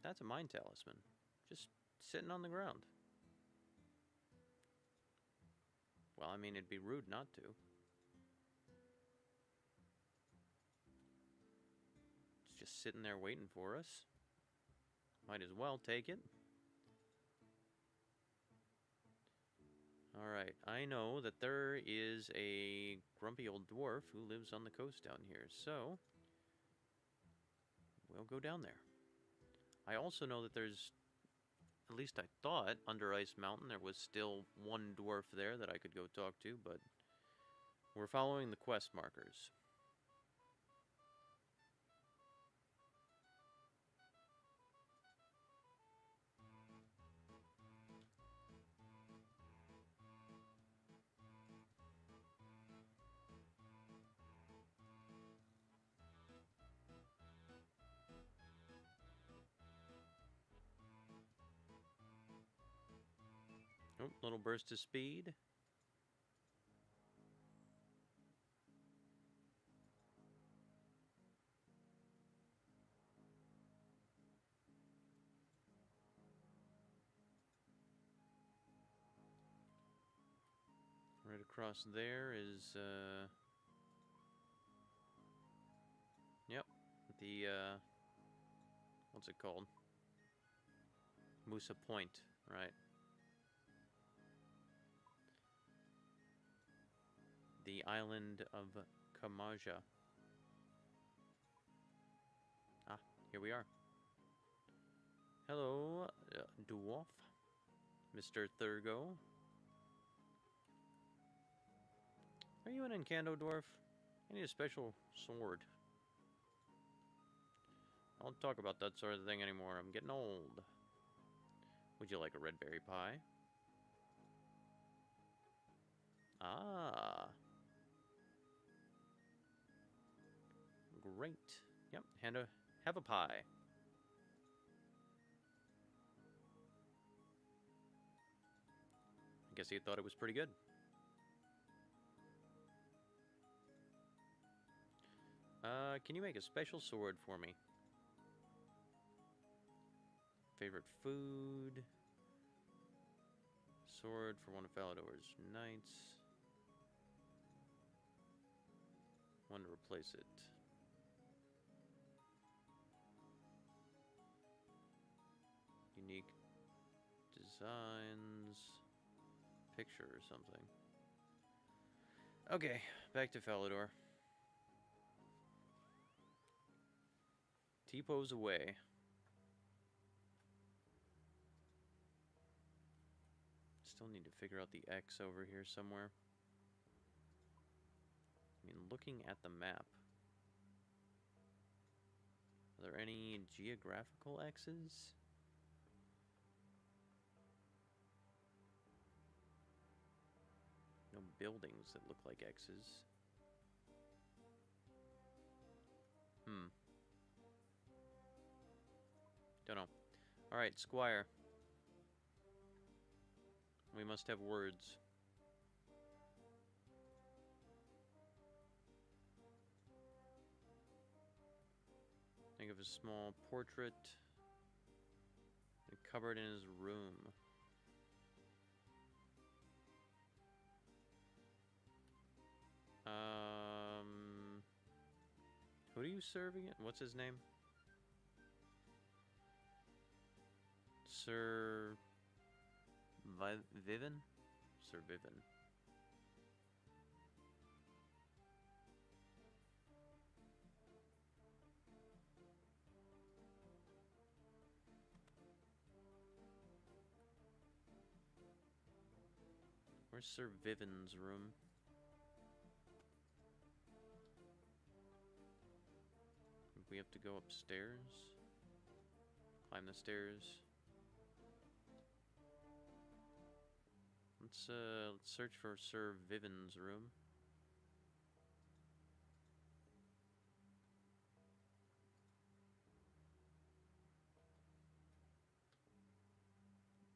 That's a mine talisman. Just sitting on the ground. Well, I mean, it'd be rude not to. It's just sitting there waiting for us. Might as well take it. Alright, I know that there is a grumpy old dwarf who lives on the coast down here, so we'll go down there. I also know that there's, at least I thought, under Ice Mountain there was still one dwarf there that I could go talk to, but we're following the quest markers. Oh, little burst of speed. Right across there is, yep, the, what's it called? Musa Point, right. The island of Kamaja. Ah, here we are. Hello, dwarf. Mr. Thurgo. Are you an Encanto dwarf? I need a special sword. I don't talk about that sort of thing anymore. I'm getting old. Would you like a red berry pie? Ah. Great. Yep, have a pie. I guess he thought it was pretty good. Can you make a special sword for me? Favorite food? Sword for one of Falador's knights. One to replace it. Unique designs. Picture or something. Okay, back to Falador. T-pose away. Still need to figure out the X over here somewhere. I mean, looking at the map, are there any geographical X's? No buildings that look like X's. Don't know. Alright, Squire. We must have words. Think of a small portrait. A cupboard in his room. Who are you serving it? What's his name? Sir Viven? Sir Vivian. Where's Sir Vivian's room? We have to go upstairs? Climb the stairs? Let's search for Sir Vivian's room.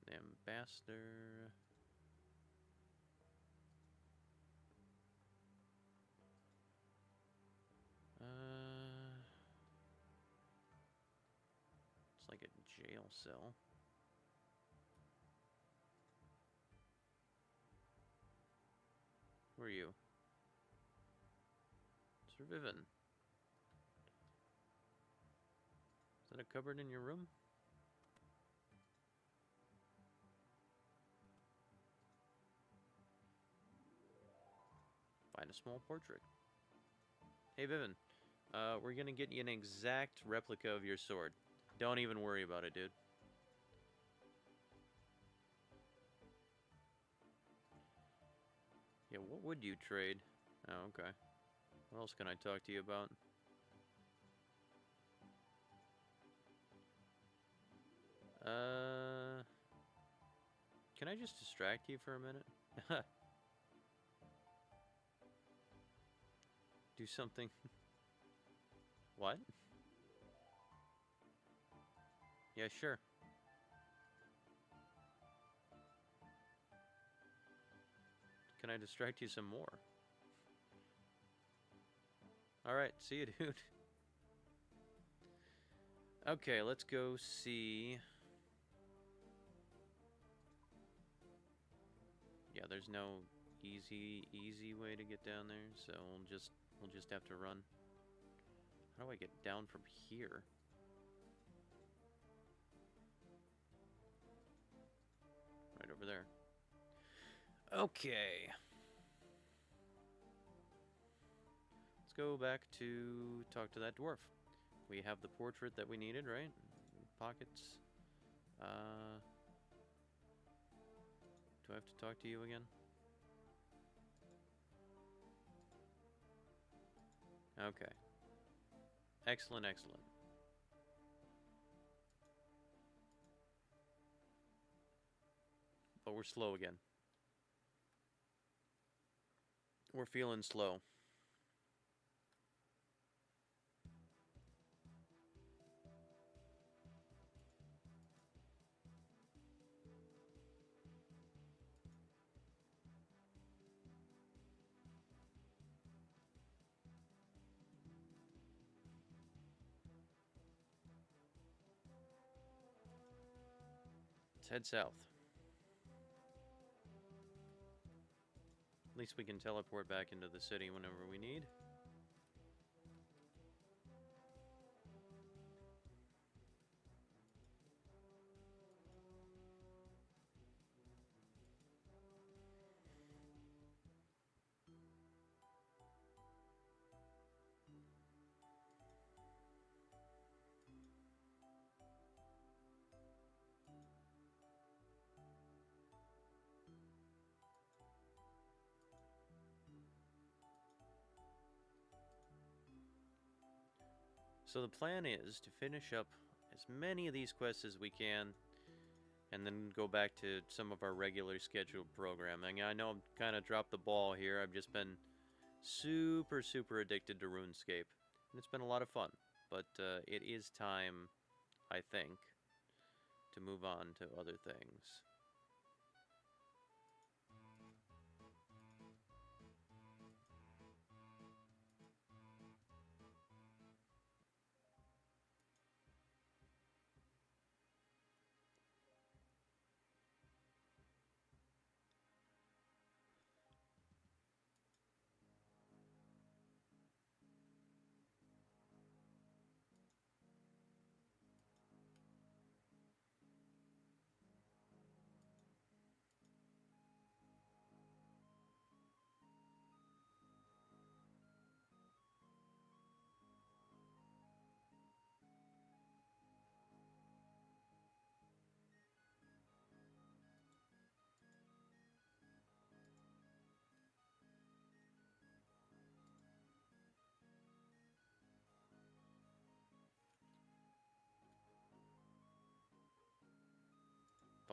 The ambassador. It's like a jail cell. Who are you? Sir Vivian. Is that a cupboard in your room? Find a small portrait. Hey Vivian, we're gonna get you an exact replica of your sword. Don't even worry about it, dude. Yeah, what would you trade? Oh, okay. What else can I talk to you about? Can I just distract you for a minute? Do something. What? Yeah, sure. Can I distract you some more? Alright, see you, dude. Okay, let's go see... Yeah, there's no easy way to get down there, so we'll just have to run. How do I get down from here? Right over there. Okay. Let's go back to talk to that dwarf. We have the portrait that we needed, right? Pockets. Do I have to talk to you again? Okay. Excellent, excellent. But we're slow again. We're feeling slow. Let's head south. At least we can teleport back into the city whenever we need. So the plan is to finish up as many of these quests as we can, and then go back to some of our regular scheduled programming. I know I'm kind of dropped the ball here. I've just been super addicted to RuneScape, and it's been a lot of fun. But it is time, I think, to move on to other things.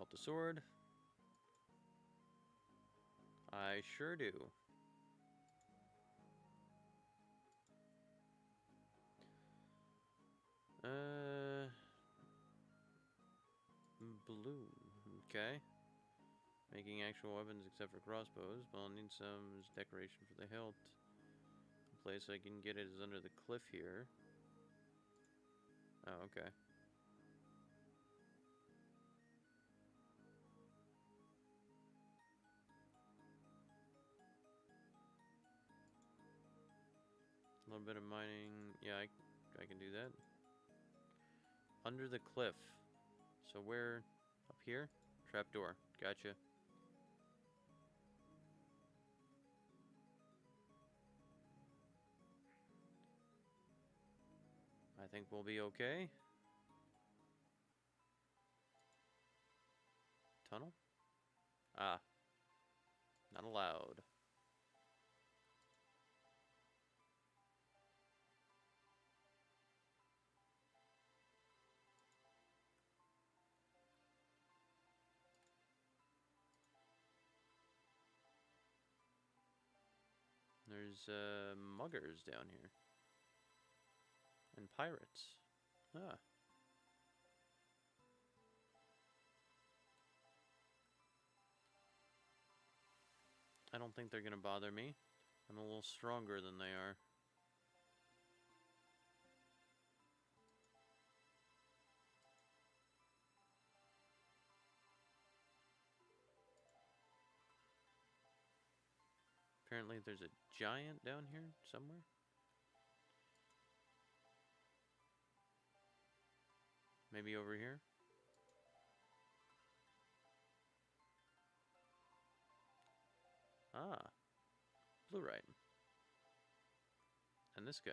Want the sword? I sure do. Blue. Okay. Making actual weapons except for crossbows, but I'll need some decoration for the hilt. The place I can get it is under the cliff here. Oh, okay. A little bit of mining. Yeah, I can do that. Under the cliff. So where? Up here? Trapdoor. Gotcha. I think we'll be okay. Tunnel? Ah. Not allowed. There's muggers down here. And pirates. Ah. I don't think they're gonna bother me. I'm a little stronger than they are. Apparently there's a giant down here somewhere. Maybe over here? Ah. Blue right. And this guy.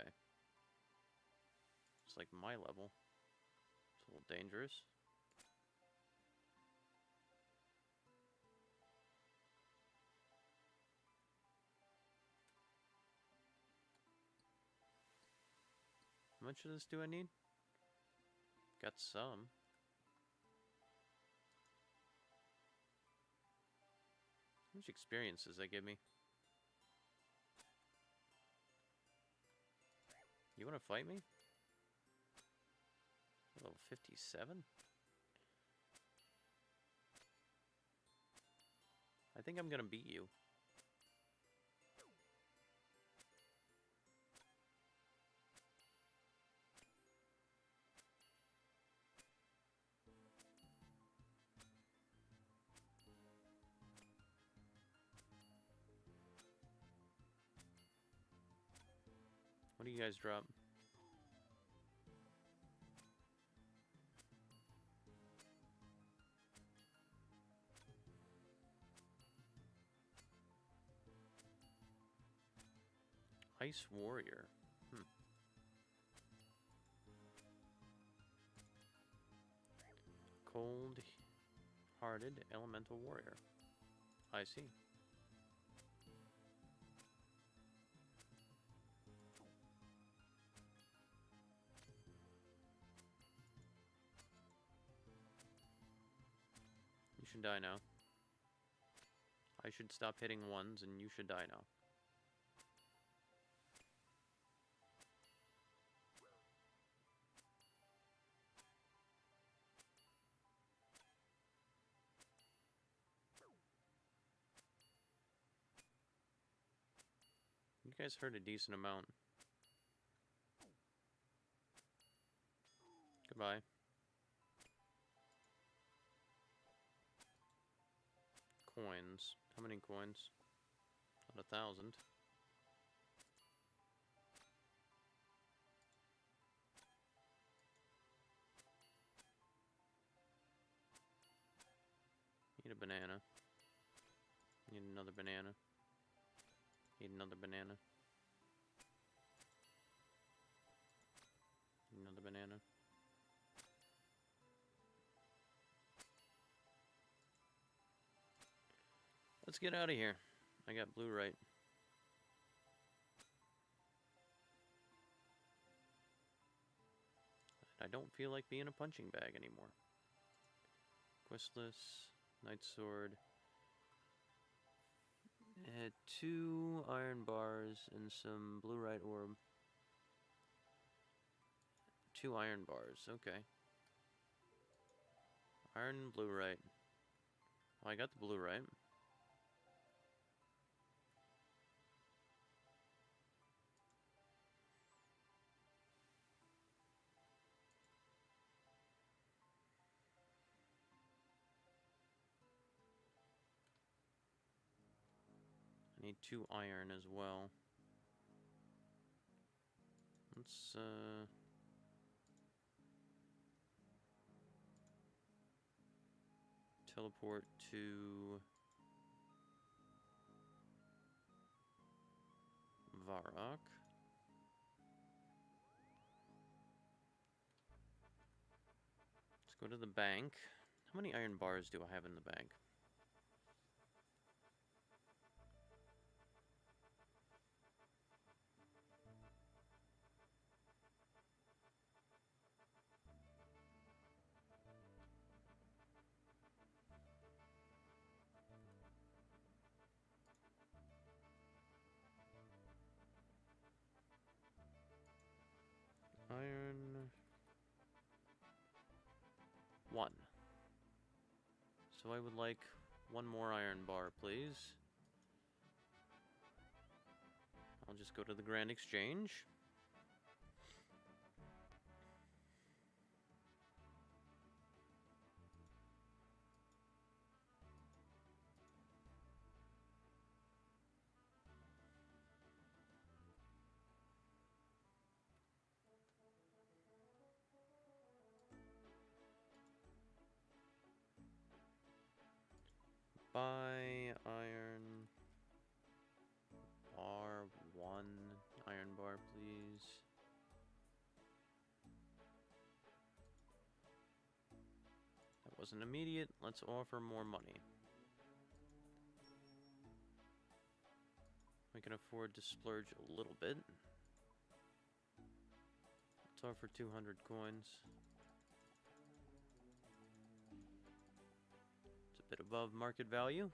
It's like my level. It's a little dangerous. How much of this do I need? Got some. How much experience does that give me? You want to fight me? Level 57? I think I'm gonna beat you. What do you guys drop? Ice Warrior. Cold-hearted elemental warrior. I see. You should die now. I should stop hitting ones and you should die now. You guys heard a decent amount. Goodbye. Coins. How many coins? About 1,000. Need a banana. Need another banana. Need another banana. Need another banana. Let's get out of here. I got blue right. I don't feel like being a punching bag anymore. Questless, Knight Sword. 2 iron bars and some blue right orb. 2 iron bars, okay. Iron and blue right. Well, I got the blue right. I need 2 iron as well. Let's, teleport to Varrock. Let's go to the bank. How many iron bars do I have in the bank? Iron 1. So I would like 1 more iron bar, please. I'll just go to the Grand Exchange. Buy iron bar 1 iron bar, please. That wasn't immediate. Let's offer more money. We can afford to splurge a little bit. Let's offer 200 coins. It's a bit above market value.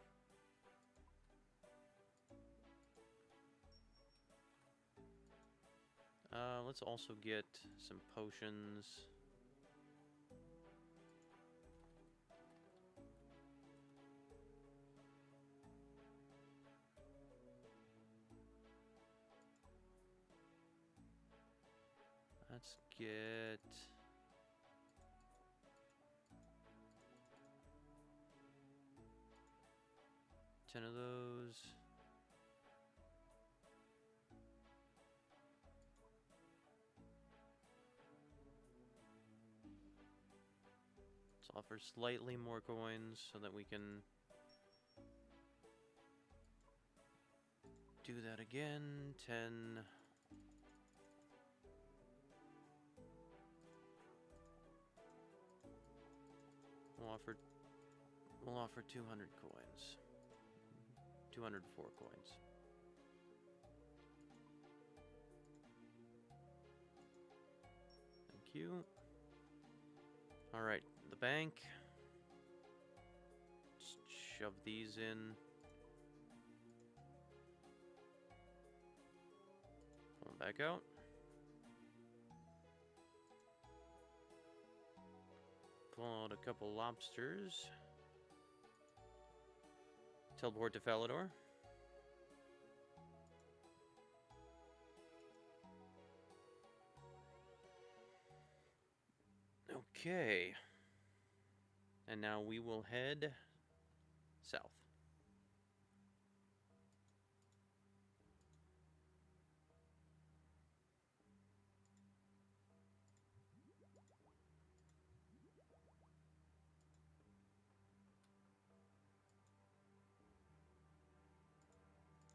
Let's also get some potions. Let's get 10 of those. Let's offer slightly more coins so that we can do that again. 10. We'll offer 200 coins. 204 coins. Thank you. All right, the bank. Just shove these in. Pull them back out. Pull out a couple lobsters. Teleport to Falador. Okay. And now we will head south.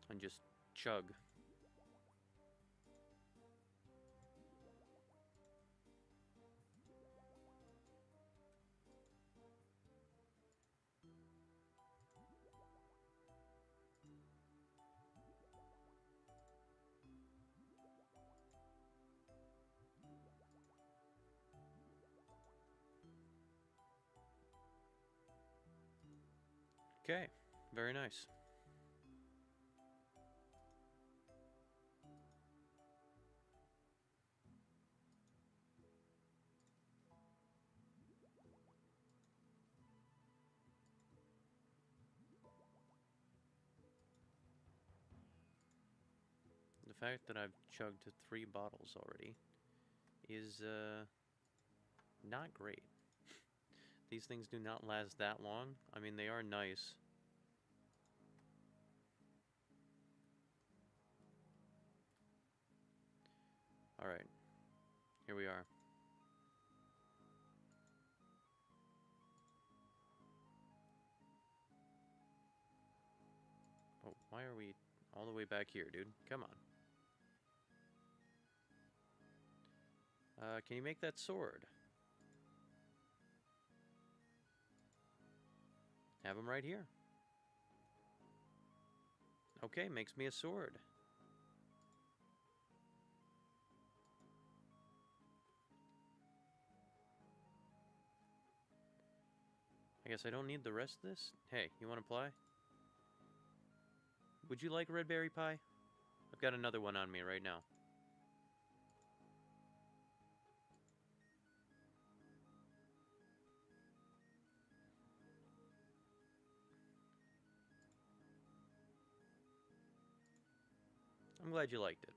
And just chug. Okay, very nice. The fact that I've chugged 3 bottles already is not great. These things do not last that long. I mean, they are nice. Alright, here we are. Oh, why are we all the way back here, dude? Come on. Can you make that sword? Have him right here. Okay, makes me a sword. I guess I don't need the rest of this. Hey, you want to play? Would you like red berry pie? I've got another one on me right now. I'm glad you liked it.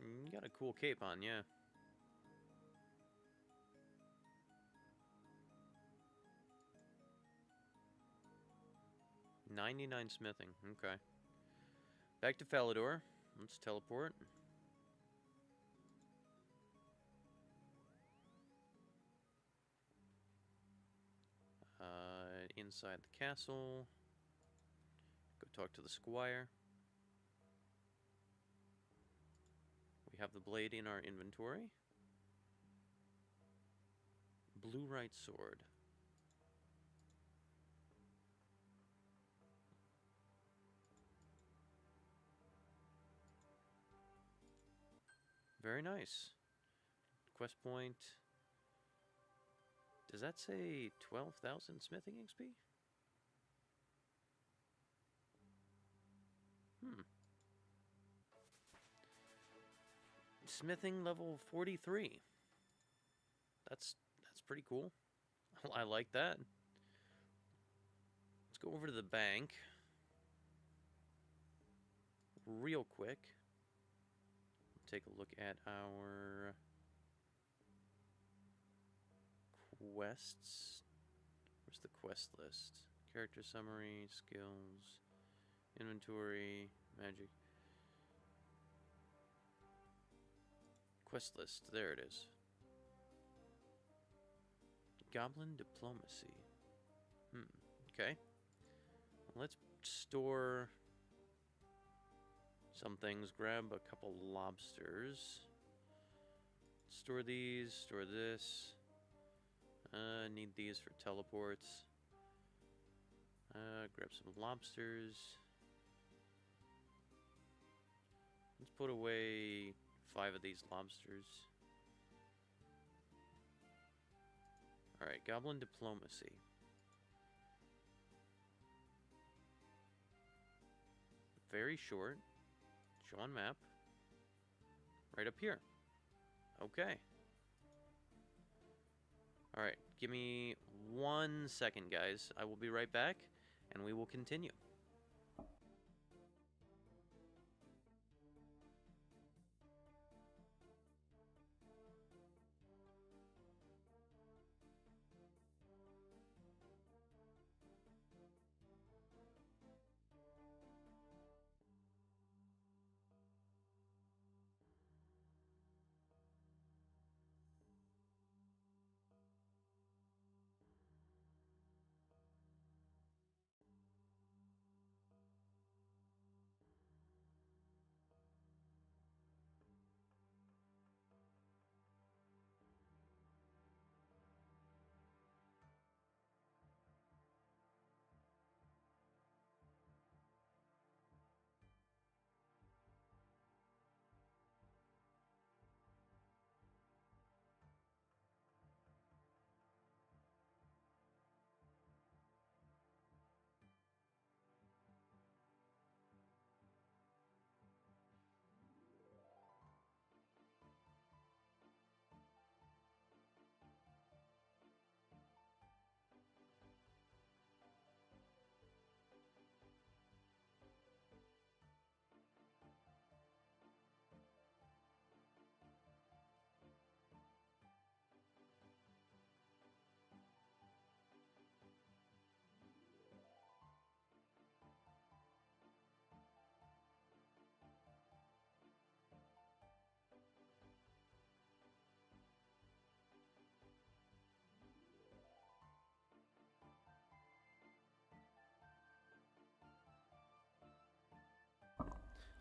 You got a cool cape on, yeah. $99 smithing, okay. Back to Falador. Let's teleport. Inside the castle. Go talk to the squire. We have the blade in our inventory. Blue right sword. Very nice. Quest point. Does that say 12,000 smithing XP? Smithing level 43. That's pretty cool. I like that. Let's go over to the bank real quick. Take a look at our quests. Where's the quest list? Character summary, skills, inventory, magic. Quest list, there it is. Goblin diplomacy. Okay. Let's store some things. Grab a couple lobsters. Store these, store this. Need these for teleports. Grab some lobsters. Let's put away 5 of these lobsters. Alright, Goblin Diplomacy. Very short. Show on map. Right up here. Okay. Alright, give me 1 second, guys. I will be right back, and we will continue.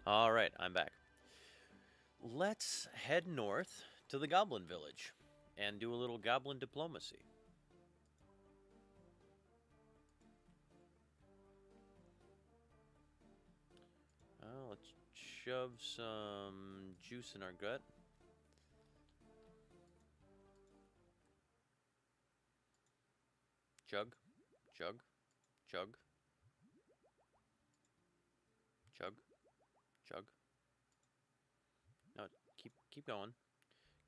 All right, I'm back. Let's head north to the Goblin Village and do a little goblin diplomacy. Let's shove some juice in our gut. Chug, chug, chug, chug, chug. No, keep going.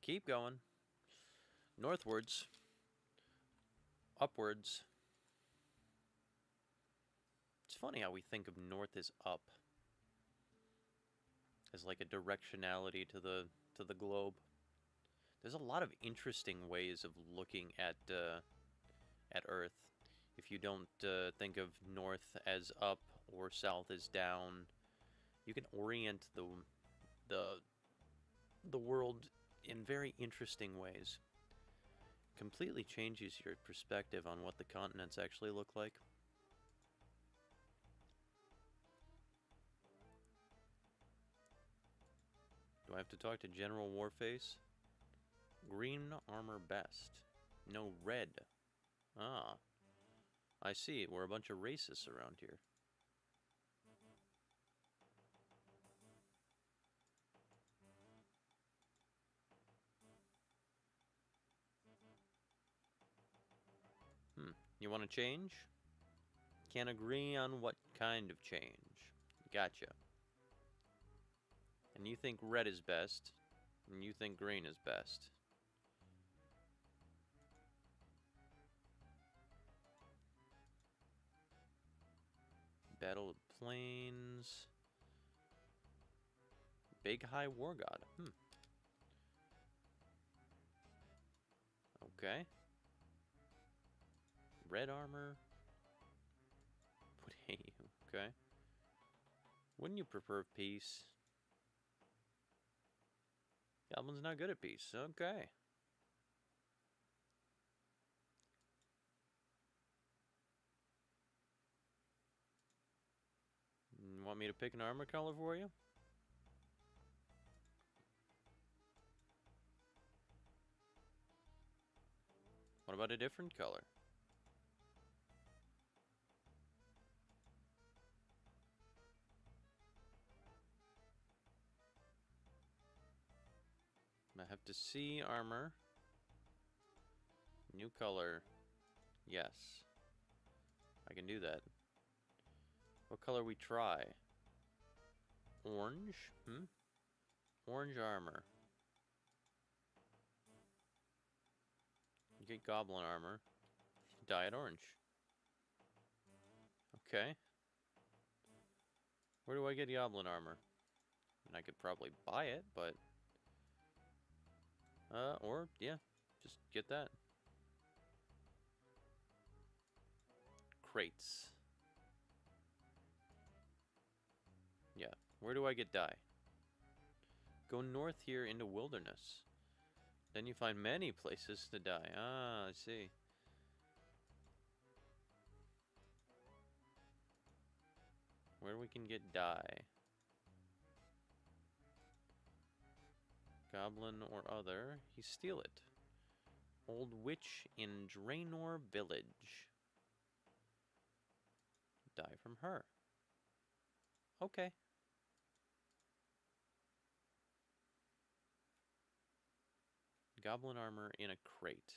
Keep going. Northwards. Upwards. It's funny how we think of north as up. As like a directionality to the globe. There's a lot of interesting ways of looking at Earth. If you don't think of north as up or south as down, you can orient the the world in very interesting ways. Completely changes your perspective on what the continents actually look like. Do I have to talk to General Warface? Green armor best. No, red. Ah, I see. We're a bunch of racists around here. You want to change? Can't agree on what kind of change. Gotcha. And you think red is best, and you think green is best. Battle of Plains. Big High War God. Okay. Red armor. Okay. Wouldn't you prefer peace? Goblin's not good at peace. Okay. Want me to pick an armor color for you? What about a different color? I have to see armor. New color. Yes. I can do that. What color we try? Orange? Orange armor. You get goblin armor. Dye it orange. Okay. Where do I get goblin armor? And I could probably buy it, but... or, yeah, just get that. Crates. Yeah. Where do I get dye? Go north here into wilderness. Then you find many places to dye. Ah, I see. Where we can get dye. Goblin or other. You steal it. Old witch in Draenor village. Dye from her. Okay. Goblin armor in a crate.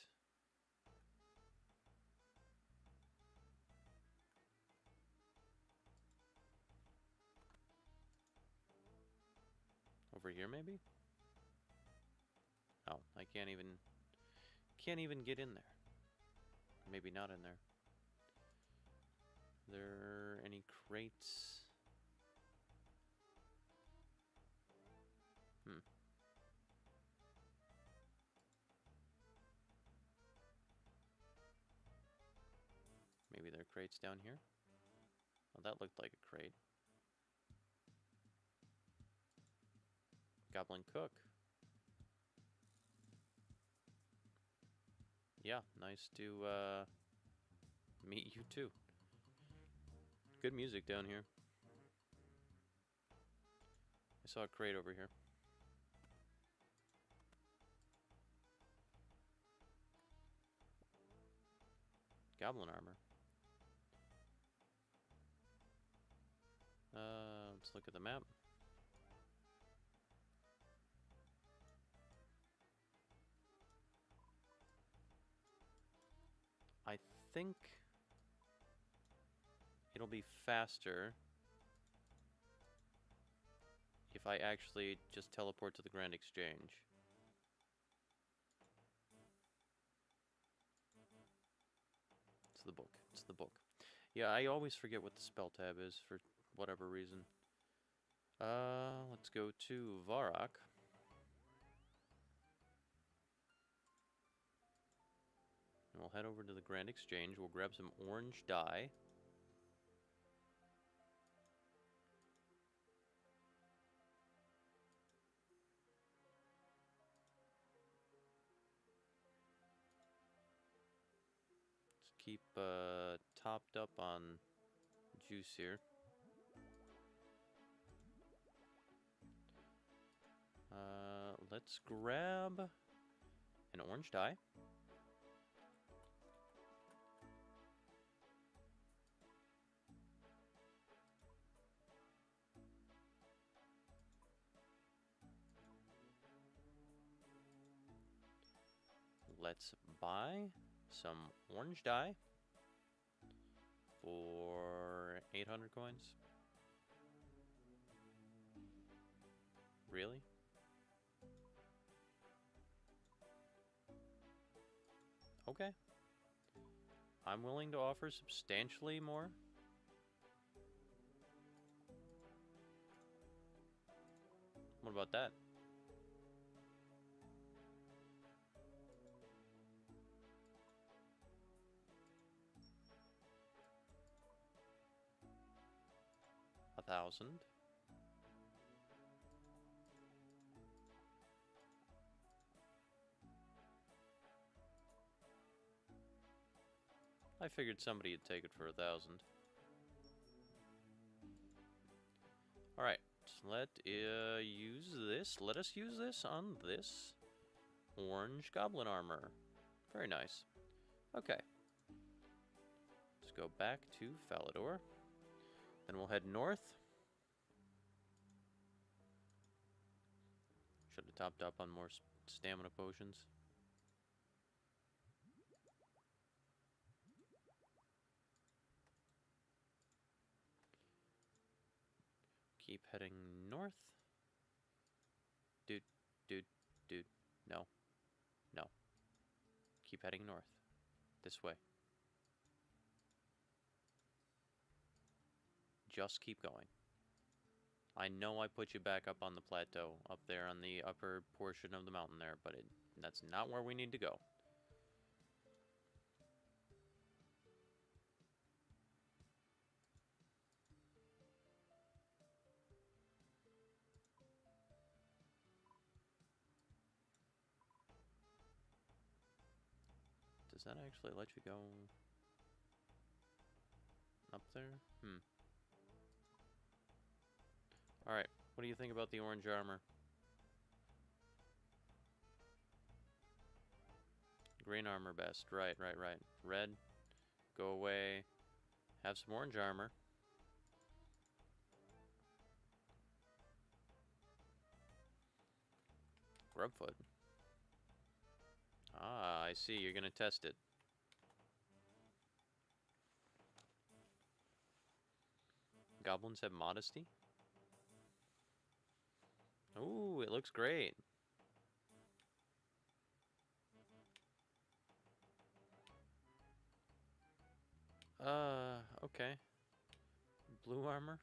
Over here, maybe? Oh, I can't even get in there. Maybe not in there. There any crates? Maybe there are crates down here? Oh, that looked like a crate. Goblin cook. Yeah, nice to meet you too. Good music down here. I saw a crate over here. Goblin armor. Let's look at the map. I think it'll be faster if I actually just teleport to the Grand Exchange. It's the book. It's the book. Yeah, I always forget what the spell tab is for whatever reason. Let's go to Varrock. And we'll head over to the Grand Exchange. We'll grab some orange dye. Let's keep topped up on juice here. Let's grab an orange dye. Let's buy some orange dye for 800 coins. Really? Okay. I'm willing to offer substantially more. What about that? $1,000. I figured somebody would take it for 1,000. Alright, let use this. Let us use this on this orange goblin armor. Very nice. Okay. Let's go back to Falador. Then we'll head north. Should have topped up on more stamina potions. Keep heading north. Dude. No. No. Keep heading north. This way. Just keep going. I know I put you back up on the plateau, up there on the upper portion of the mountain there, but that's not where we need to go. Does that actually let you go up there? Alright, what do you think about the orange armor? Green armor best. Right. Red, go away. Have some orange armor. Grubfoot. Ah, I see. You're gonna test it. Goblins have modesty? Ooh, it looks great. Okay. Blue armor?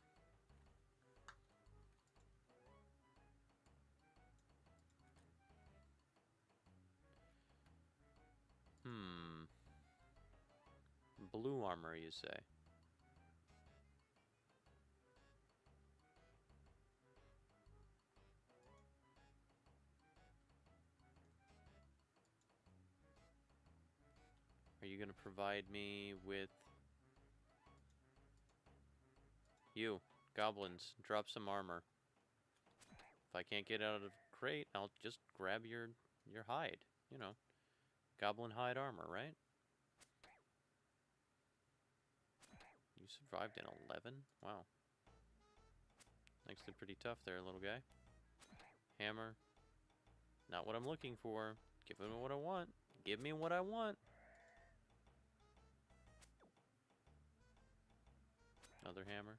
Blue armor, you say? Are you gonna provide me with... You, goblins, drop some armor. If I can't get out of the crate, I'll just grab your hide. You know, goblin hide armor, right? You survived in 11? Wow. Actually pretty tough there, little guy. Hammer. Not what I'm looking for. Give me what I want. Give me what I want. Another hammer.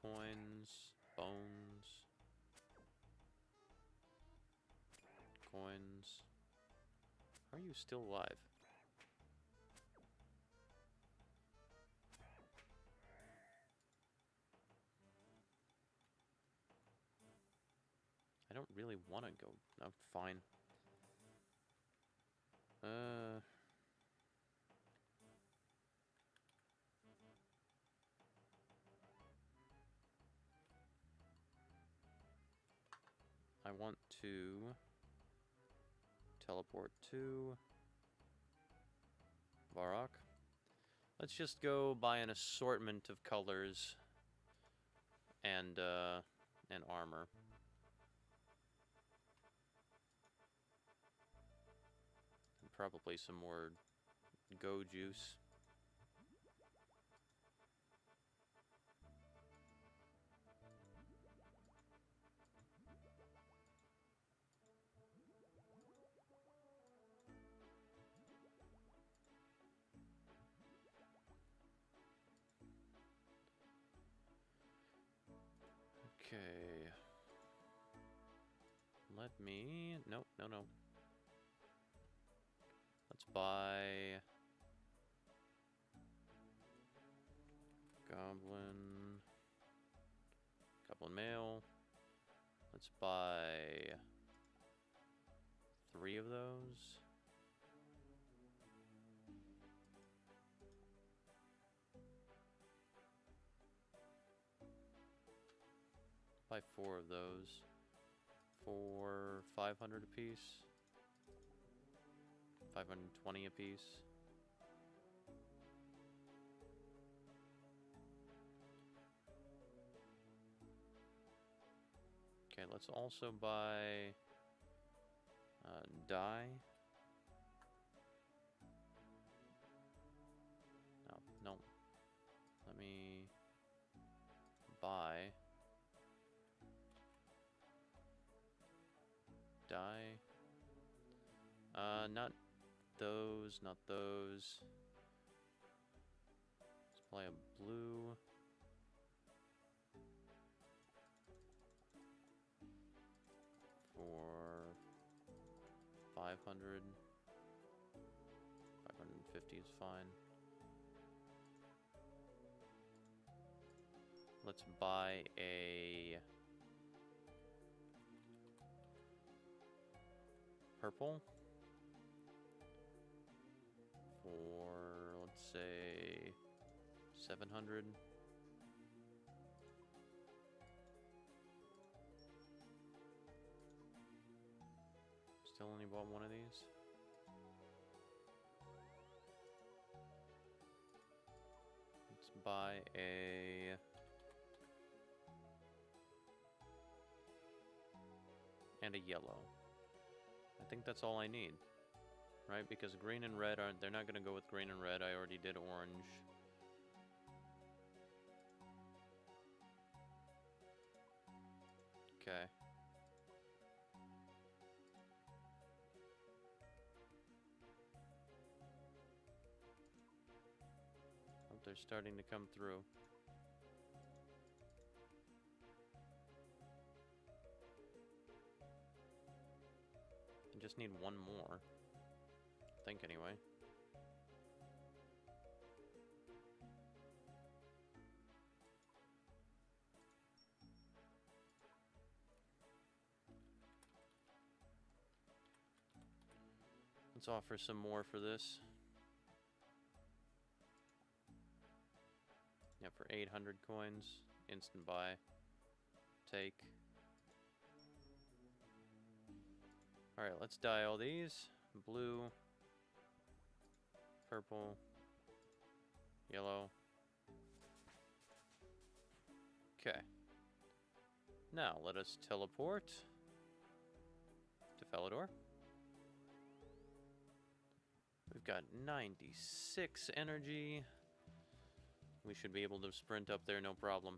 Coins. Bones. Coins. How are you still alive? I don't really want to go. I'm fine. I want to teleport to Varrock. Let's just go buy an assortment of colors and armor. And probably some more go juice. Okay. Let me... Nope, no. Let's buy... Goblin mail. Let's buy 3 of those. Buy 4 of those for 500 apiece. 520 apiece. Okay, let's also buy dye. No. Let me buy dye. Not those, not those. Let's play a blue. For 500. 550 is fine. Let's buy a purple for, let's say, 700. Still only bought one of these. Let's buy a and a yellow. I think that's all I need, right? Because green and red aren't, they're not gonna go with green and red. I already did orange. Okay. Oh, they're starting to come through. I just need one more. I think anyway. Let's offer some more for this. Yeah, for 800 coins. Instant buy. Take. Alright, let's dye all these. Blue. Purple. Yellow. Okay. Now, let us teleport to Felidor. We've got 96 energy. We should be able to sprint up there, no problem.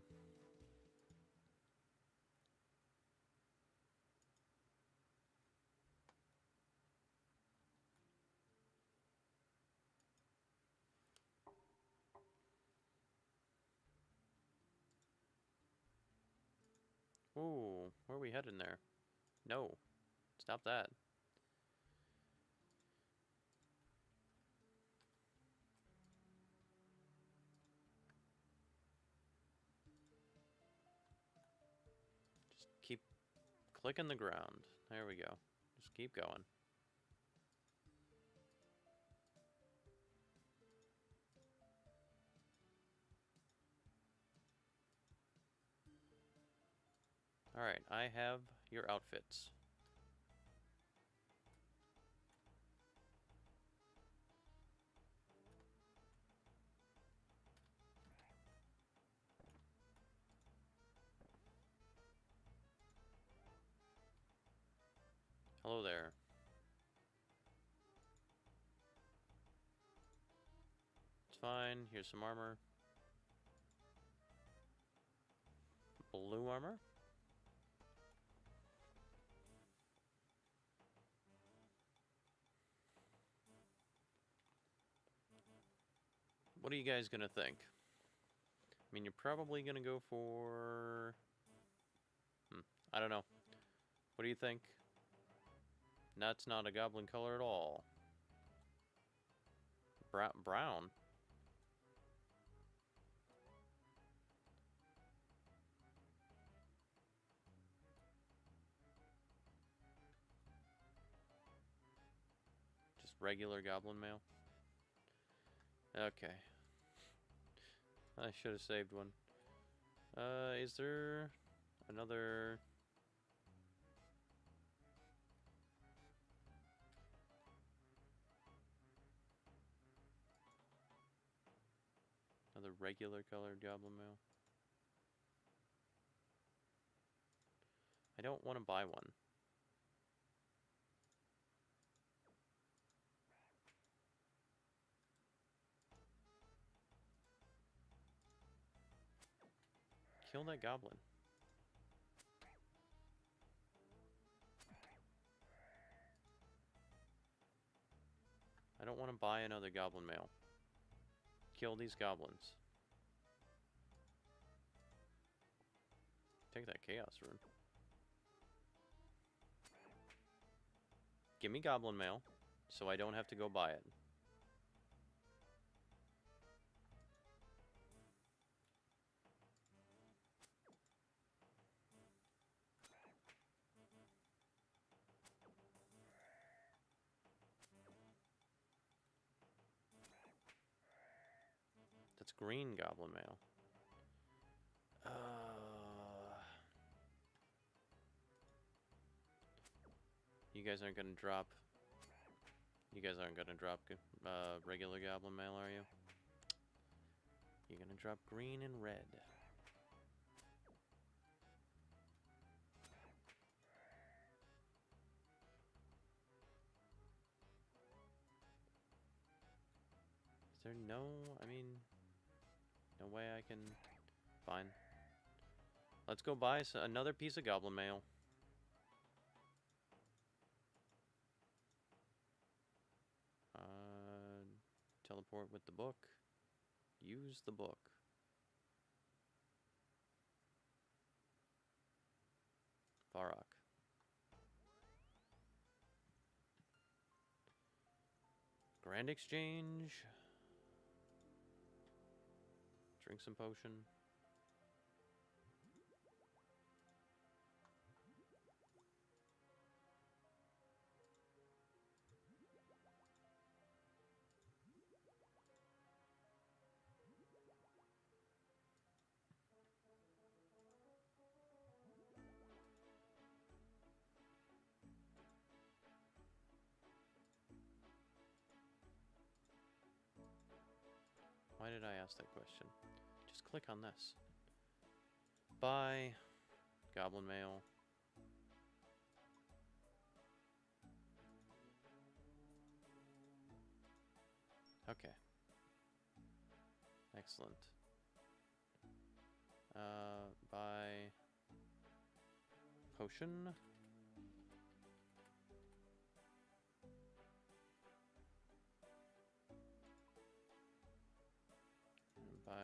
Ooh, where are we heading there? No, stop that. Just keep clicking the ground. There we go. Just keep going. Alright, I have your outfits. Hello there. It's fine. Here's some armor. Blue armor? What are you guys gonna think? I mean, you're probably gonna go for... I don't know. What do you think? That's not a goblin color at all. Brown? Just regular goblin mail? Okay. I should have saved one. Is there another... Another regular colored goblin mail? I don't want to buy one. Kill that goblin. I don't want to buy another goblin mail. Kill these goblins. Take that chaos rune. Give me goblin mail, so I don't have to go buy it. That's green goblin mail. You guys aren't gonna drop... You guys aren't gonna drop regular goblin mail, are you? You're gonna drop green and red. Is there no... I mean... No way I can... Fine. Let's go buy another piece of goblin mail. Teleport with the book. Use the book. Varrock. Grand exchange. Drink some potion. Why did I ask that question? Just click on this. buy goblin mail. Okay. Excellent. Buy potion. Buy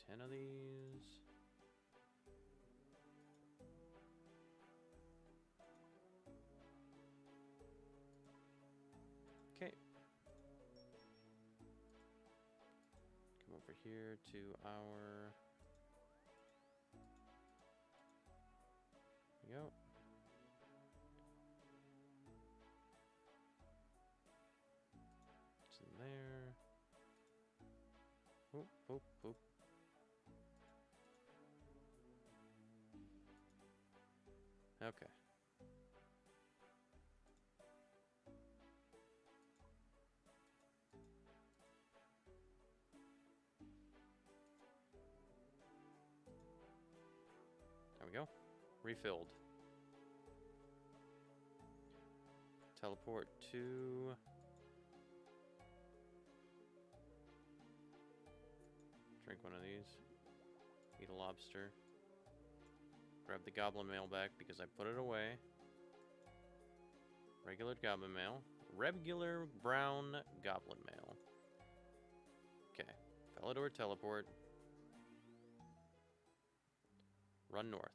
10 of these. Okay. Come over here to our... There we go. It's in there. Oop, oop, oop. Okay. There we go. Refilled. Teleport to... Drink one of these. Eat a lobster. Grab the goblin mail back because I put it away. Regular goblin mail. Regular brown goblin mail. Okay. Falador teleport. Run north.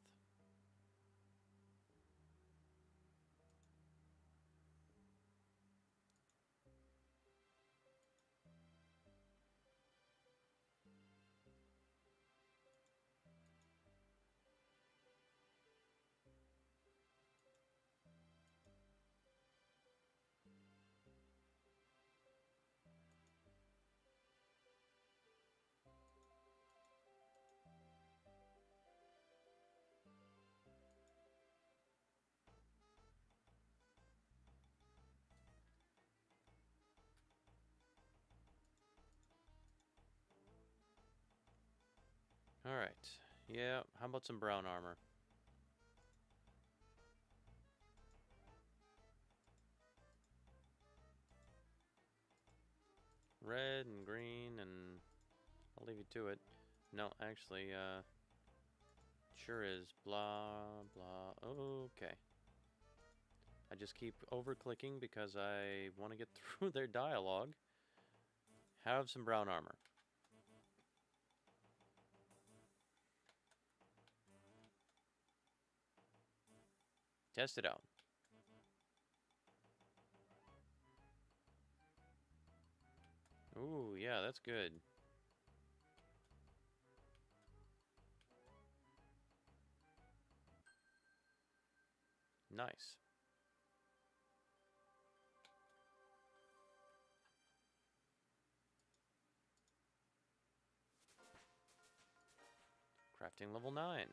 Alright. Yeah, how about some brown armor? Red and green, and I'll leave you to it. No, actually, sure is. Blah, blah. Okay. I just keep over-clicking because I want to get through their dialogue. Have some brown armor. Test it out. Ooh, yeah, that's good. Nice. Crafting level 9.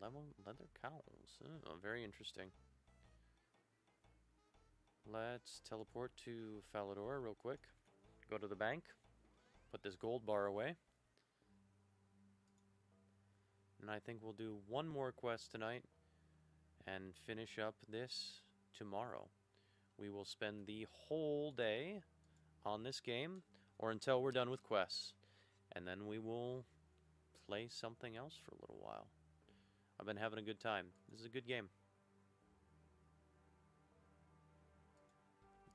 Make leather cowls. Oh, very interesting. Let's teleport to Falador real quick. Go to the bank. Put this gold bar away. And I think we'll do one more quest tonight and finish up this tomorrow. We will spend the whole day on this game, or until we're done with quests. And then we will play something else for a little while. I've been having a good time. This is a good game.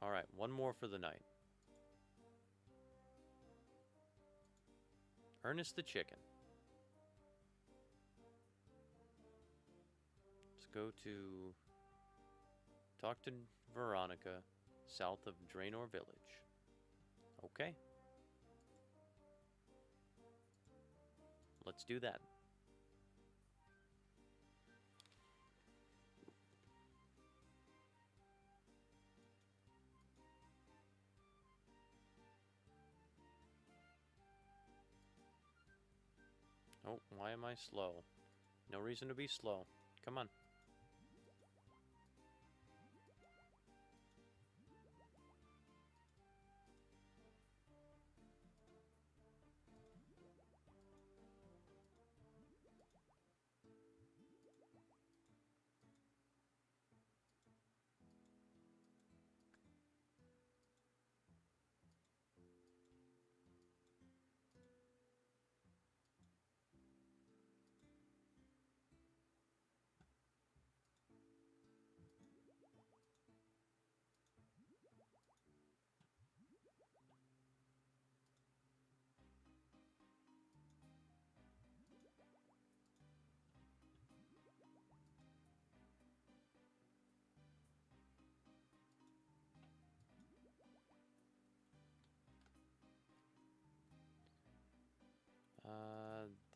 Alright, one more for the night. Ernest the Chicken. Let's go to... Talk to Veronica, south of Draenor Village. Okay. Let's do that. Oh, why am I slow? No reason to be slow. Come on.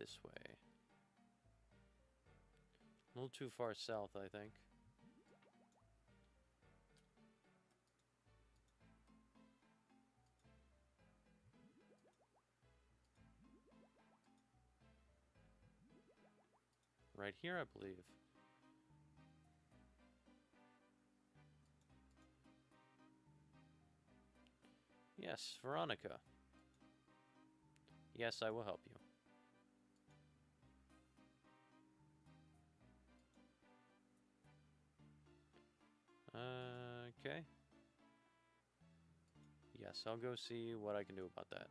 this way. A little too far south, I think. Right here, I believe. Yes, Veronica. Yes, I will help you. Okay. Yes, I'll go see what I can do about that.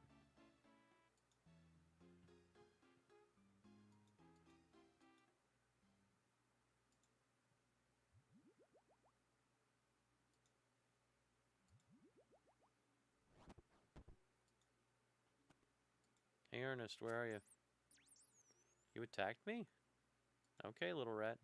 Hey, Ernest, where are you? You attacked me? Okay, little rat.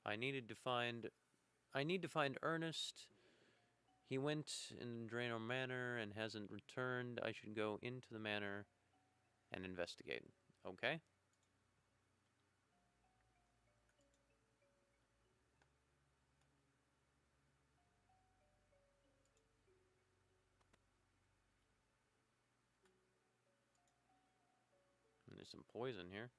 I needed to find... I need to find Ernest. He went in Drano Manor and hasn't returned. I should go into the manor and investigate. Okay? And there's some poison here.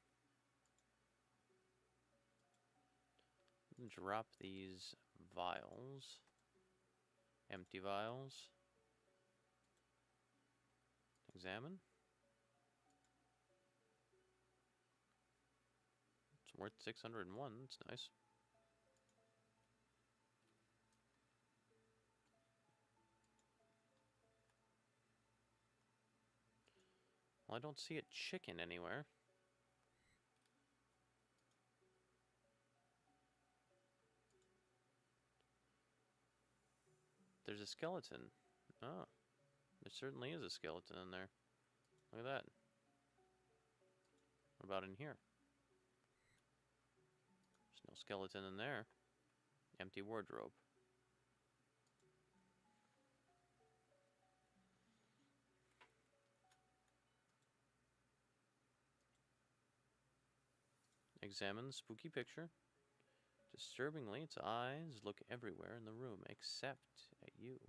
Drop these vials. Empty vials. Examine. It's worth 601. That's nice. Well, I don't see a chicken anywhere. There's a skeleton. Oh, there certainly is a skeleton in there. Look at that. What about in here? There's no skeleton in there. Empty wardrobe. Examine the spooky picture. Disturbingly, its eyes look everywhere in the room except at you.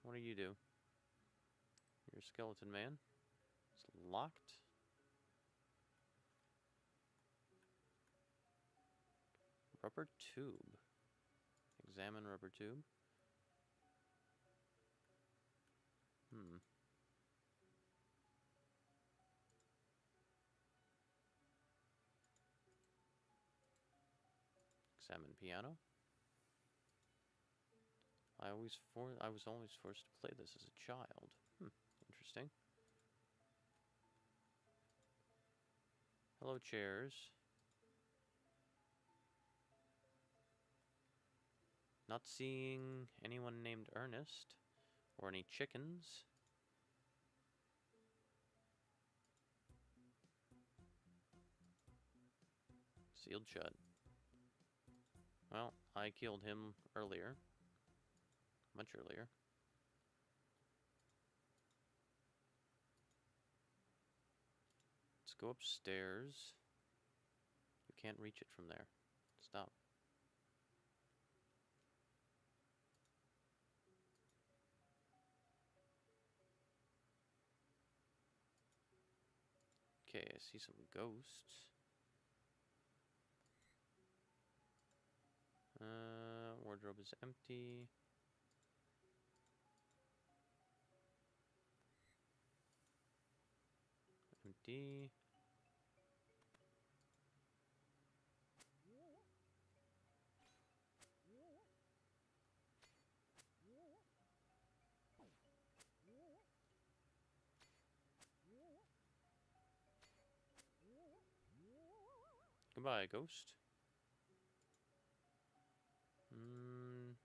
What do you do? You're a skeleton man. It's locked. Rubber tube. Examine rubber tube. Examine piano. I was always forced to play this as a child. Interesting. Hello, chairs. Not seeing anyone named Ernest or any chickens. Sealed shut. Well, I killed him earlier. Much earlier. Let's go upstairs. You can't reach it from there. Stop. Okay, I see some ghosts. Wardrobe is empty. Empty. Goodbye, ghost.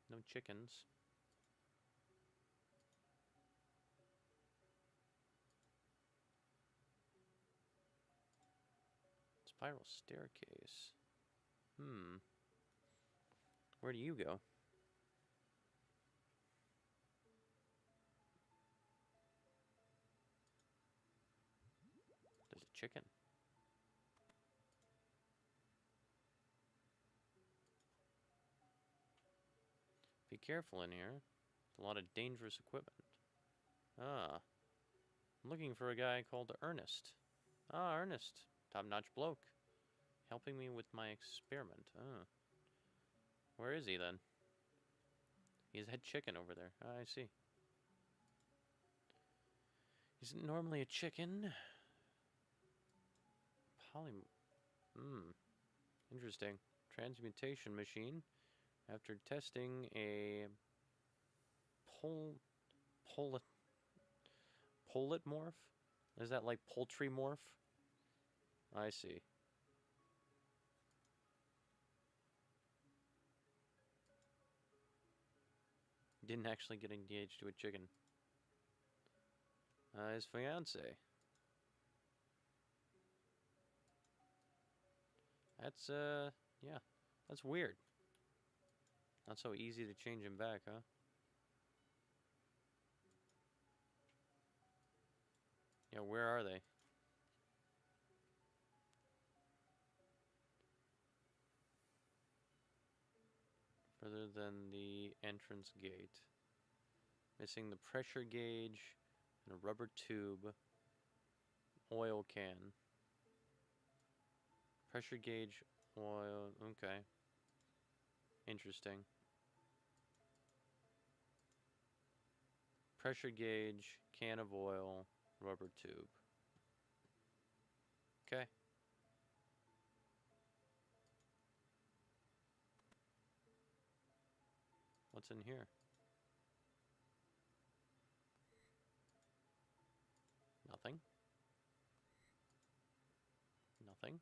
No chickens. Spiral staircase. Where do you go? There's a chicken. Be careful in here. There's a lot of dangerous equipment. Ah. I'm looking for a guy called Ernest. Ah, Ernest. Top-notch bloke. Helping me with my experiment. Ah. Where is he, then? He's head chicken over there. Ah, I see. Isn't normally a chicken. Interesting. Transmutation machine. After testing a pol polymorph? Is that like poultry morph? I see. Didn't actually get engaged to a chicken. His fiance. That's, yeah. That's weird. Not so easy to change him back, huh? Yeah, where are they? Further than the entrance gate. Missing the pressure gauge and a rubber tube. Oil can. Pressure gauge, oil, okay. Interesting. Pressure gauge, can of oil, rubber tube. Okay. What's in here? Nothing. Nothing.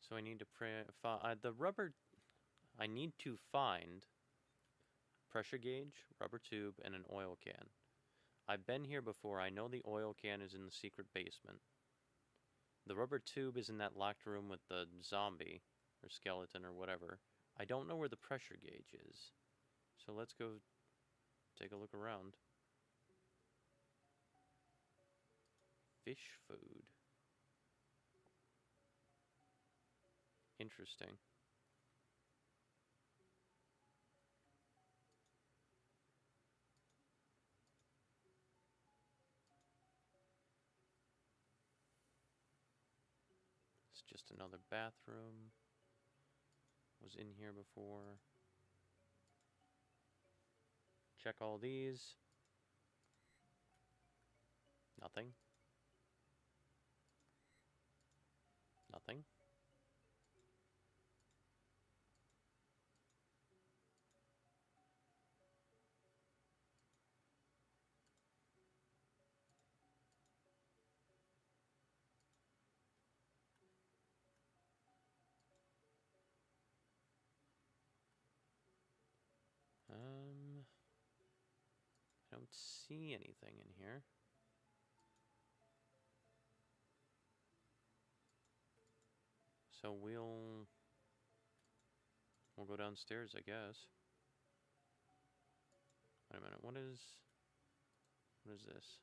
So I need to the rubber. I need to find pressure gauge, rubber tube, and an oil can. I've been here before. I know the oil can is in the secret basement. The rubber tube is in that locked room with the zombie or skeleton or whatever. I don't know where the pressure gauge is. So let's go take a look around. Fish food. Interesting. It's just another bathroom. Was in here before. Check all these. Nothing. Nothing. I don't see anything in here. So we'll go downstairs, I guess. Wait a minute, what is this?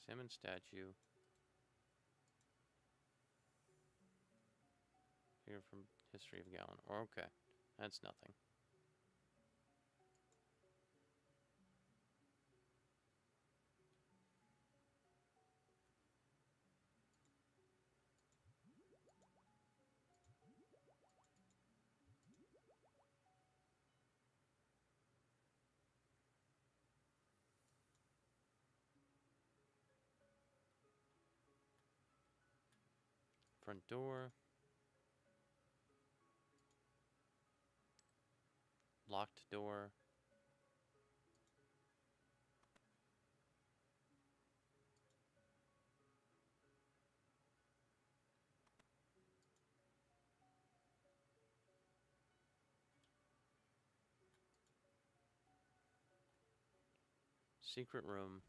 Salmon statue. Here from History of Gallon. Okay, that's nothing. Front door. Locked door. Secret room.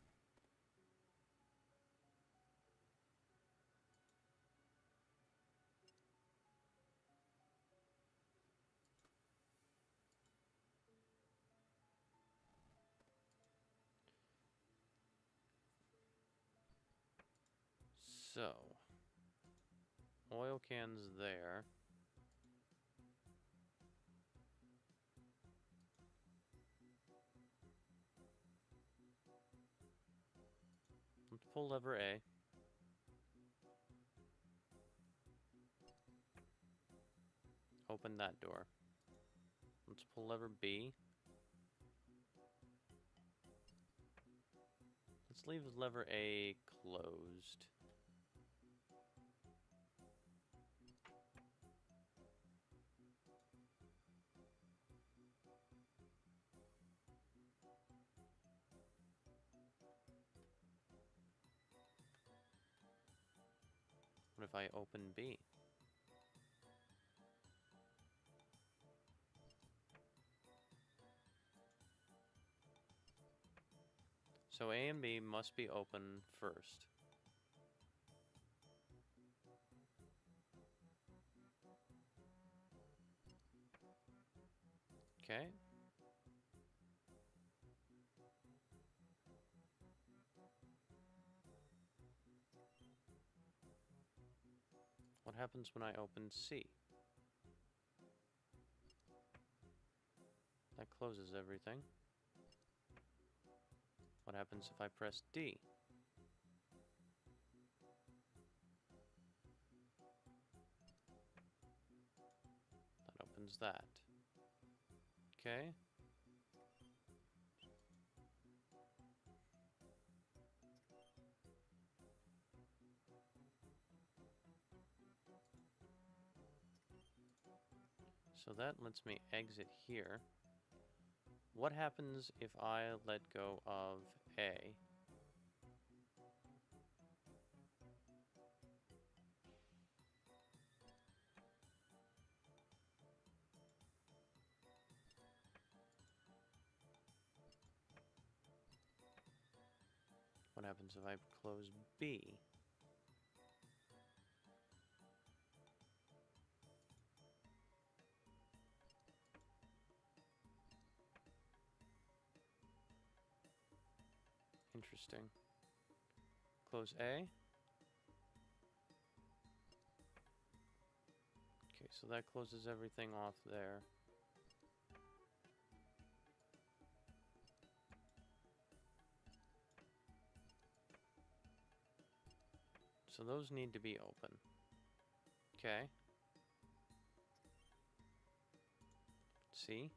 So, oil cans there. Let's pull lever A. Open that door. Let's pull lever B. Let's leave lever A closed. What if I open B? So A and B must be open first. Okay. What happens when I open C? That closes everything. What happens if I press D? That opens that. Okay. So that lets me exit here. What happens if I let go of A? What happens if I close B? Interesting. Close A. Okay, so that closes everything off there. So those need to be open. Okay. C.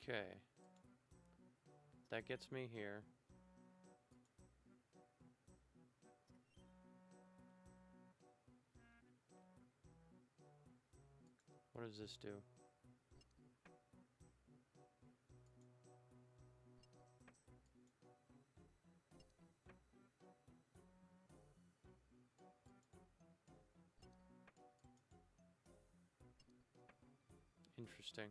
Okay. That gets me here. What does this do? Interesting.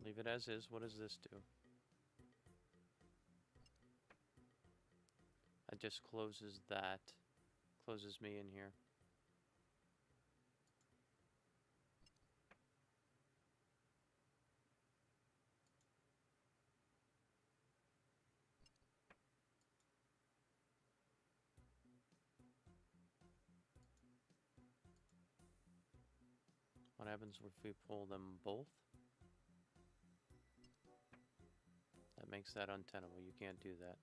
Leave it as is. What does this do? just closes that. Closes me in here. What happens if we pull them both? That makes that untenable. You can't do that.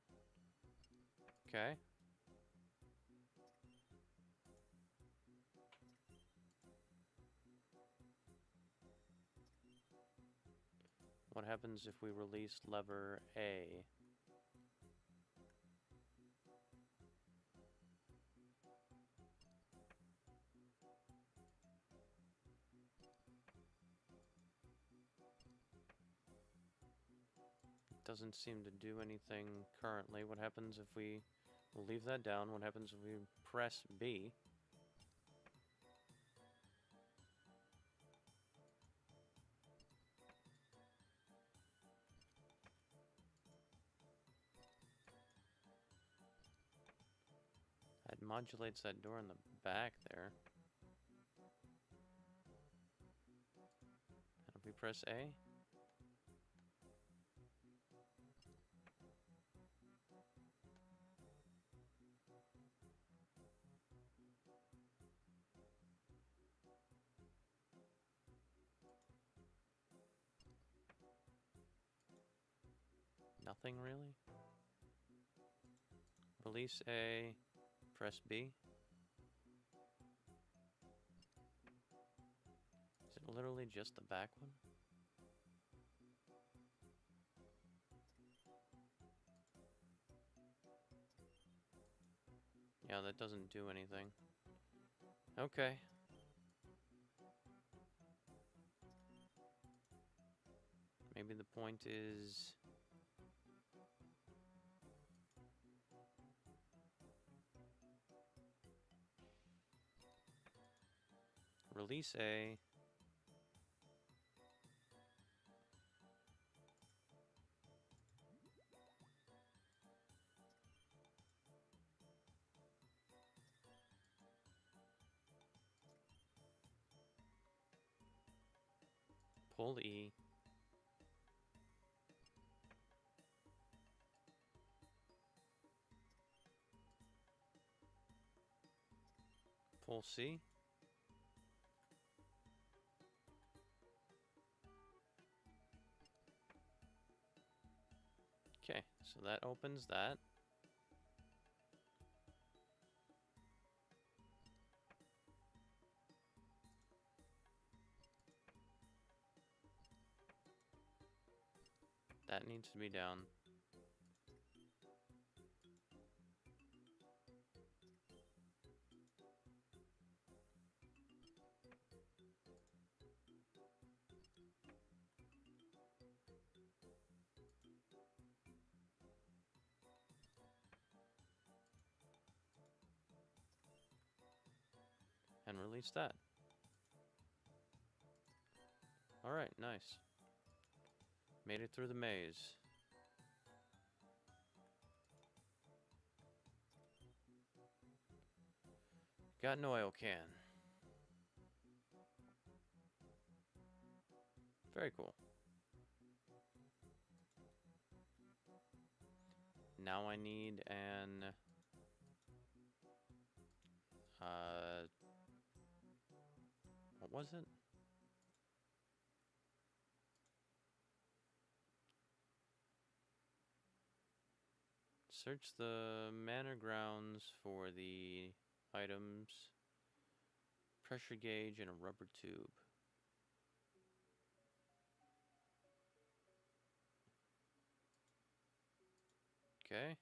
Okay. What happens if we release lever A? Doesn't seem to do anything currently. What happens if we leave that down? What happens if we press B? It modulates that door in the back there. And if we press A? Nothing really? Release A, press B. Is it literally just the back one? Yeah, that doesn't do anything. Okay. Maybe the point is... release A. Pull E. Pull C. Okay, so that opens that. That needs to be down. And release that. Alright, nice. Made it through the maze. Got an oil can. Very cool. Now I need an... what was it? Search the manor grounds for the items, pressure gauge, and a rubber tube. Okay.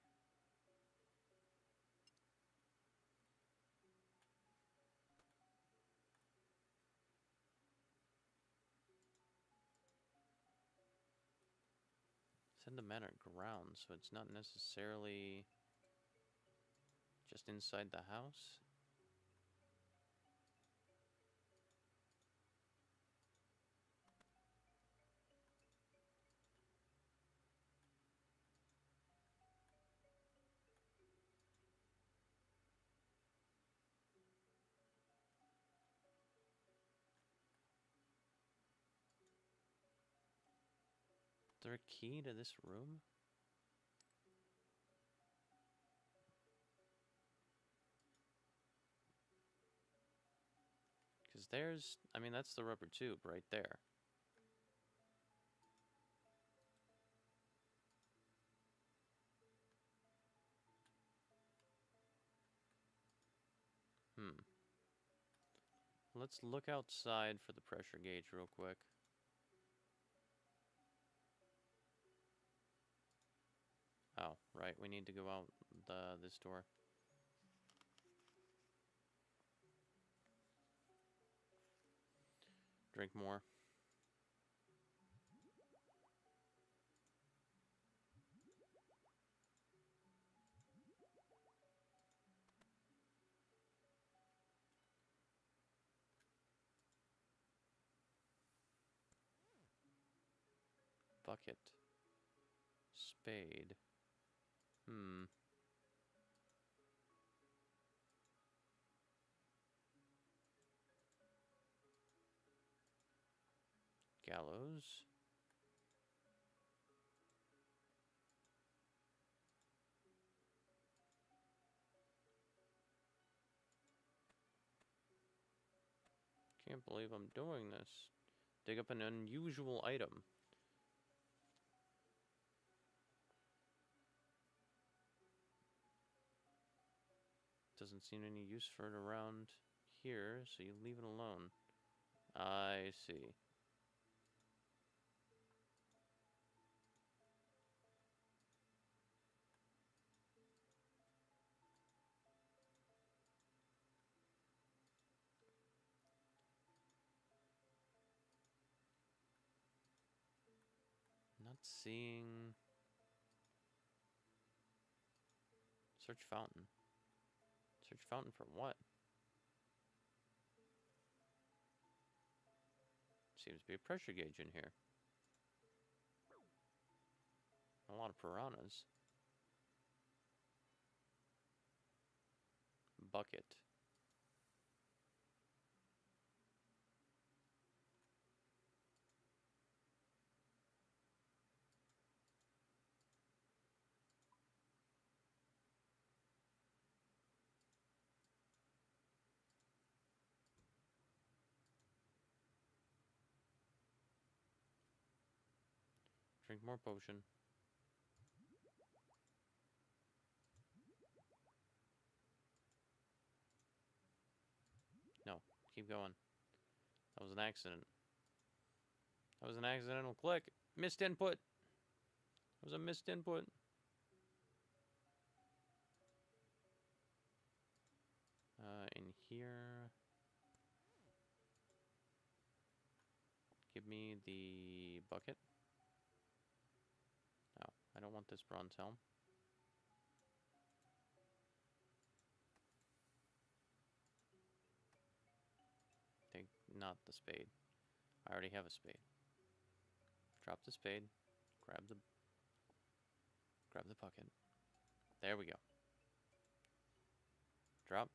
It's in the manor grounds, so it's not necessarily just inside the house. there a key to this room? Because there's, I mean, that's the rubber tube right there. Let's look outside for the pressure gauge real quick. Oh, right, we need to go out this door. Drink more. Bucket. Spade. Gallows. Can't believe I'm doing this. Dig up an unusual item. Doesn't seem any use for it around here, so you leave it alone. I see. Not seeing... Search fountain. Search fountain for what? Seems to be a pressure gauge in here. A lot of piranhas. Bucket. Drink more potion. No, keep going. That was an accident. That was an accidental click. Missed input. That was a missed input. In here... Give me the bucket. Oh, I don't want this bronze helm. Take not the spade. I already have a spade. Drop the spade. Grab the bucket. There we go. Drop.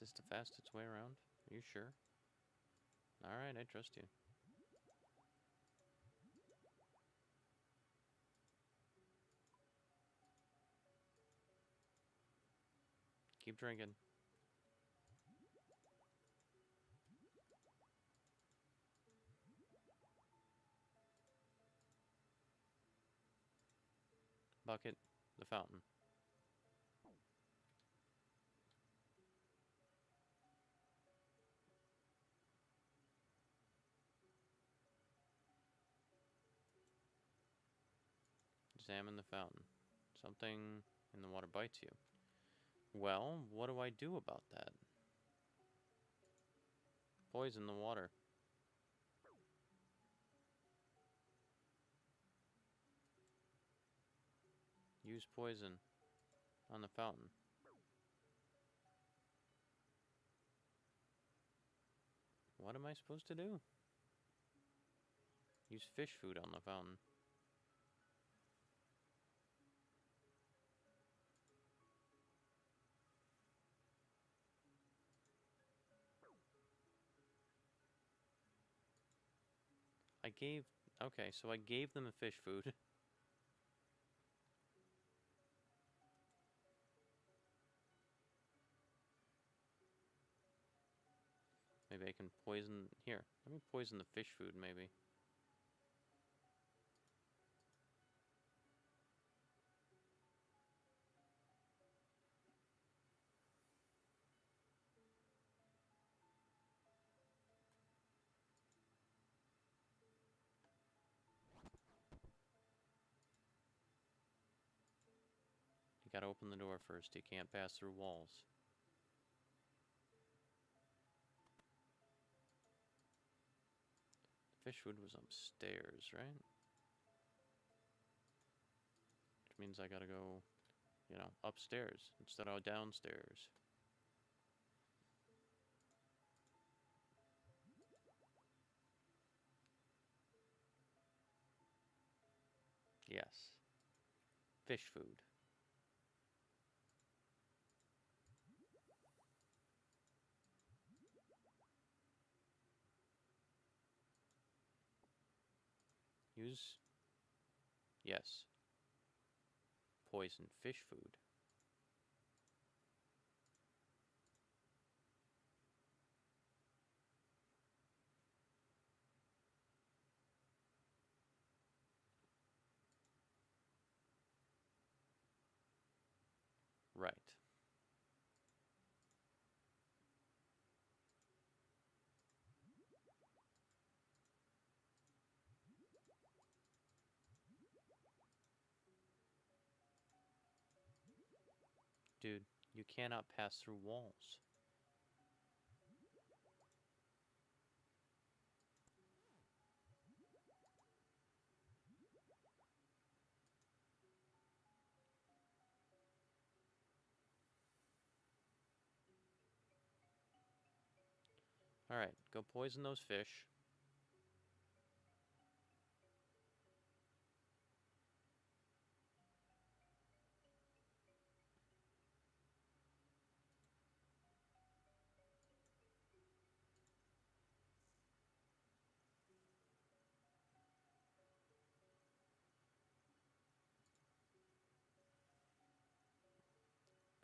Is this the fastest way around? Are you sure? Alright, I trust you. Keep drinking. Bucket, the fountain. Examine the fountain. Something in the water bites you. Well, what do I do about that? Poison the water. Use poison on the fountain. What am I supposed to do? Use fish food on the fountain. I gave... Okay, so I gave them a fish food. Maybe I can poison... Here, let me poison the fish food, maybe. You gotta open the door first. You can't pass through walls. The fish food was upstairs, right? Which means I gotta go, you know, upstairs instead of downstairs. Yes. Fish food. Use... Yes. Poison fish food. Right. Dude, you cannot pass through walls. Alright, go poison those fish.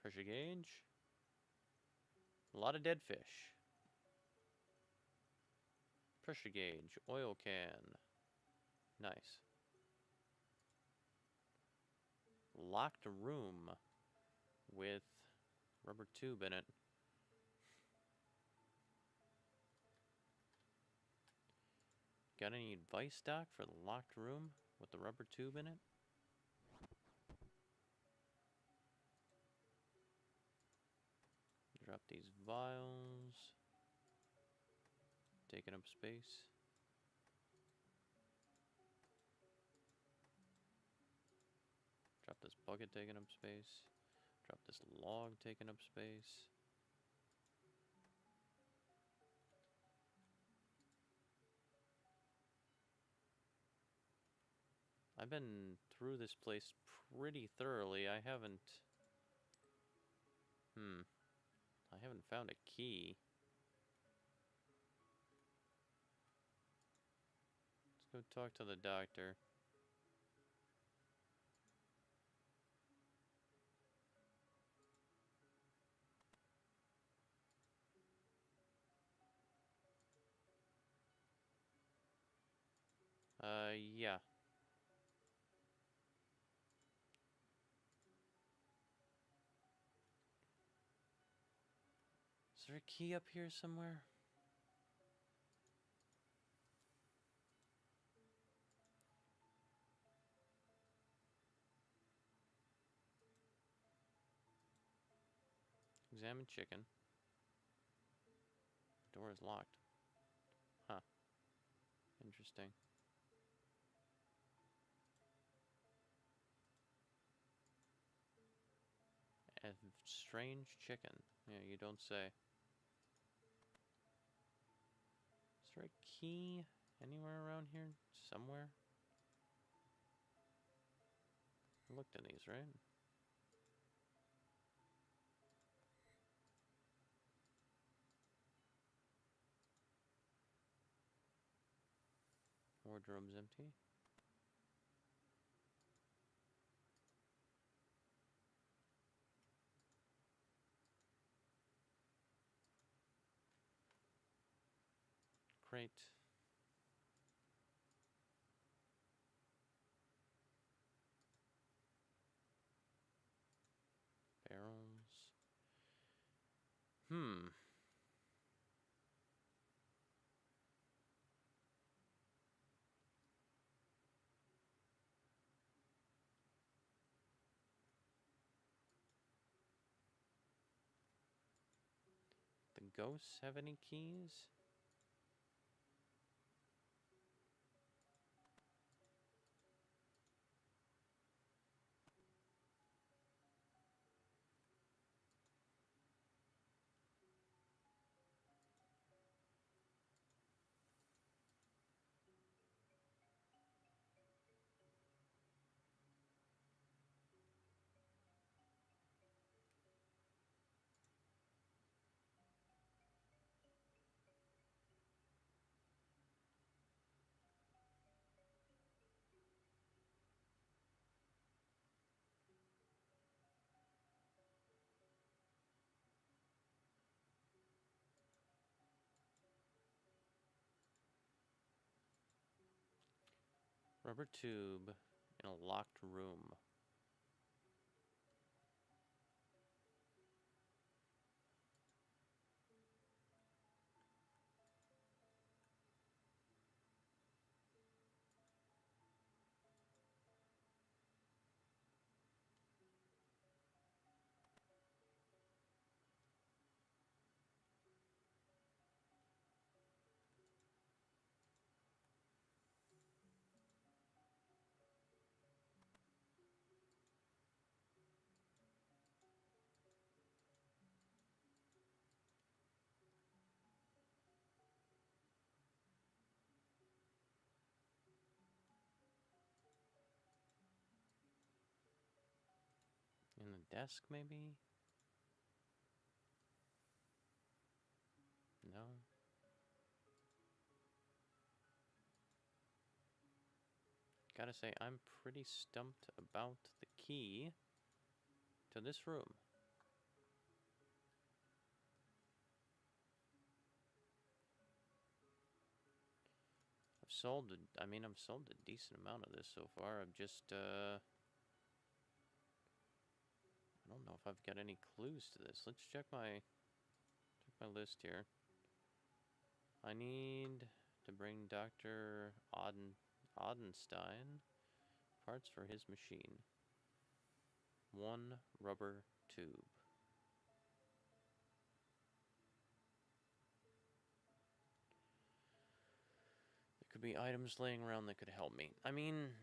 Pressure gauge. A lot of dead fish. Pressure gauge. Oil can. Nice. Locked room with rubber tube in it. Got any advice, Doc, for the locked room with the rubber tube in it? Drop these vials. Taking up space. Drop this bucket, taking up space. Drop this log, taking up space. I've been through this place pretty thoroughly. I haven't found a key. Let's go talk to the doctor. Yeah. Is there a key up here somewhere? Examine chicken. Door is locked. Huh. Interesting. A strange chicken. Yeah, you don't say. Is there a key anywhere around here? Somewhere? I looked in these, right? More wardrobe's empty. Crate. Barrels. The ghosts have any keys? Rubber tube in a locked room. In the desk, maybe? No. Gotta say, I'm pretty stumped about the key to this room. I've sold a decent amount of this so far. I've just, I don't know if I've got any clues to this. Let's check my list here. I need to bring Dr. Audenstein parts for his machine. 1 rubber tube. There could be items laying around that could help me. I mean,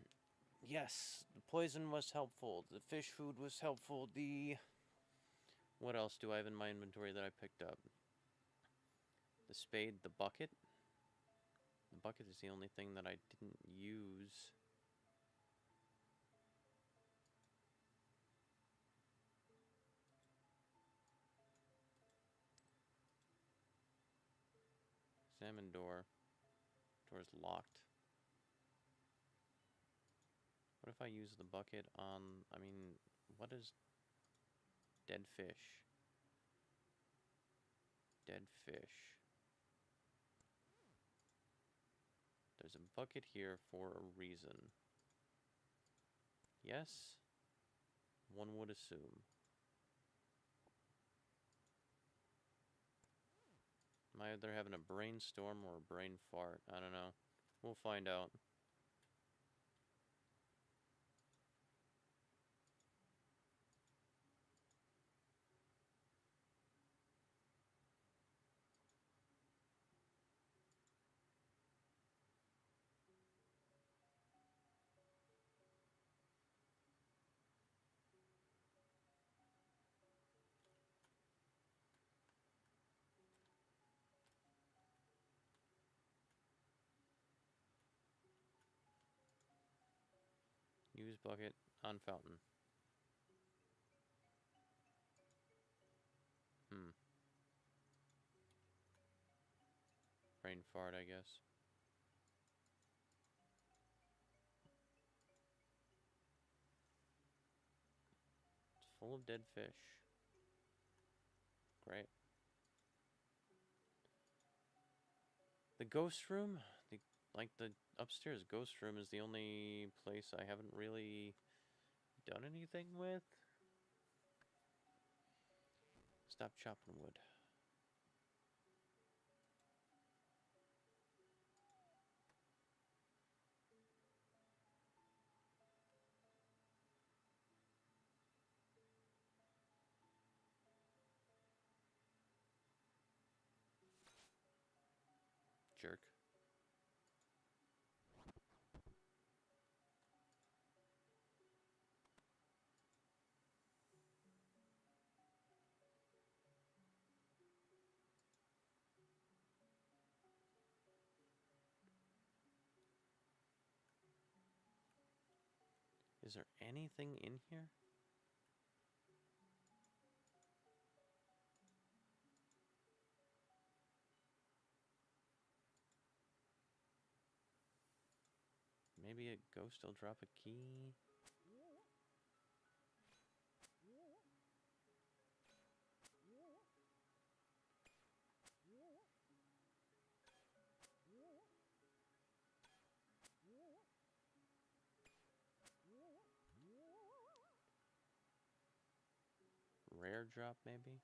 yes, the poison was helpful. The fish food was helpful. What else do I have in my inventory that I picked up? The spade, the bucket. The bucket is the only thing that I didn't use. Examine door. Door's locked. What if I use the bucket on, what is dead fish? Dead fish. There's a bucket here for a reason. Yes? One would assume. Am I either having a brainstorm or a brain fart? I don't know. We'll find out. Use bucket on fountain. Brain fart, I guess. Full of dead fish. Great. The ghost room? The upstairs ghost room is the only place I haven't really done anything with. Stop chopping wood. Jerk. Is there anything in here? Maybe a ghost will drop a key? Rare drop, maybe?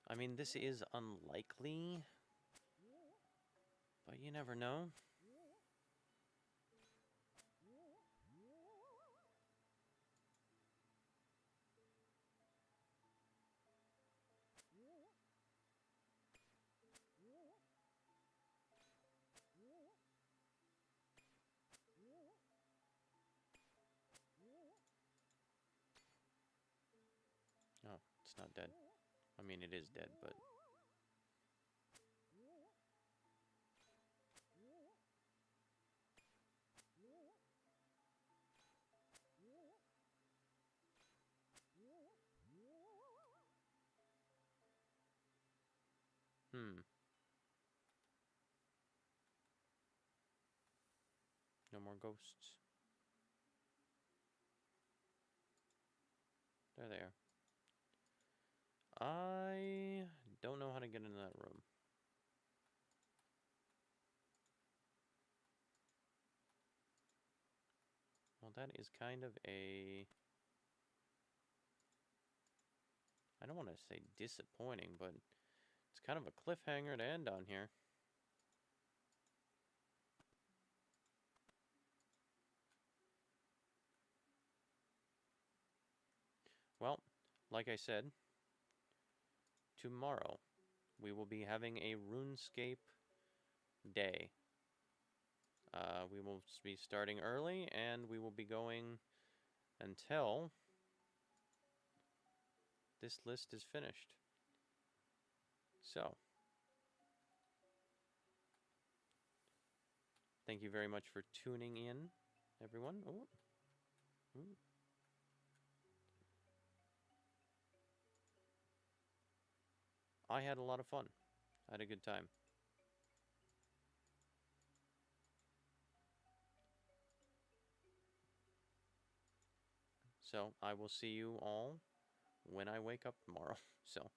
I mean, this is unlikely, but you never know. Oh, it's not dead. I mean, it is dead, but... No more ghosts. There they are. I don't know how to get into that room. Well, that is kind of a... I don't want to say disappointing, but it's kind of a cliffhanger to end on here. Well, like I said, tomorrow we will be having a RuneScape day. We will be starting early, and we will be going until this list is finished. So, thank you very much for tuning in, everyone. Ooh. Ooh. I had a lot of fun. I had a good time. So, I will see you all when I wake up tomorrow. So,